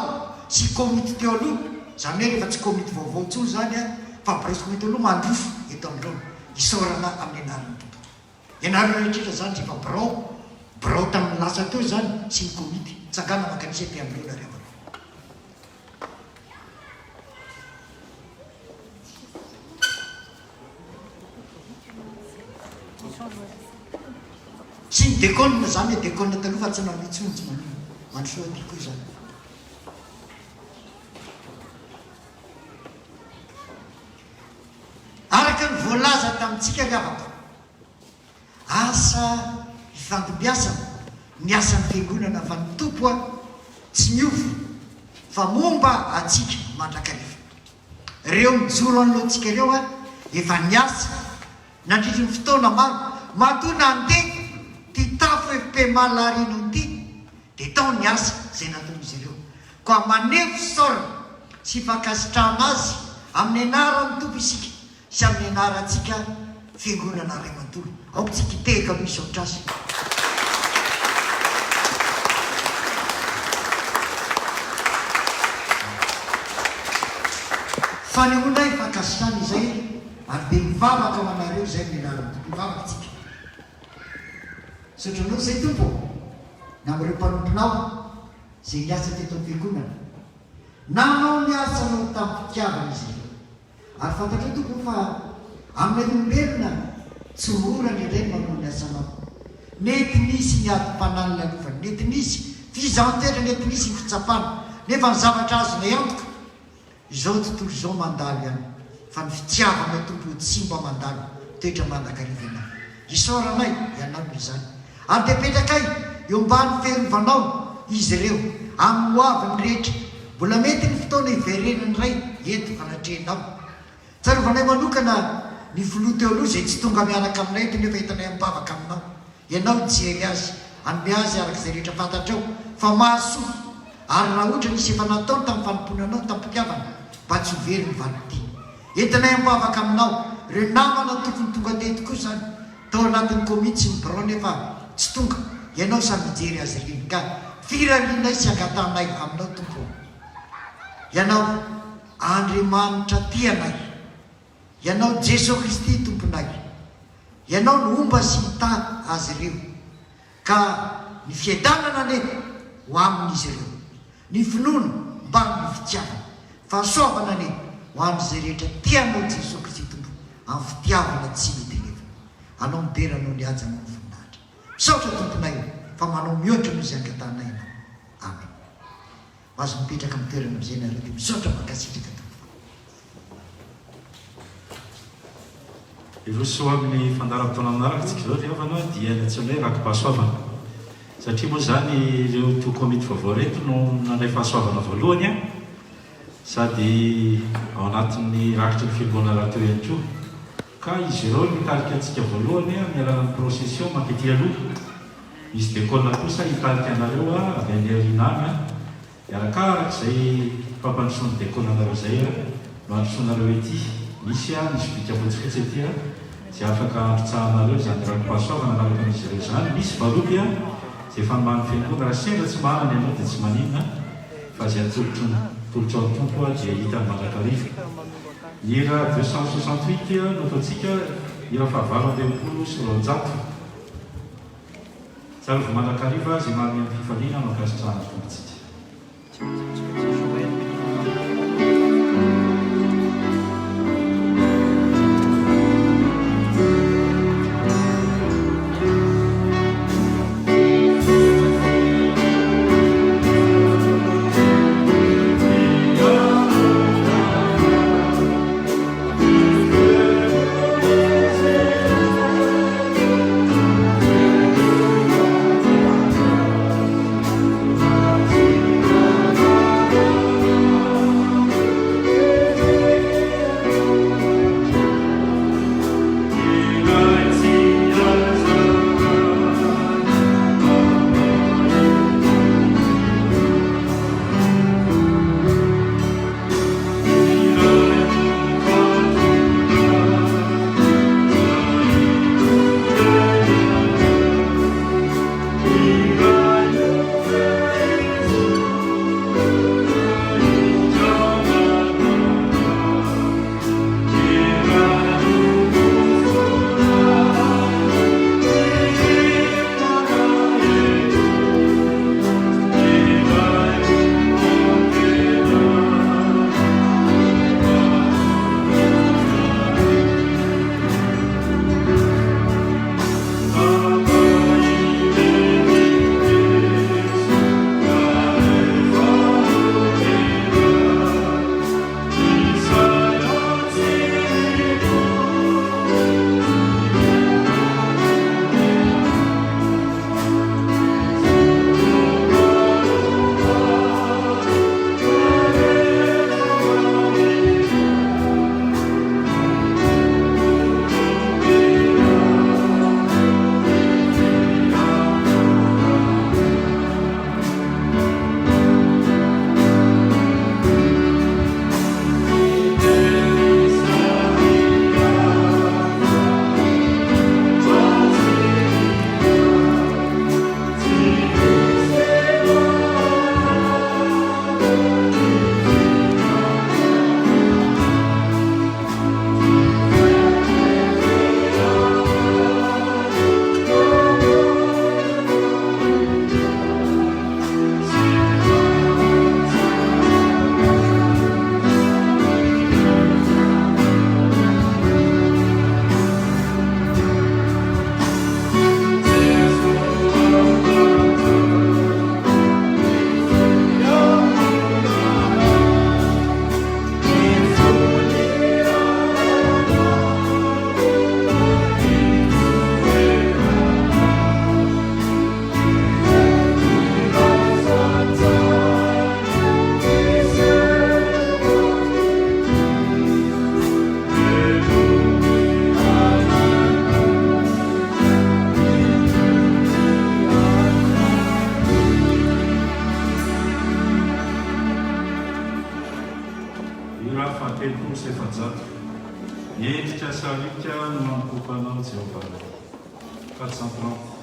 S7: sy komity teo aloha zany hoe rehefa tsy komity vaovao tsony zany a fa presque komity aloha mandrofo eto amin'ireo isaorana amin'ny anarany tompo ianareo rehetrrehetra zany rehefa birao tamin'ny lasa teo zany sy ny komity tsangana mankanisa te amin'ireo nareo sy ny déconne zany hoe déconne taloha fa tsy namitsonjy mandrosoa ty koa zany araka ny voalaza tamintsika riavako asa ifandimbiasana ny asan'ny fiangonana fa ny tompo a tsy miovy fa momba atsika mandrakariva reo mijoro an'loantsika ireo a efa niasa nandritry ny fotoana maro matona andeha ty tafo efe malarino ty de tao ny asa zay nataon'izy ireo koa manevo sorona sy fakasitrahana azy amin'ny anarany tompo isika sy amin'ny anarantsika fiangonana ray mantolo aoko tsika itehaka aloha isaotra azy fanehoanay fakasitrahana izay ary de mivavaka ho anareo zay amin'ny anarany tompo mivavaka tsika sotranao zay tompo na am'ireo mpanomponao zay niasa teto amin'ny fiangonana nanao niasanao tampitiavana izy ireo ary fantatra tompo fa amin'ny olombelona tsy orany iray manao niasanao nety nisy ny adi-panany lalovany nety nisy fizantoetra nety nisy ny fitsapana nefa ny zavatra azona iantoka izao tontolo izao mandalo ihany fa ny fitiavana tompo tsy mba mandalo toetra mandakarivana isaoranay ianao izany ary de petrakay eo mbany ferovanao izy ireo amin'ny hoaviny rehetra mbola mety ny fotoana iverenany ray eto anatrenao tsarovanay manokana ny filoha teo aloha zay tsy tonga miaraka aminay to nefa hitanay mibavaka aminao ianao jery azy anome azy araka zay rehetra fantatrao fa mahasoa ary raha ohatra nisy efa nataony tamin'ny fanomponanao tampitiavana mba tsy hovery ny vanity entinay mibavaka aminao reo namana tokony tonga teto koa zany tao anatin'ny komity sy mibirao nefa tsy tonga ianao samy mijery azy reny ka firarinay sy angatanay aminao tompo ianao Andriamanitra tianay ianao Jesosy Kristy tomponay ianao no omba sy mitady azy ireo ka ny fiadanana nety ho amin'izy ireo ny finoana mba ny fitiavana fahasoavana nety ho amin'izay rehetra tianao Jesosy Kristy tompo amin'ny fitiavana tsy mitenevana anao miberanao ny aja amin'ny voninahitra misaotra tomponay fa manao mihoatra noho izay angatanay ianao amen azo mipetraka amin'ny toerana am'izay nareo dia misaotra mankasitraka tompo
S1: iroso amin'ny fandaram-potoana aminaraka tsika zao rehevanao dia natsy hoe rakim-pahasoavana satria moa zany ireo to komity vaovao reto no nandray fahasoavana voalohany a sady ao anatin'ny rakitry ny fiangonana raha teo ihany koa ka izy ireo mitarika antsika voalohany a mialan'ny procession mankety aloha izy dekona kosa hitarika anareo a avy any arinany a iarakarak'izay fampandrosoany dekona anareo zay a no androsonareo ety misy a misy bika fotsifotsy ety a zay afaka androtsahanareo zany rakim-pahasoavana anaraka amin'izy ireo zany misy valovy a zay fanomany fiangonana raha sendra tsy manana ianao dia tsy maninona fa zay atolotro ny tompo a dia hita ny mandrakariva ira 268 no ataontsika ira fahavalo ambinipolo sy roanjato tsara vao mandrakariva zay manome amin'ny fifaliana no akasitrahana tompontsika
S8: Thank you.
S1: Ira fahatelo sy efajato. Endrika salika no mampopanao Jehova. 430.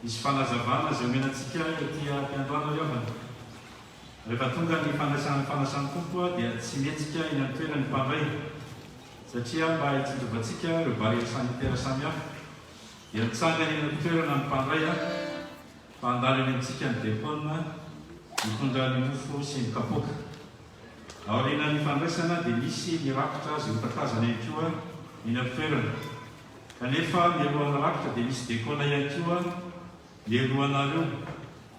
S1: Isy fanazavana zay omenantsika ety ampiandohana Iavana. Rehefa tonga ny fanasany tompo dia tsy mihetsika eny amin'ny toerany mpandray satria mba hitsinjovantsika ireo barrière sanitaire samihafa dia mitsangana eny amin'ny toerana ny mpandray fa andalo eny amintsika ny dépône mitondra ny mofo sy ny kapoaka. Aoriana ny fandraisana dia misy ny rakitra zay hotatazana ihany koa eny amin'ny toerana. Kanefa mialohan'ny rakitra dia misy décône ihany koa mialohanareo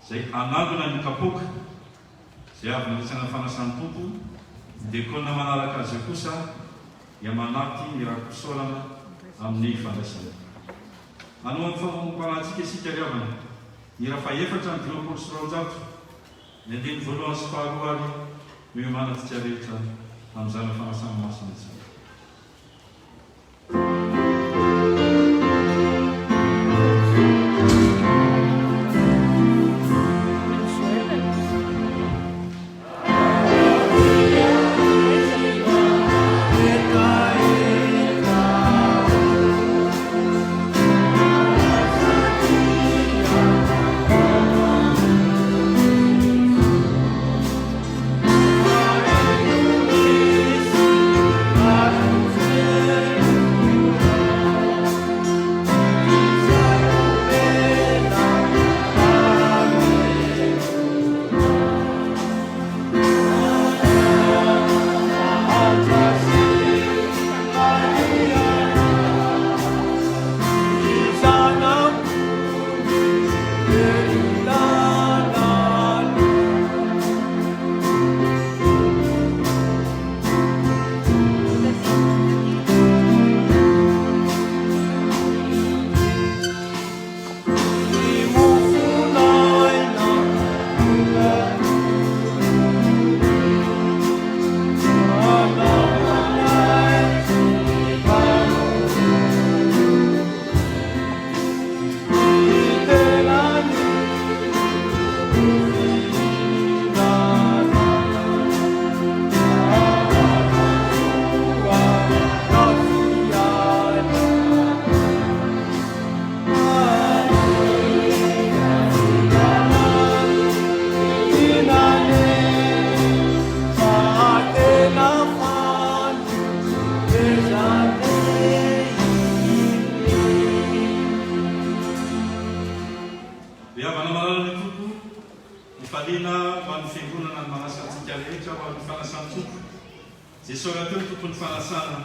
S1: zay hanangona ny kapoaka zay avy nandrisana fanasany tompo. Décône manaraka azy kosa dia manampy ny rakosolana amin'ny fandraisana. Anohan'ny fampanantsika isika Iavana ny raha faefatra ny 20 ny andiny voalohany sy faharoa ary miomanantsika rehetra amin'izany fanasana masina izany. amin'ny fanasany tompo jesosy raha teo ny tompony fanasana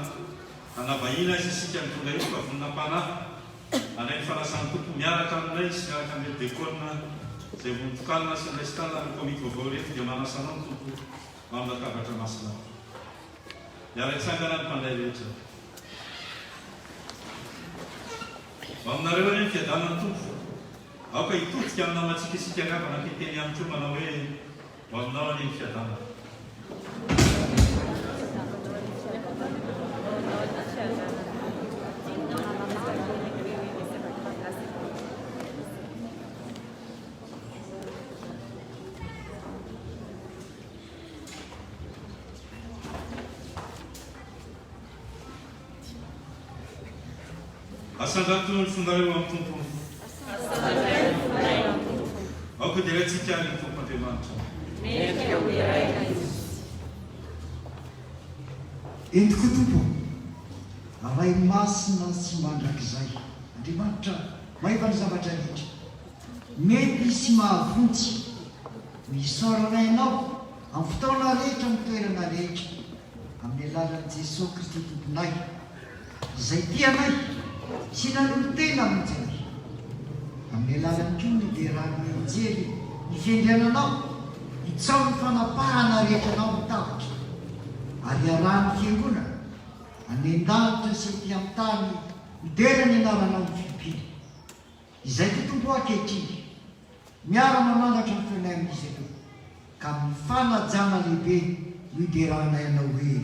S1: anavahina izy isika mitondra io fa voninam-panahy anay ny fanasany tompo miaraka aminay sy miaraka amin'ny dekona zay vonitokalina sy nray sy tanana ny komity vaovao rehetra dia manasanao ny tompo amin'ny latabatra masina miara-tsangana ny mpanday rehetra aminareo reny fiadanany tompo aoka hitotika amin'ny namatsika isika angavana ampiteny amin'ny teo manao hoe ho aminao any ny fiadanana asandrato ny fondareo amin'ny tompo aoka dia raintsika ny tompo andriamanitra
S7: entiko tompo aray masina sy mandrakizay andriamanitra maheva ny zavatra rehetra mety sy mahavontsy misaoranay ianao amin'ny fotoana rehetra ny toerana rehetra amin'ny alalan'i Jesosy Kristy tomponay izay tianay sy nanolo-tena amin'izay amin'ny alalan'ny koa ny derany enjely hifendriananao hitsao ny fanapahana rehetra anao mitavitra ary arahany fiangonana any an-danitra sy ety amin'ny tany midera ny anaranao ny Filipiny izay totompo ankehitriny miara mamandatra ny feonay amin'izy eto ka mifanajana lehibe no hideranay anao hoe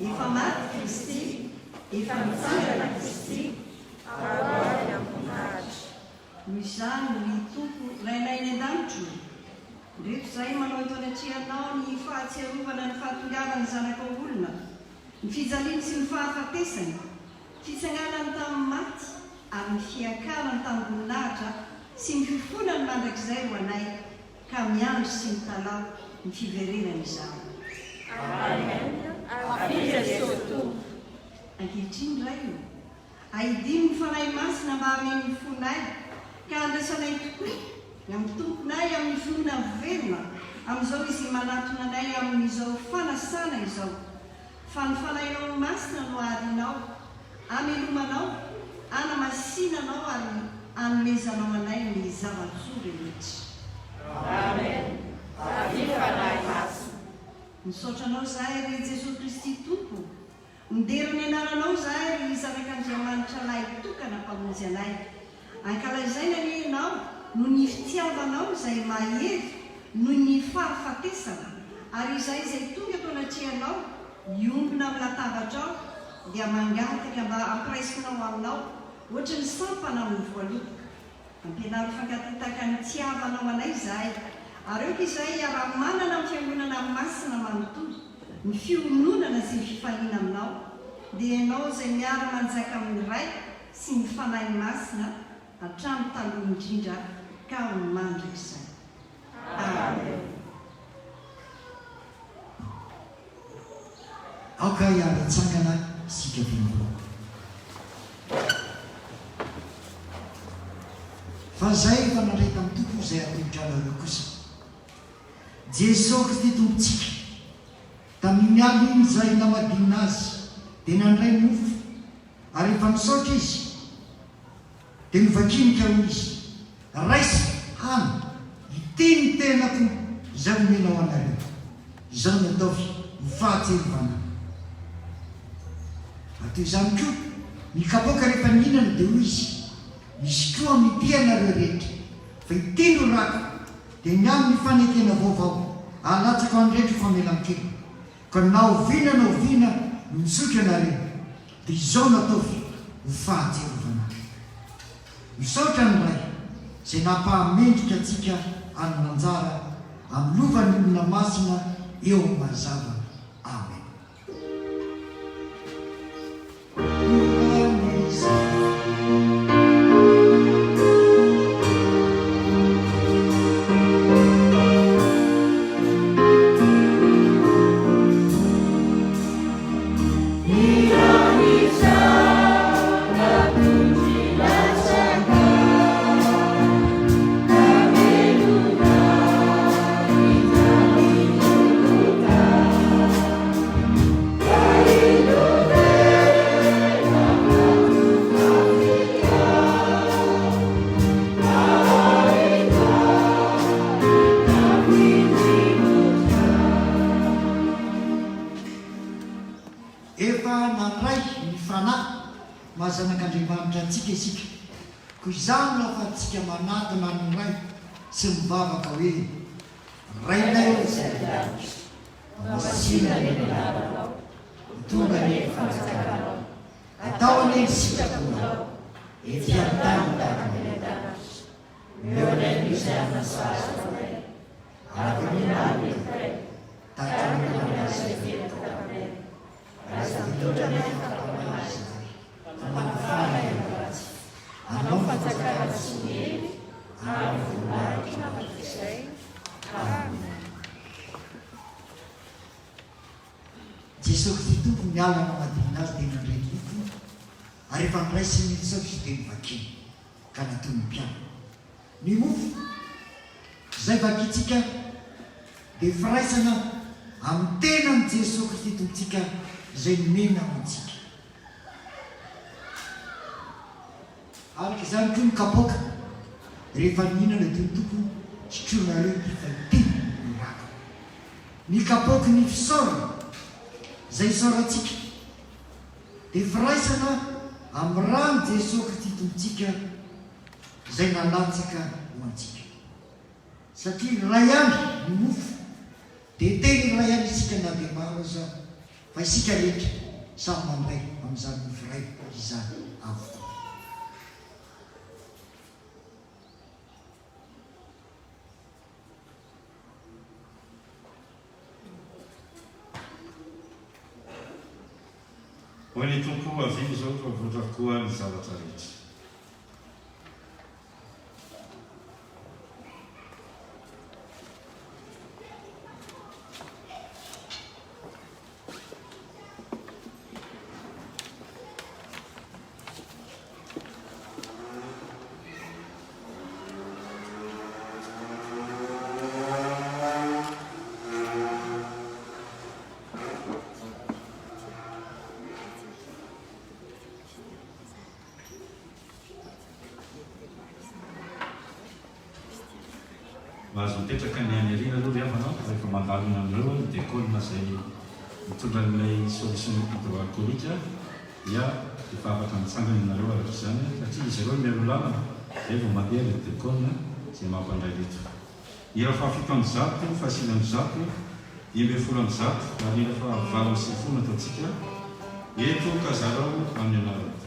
S14: efa maty Kristy, efa mitsangana Kristy, ahoany amin'ahitra. Noho izany ny tompo rainay ny an-danitro. Rehefa izay manao eto anatrianao ny fahatsiarovana ny fahatongavany zanak'olona, ny fijaliany sy ny fahafatesany, fitsanganany tamin'ny maty ary ny fiakarany tamin'ny voninahitra sy ny fifonany mandrakizay ho anay ka miandry sy ny talao ny fiverenany izany.
S8: Amen.
S14: Ankehitriny ray io ahidiny ny fanahy masina mba hameny fonay ka andrasanay tokoa ny amin'ny tomponay amin'ny finoana velona amin'izao izy manatona anay amin'izao fanasana izao fa ny fanahinao masina no arinao amelomanao anamasinanao ary anomezanao anay ny zava-tsoa rehetra.
S8: Amen.
S14: Misaotranao zahay ry Jesosy Kristy tompo, midera ny anaranao zahay ry zanak'Andriamanitra lahy tokana mpamonjy anay. Ankalazaina ny ianao no ny fitiavanao izay mahery no ny fahafatesana ary izay tonga tao anatrianao iombona amin'ny latabatra ao dia mangataka mba ampiresinao aminao ohatra ny sampana amin'ny voaloboka. Ampianaro fankatetaka ny tiavanao anay zahay. Ary eo izay raha manana ny fiangonana masina manontolo, ny fiononana sy ny fifaliana aminao, dia ianao izay miara-manjaka amin'ny ray sy ny fanahy masina hatramy taloha indrindra ka ho mandraka izay. Amen.
S7: Aoka hiara-tsangana sika vingo. Fa zay efa nandray tamin'ny tompo izay atolotrana kosa. Jesosy Kristy tompontsika tamin'ny andro iny izay namadina azy dia nandray mofo ary efa misaotra izy dia mivakinika ho izy raisy hany iteny tenako izay omena ho anareo izao ny ataovy mifahatserivana. Atao izany koa mikapoaka rehefa nihinana dia hoy izy misy koa mity anareo rehetra fa iteny ho rako dia miamy ny fanekena vaovao alatsaka andrehetra famelan-kely ka na oviana na oviana no misotra anareo dia izao nataovy ho fahatserivana. Misaotra ny ray izay nampahamendrika antsika any manjara amin'ny lovan'ny olona masina eo amin'ny mazava. Amen. Izany lafa antsika manatona ny ray sy mivavaka hoe rainay masina ny anaranao tonga ny fanjakanao atao any sikakonao ety an-tany tahaka ny andanatra meo anay izay anasasanay ary minany ray takany manasa fetokamay aza mitondra ny fakamanazanay manafana ratsy anao fanjakana sy ny hely ary voninahitra namak'izay. Amen. Jesosy Kristy tompo miala namadina azy dia nandray mofo ary efa niraisy ny saosy dia nivakiny ka natoy ny mpiano. Ny mofo izay vakintsika dia firaisana amin'ny tenan'i Jesosy Kristy tompontsika izay nomena amintsika. Araka izany koa mikapoaka rehefa nihinana dia ny tompo sotroinareo fa teny ny raka. Mikapoaka ny fisaorana izay isaorantsika dia firaisana amin'ny rano Jesosy Kristy tompontsika izay nalatsaka ho antsika. Satria ray andro ny mofo dia teny ray andro isika na dia maro aza fa isika rehetra samy mandray amin'izany mofo ray izany avokoa.
S1: Hoy ny tompo avy izao fa voatrakoa ny zavatra rehetra. Mahazo mipetraka ny any ariana aloha riavanao rehefa mandalina amin'ireo ny diakonina izay mitondra an'ilay solution hydroalcoolique dia efa afaka mitsangana ianareo araka izany satria izy ireo miaro lalana zay vao mandeha ilay diakonina izay mampandray reto. Ira fahafito amby zato, fahasiny amby zato, 10 amby zato, ary ira fa 9 amby sivifolo ataontsika eto kazarao amin'ny anarana.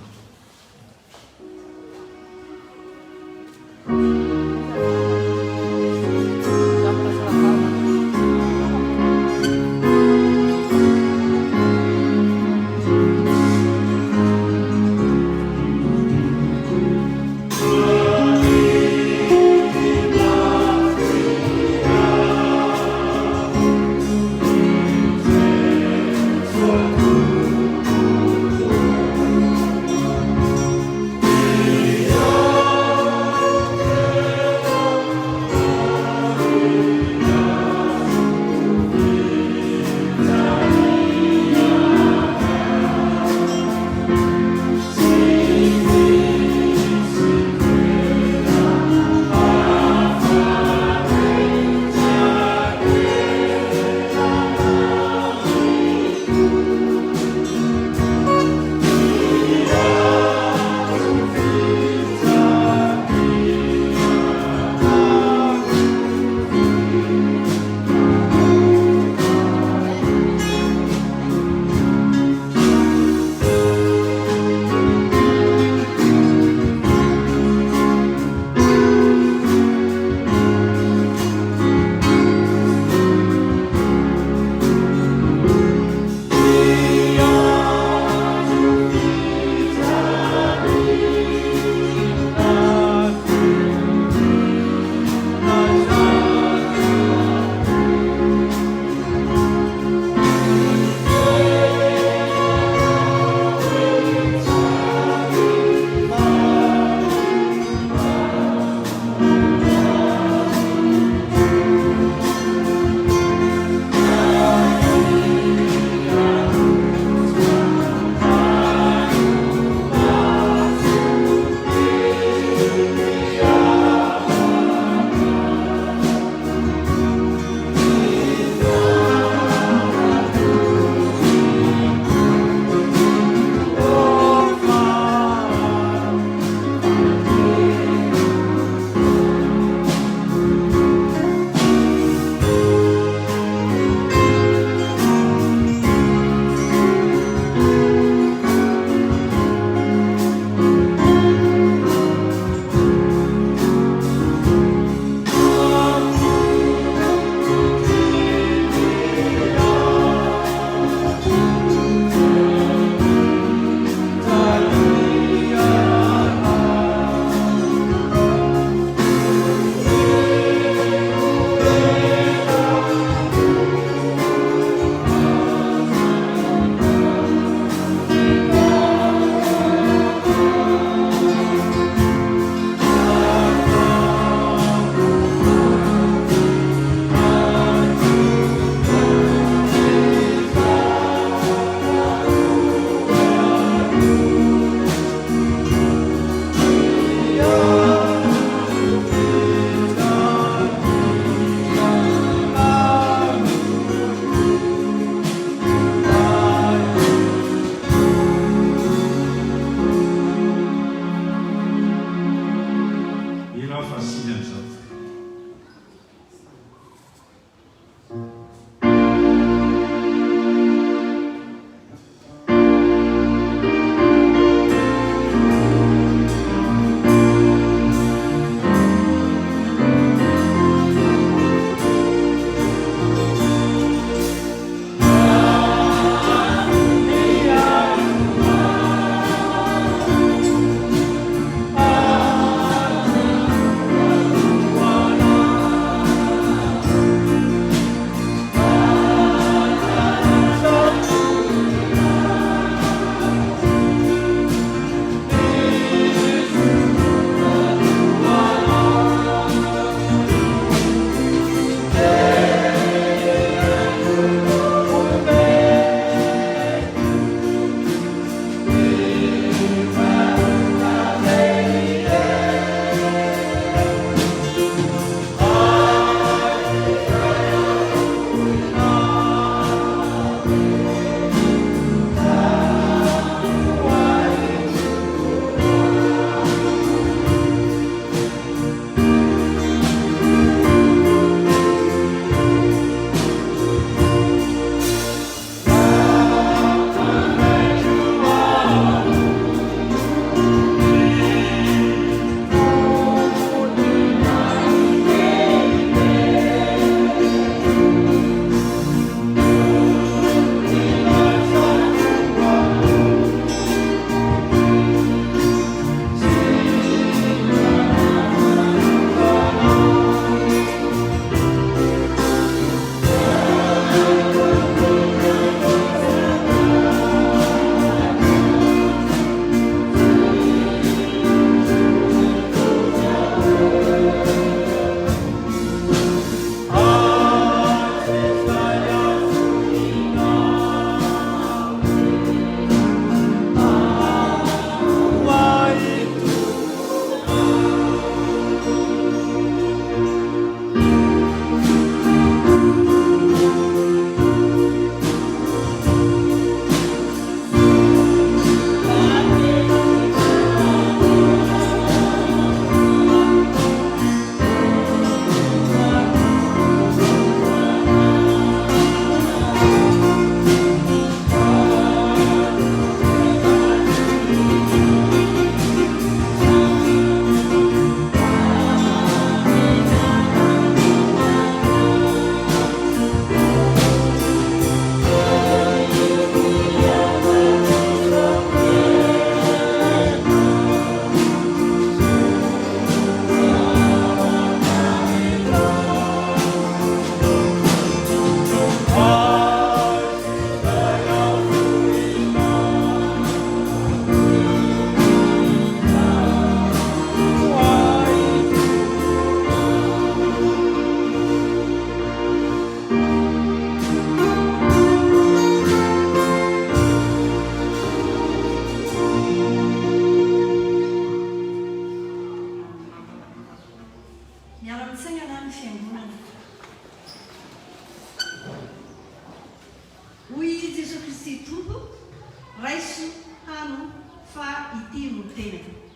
S14: ity no tenako.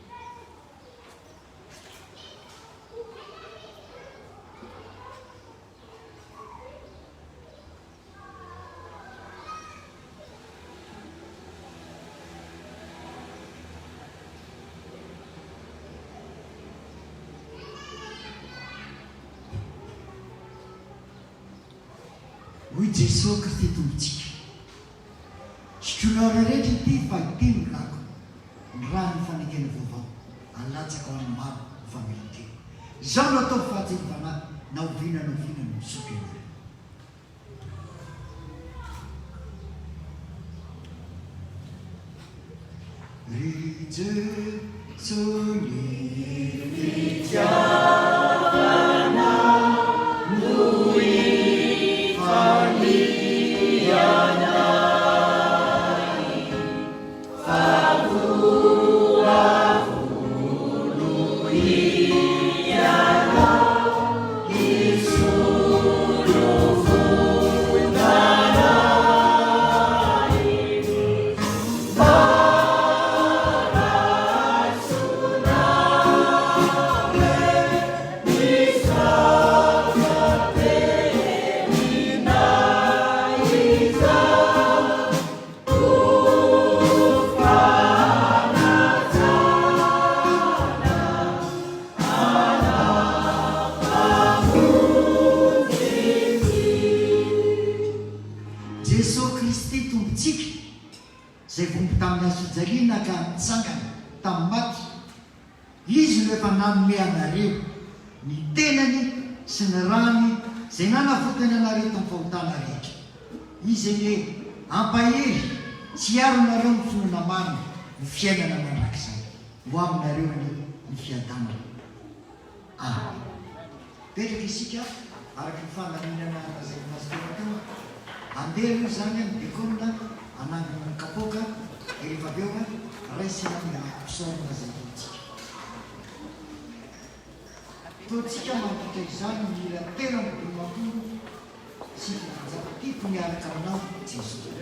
S7: hoy Jesosy Kristy tombotsika sotrona rehetra ity fa ity ny lako ny raha ny fanekena vaovao alatsaka ho any maro nyfamelantena izao no atao fahatsevana na ovina no misotro ianareo. Jesosy Kristy tombotsika zay vombo tamin'ny asojaliana ka nitsangana tamin'ny maty, izy no efa nanome anareo ny tenany sy ny rany zay nanavotany anareo tamin'ny fahotana rehetra. Izy ny ampahery tsy aronareo ny finoana marina ny fiainana mandrakizay ho aminareo ny fiadanana. Petraka isika araky ny fananinana zay masitera teo andeha io zany a midekonina anangina ny kapoka rehefa aveo a raisina ny pisaorina zay totsika totsika mampitra izany mila tena midomapolo sy fifanjapatiako miaraka aminao Jesosy.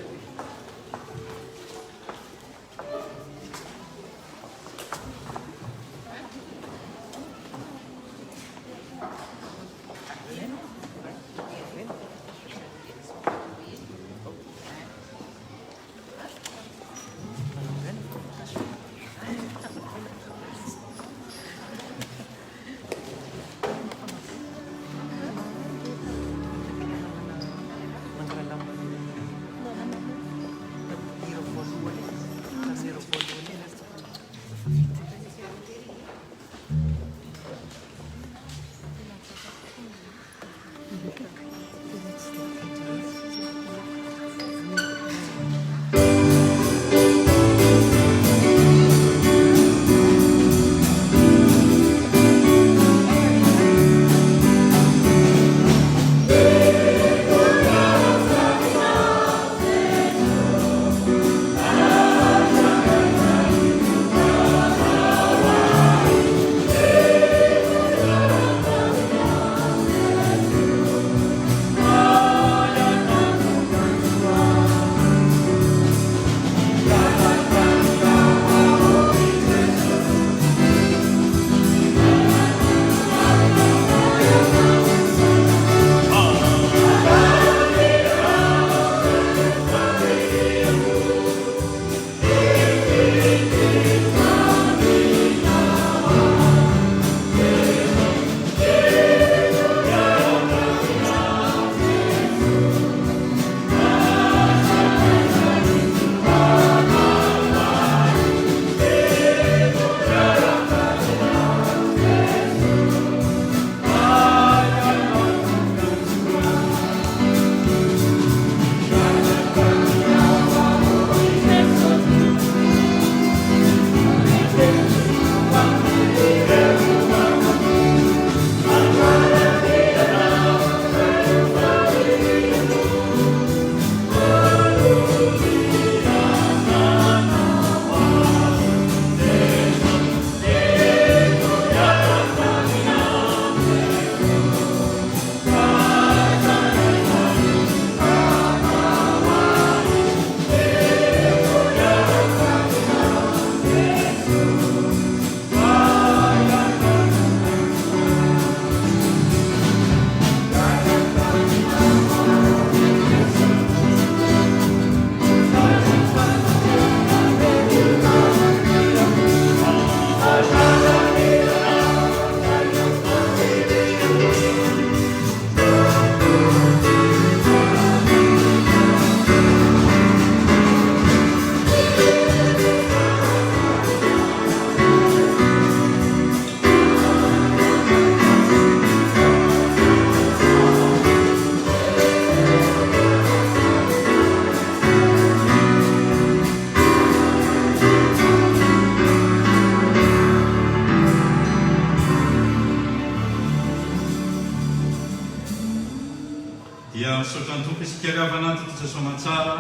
S1: misaotra ny tompo isika riavananty tosasoamantsara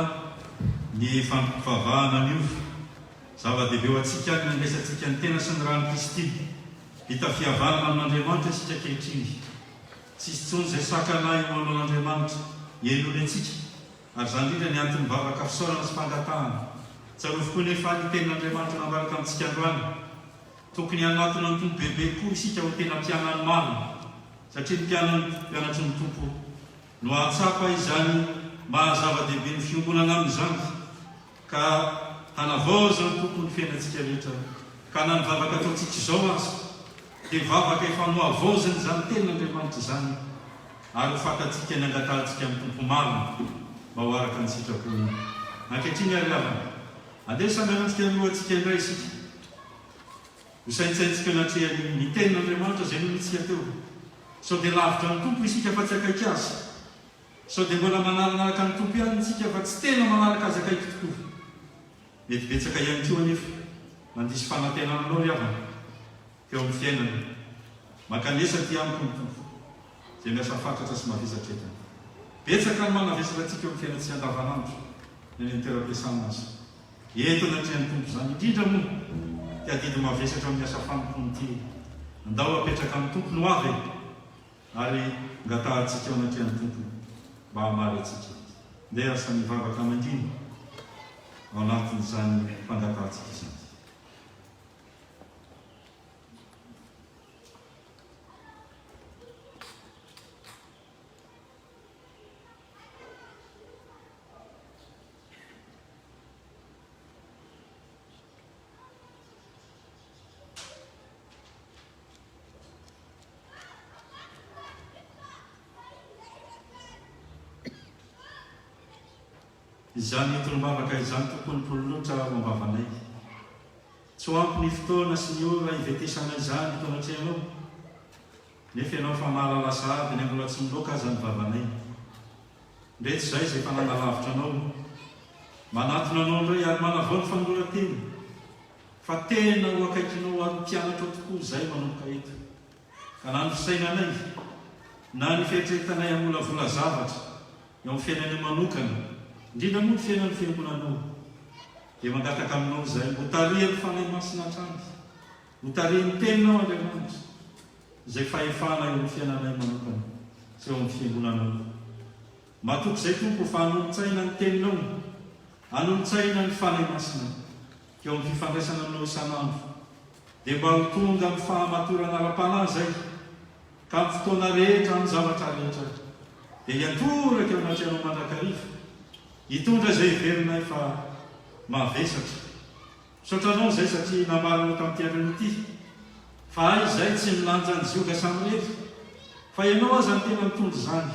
S1: ny fampivavahana nio zava-dehibe ho atsika ny lesantsika ny tena sy ny rano Kristy hitafihavanana amin'Andriamanitra isika kehitriny tsisy tsony izay sakana eo amin'Andriamanitra hiain'olo antsika ary zany indrindra ny antony vavaka fisaorana sy fangatahana tsarovy koa nefa ny tenin'Andriamanitra nambaraka amintsika androany tokony hanatona ny tompo bebe koa isika ho tena mpianany marina satria ny mpianatry ny tompo no ahatsapa izany mahazava-dehibe ny fiombonana amin'izany ka hanavaoza ny tompo ny fiainantsika rehetra ka na ny vavaka ataontsika izao azy dia vavaka efa no havaozany izany tenin'Andriamanitra izany ary ho fantatsika ny angatantsika amin'ny tompo marina mba ho araka ny sitrapony ankehitriny ary avana andeha samianantsika alohantsika indray isika ho saintsaintsika natreany ny tenin'Andriamanitra izay nomintsika teo sao dia lavitra ny tompo isika fa tsy akaiky azy sao dia mbola manaranaraka ny tompo ihany isika fa tsy tena manaraka azy akaiky tokoa mety betsaka ihany koa anefa mandisy fanantenananao ry avana teo amin'ny fiainana mankanesa ty amiko ny tompo izay miasa fatratra sy mavesatra etany betsaka ny manavesatra antsika eo amin'ny fiainantsika andavanandro ny toeram-piasana azy eto natrehan'ny tompo izany indrindra moa tiadidy mavesatra amin'ny asa fampony ty andao apetraka amin'ny tompo no avy ary ngatahantsika eo anatrehan'ny tompo mba hamary atsika ndeha asa mivavaka mandino ao anatin'izany fangatahantsika izany izany entolo-bavaka izany tokony pololoatra ao am-bavanay tsy ho ampy ny fotoana sy ny ora hivetesana izany to anatrehanao nefa ianao fa mahalala sahady ny mbola tsy miloaka aza ny vavanay ndretsy izay izay fananalavitra anao manatona anao indray ary manavao ny fanolora-tena fa tena ho akaikinao ary mpianatra tokoa izay manomboka eto ka na ny fisainanay na ny fietretanay amolavola zavatra eo amin'ny fiainany manokana indrindra moa ny fiainany fiangonanao dia mangataka aminao izay ho tarihany fanay masina hatrany ho tarihany teninao Andriamanitra izay fahefana eo amin'ny fiainanay manokana sy eo amin'ny fiangonanao matoky izay tompo fa hanolontsaina ny teninao hanolontsaina ny fanay masina eo amin'ny fifandraisana aminao isanandro dia mba ho tonga amin'ny fahamatorana ara-panahy zay ka amin'ny fotoana rehetra amin'ny zavatra rehetra dia hiantoraka eo anatrehanao mandrakariva hitondra izay iverinay fa mavesatra saotranao izay satria namaranao tamin'ity andreno ity fa ay izay tsy milanja ny zioka samy rehetra fa ianao aza ny tena mitondra izany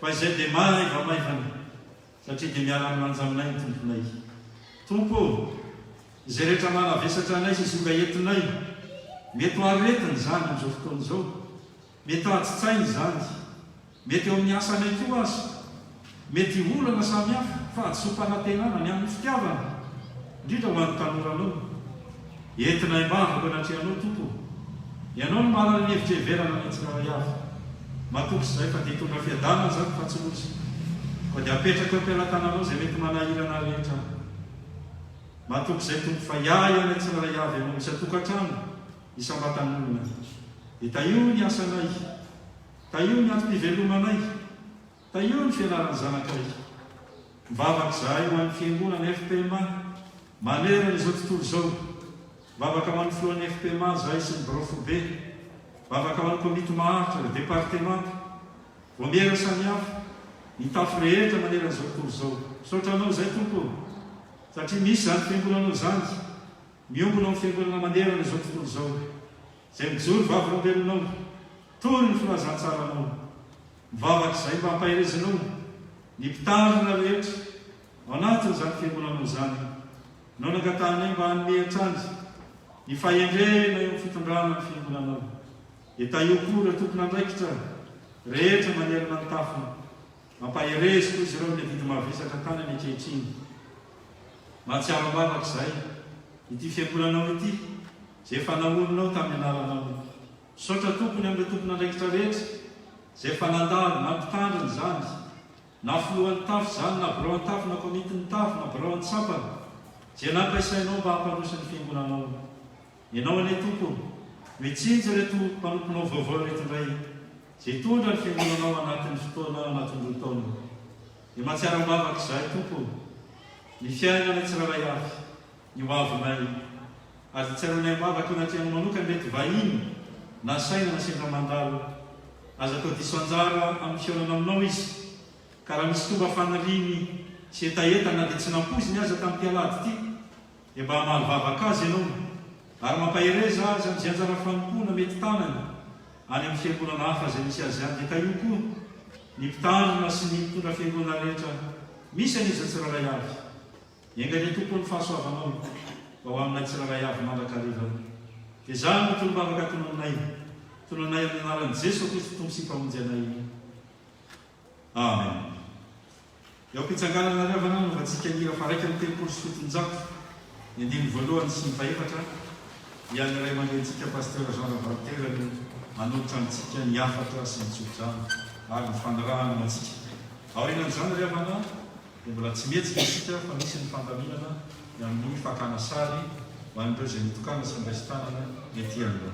S1: fa izay dia maivamaivana satria dia miala milanja aminay ny tomponay tompo izay rehetra manavesatra anay sy zioka entinay mety ho aretiny izany amin'izao fotoana izao mety hatsitsainy izany mety eo amin'ny asanay koa azy mety olana samihafa fa atsompanantenana ny amin'ny fitiavana indrindra ho an'ny tanoranao entinay mbavako anatrehanao tompo ianao no manana ny hevitra everana ny tsiraray avy matoky izay fa dia hitondra fiadanana zany fa tsy lozy fa dia apetraka eo am-pialatananao izay mety manahirana rehetra matoky izay tompo fa iahy any tsiraray avy ianao misy atokantrano isam-batan'olona dia taio ny asanay taio ny antom-pivelomanay taio ny fianarany zanakay mivavaka izahay ho an'ny fiangonana FPMA manera n'izao tontolo izao mivavaka ho an'ny filohan'ny FPMA izahay sy ny brofobe mivavaka ho an'ny komity maharitra le départemanta vomiera samihafa ny tafo rehetra manera n'izao tontolo izao saotranao izay tompo satria misy zany fiangonanao zany miombona amin'ny fiangonana manera n'izao tontolo izao izay mijoro vavylombelonao tory ny filazantsaranao mivavaka izay mba hampahirezinao ny mpitarina rehetra ao anatin'izany fiangonanao zany nao nangatanay mba hanomehatra azy ny fahendrena eo amin'ny fitondrana ny fiangonanao dia taio koa raha tokony andraikitra rehetra manerana ny tafona mampahirezy koa izy ireo ny didy mavesatra tany any ankehitriny mahatsiaro mavaka izay ity fiangonanao ity izay efa namononao tamin'ny anaranao saotra tompony amin'ilay tompony andraikitra rehetra izay efa nandalo nampitandriny zany na filohan'ny tafy zany na birao an-tafy na komitin'ny tafy na birao an-tsapana zay nampiasainao mba hampanosany fiangonanao. Ianao ane tompo mitsinjo reto mpanomponao vaovao reto indray zay tondra ny fiangonanao anatin'ny fotoana anatin'ireo taona. Ny mahatsiara-bavaka izahay tompo ny fiainana tsiraray avy ny hoavinay ary tsiaranay mavaka anatriany manokany mety vahiny na saina na sendra mandalo aza atao diso anjara amin'ny fiainana aminao izy. Ka raha misy tomba fanaliny sy etaetana dia tsy nampoziny aza tamin'ny mpialady ity dia mba mahalivavaka azy ianao ary mampahereza azy amin'izay anjara fanompoana mety tanany any amin'ny fiangonana hafa izay misy azy any. Dia ka io koa ny mpitandrina sy ny mitondra fiangonana rehetra misy aniza tsiraray avy engany tompo ny fahasoavanao mba ho aminay tsiraray avy mandrakariva. Dia izany no tolom-bavaka tononay amin'ny anaran'i Jesosy Kristy tompo sy mpamonjy anay. Amen. Eo am-pitsanganana riavana no vatsika hira fa raika amin'ny telopolo sy fitonjato ny andimy voalohany sy ny faefatra dia ny iray manentsika pasteur Jean Ravaltera no manolotra amintsika ny afatra sy ny tsodrano ary ny fandarahana antsika. Aorianan'izany riavana dia mbola tsy mihetsika isika fa misy ny fandaminana amin'ny fakana sary ho an'ireo izay mitokana sy andraisitanana mety amin'ireo.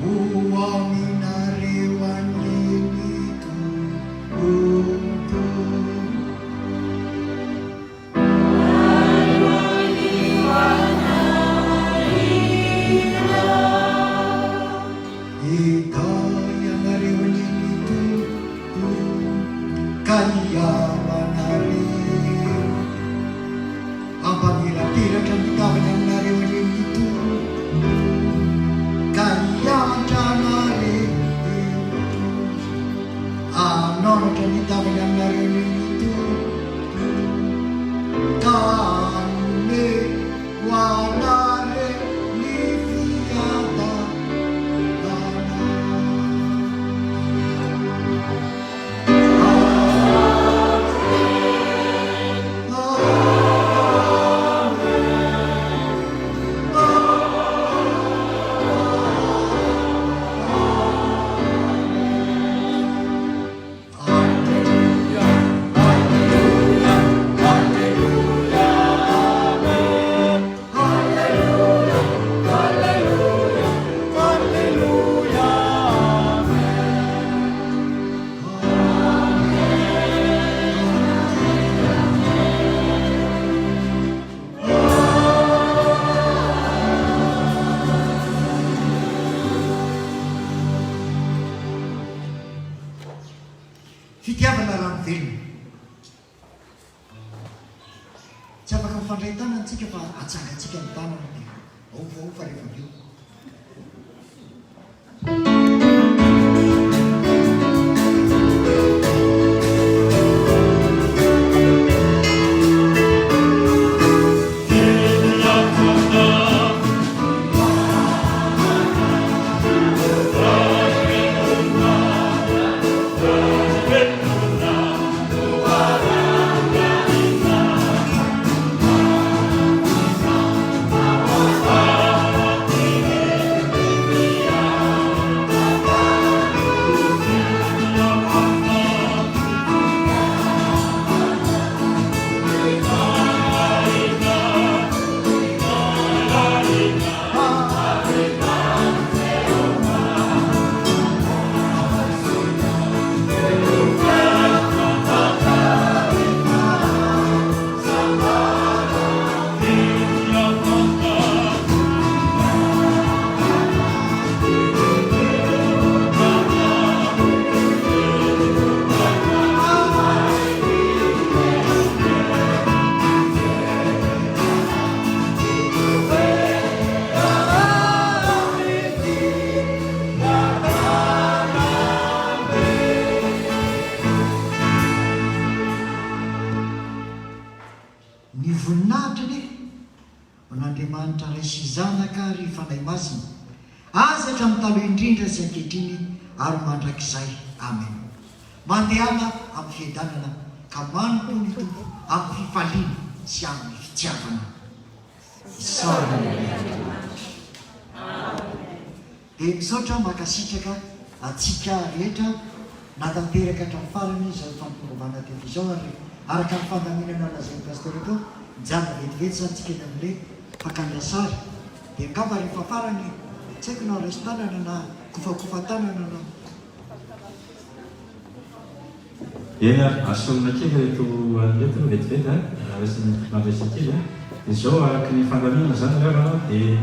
S7: Oh velona tsy afaka mifandray tanana tsika fa atsangatsika ny tanana dia ovaova rehefa aveo ary mandrakizay amen mandehana amin'ny fiadanana ka manontony tompo amin'ny fifaliana sy amin'ny fitiavana dia misaotra makasitraka atsika rehetra natanteraka hatramin'ny farany izay fampirovana telo izao ary araka ny fandaminana lazan'ny pasteur ko mijana vetivety zany tsika eny amin'ilay fakandrasary dia angamba rehefa farany tsy haiko na resy tanana na kofakofa tanana na
S1: eny asomina kely reto anretiny vetivety resin'nandresakely izao araky ny fandaminana zany ravana dia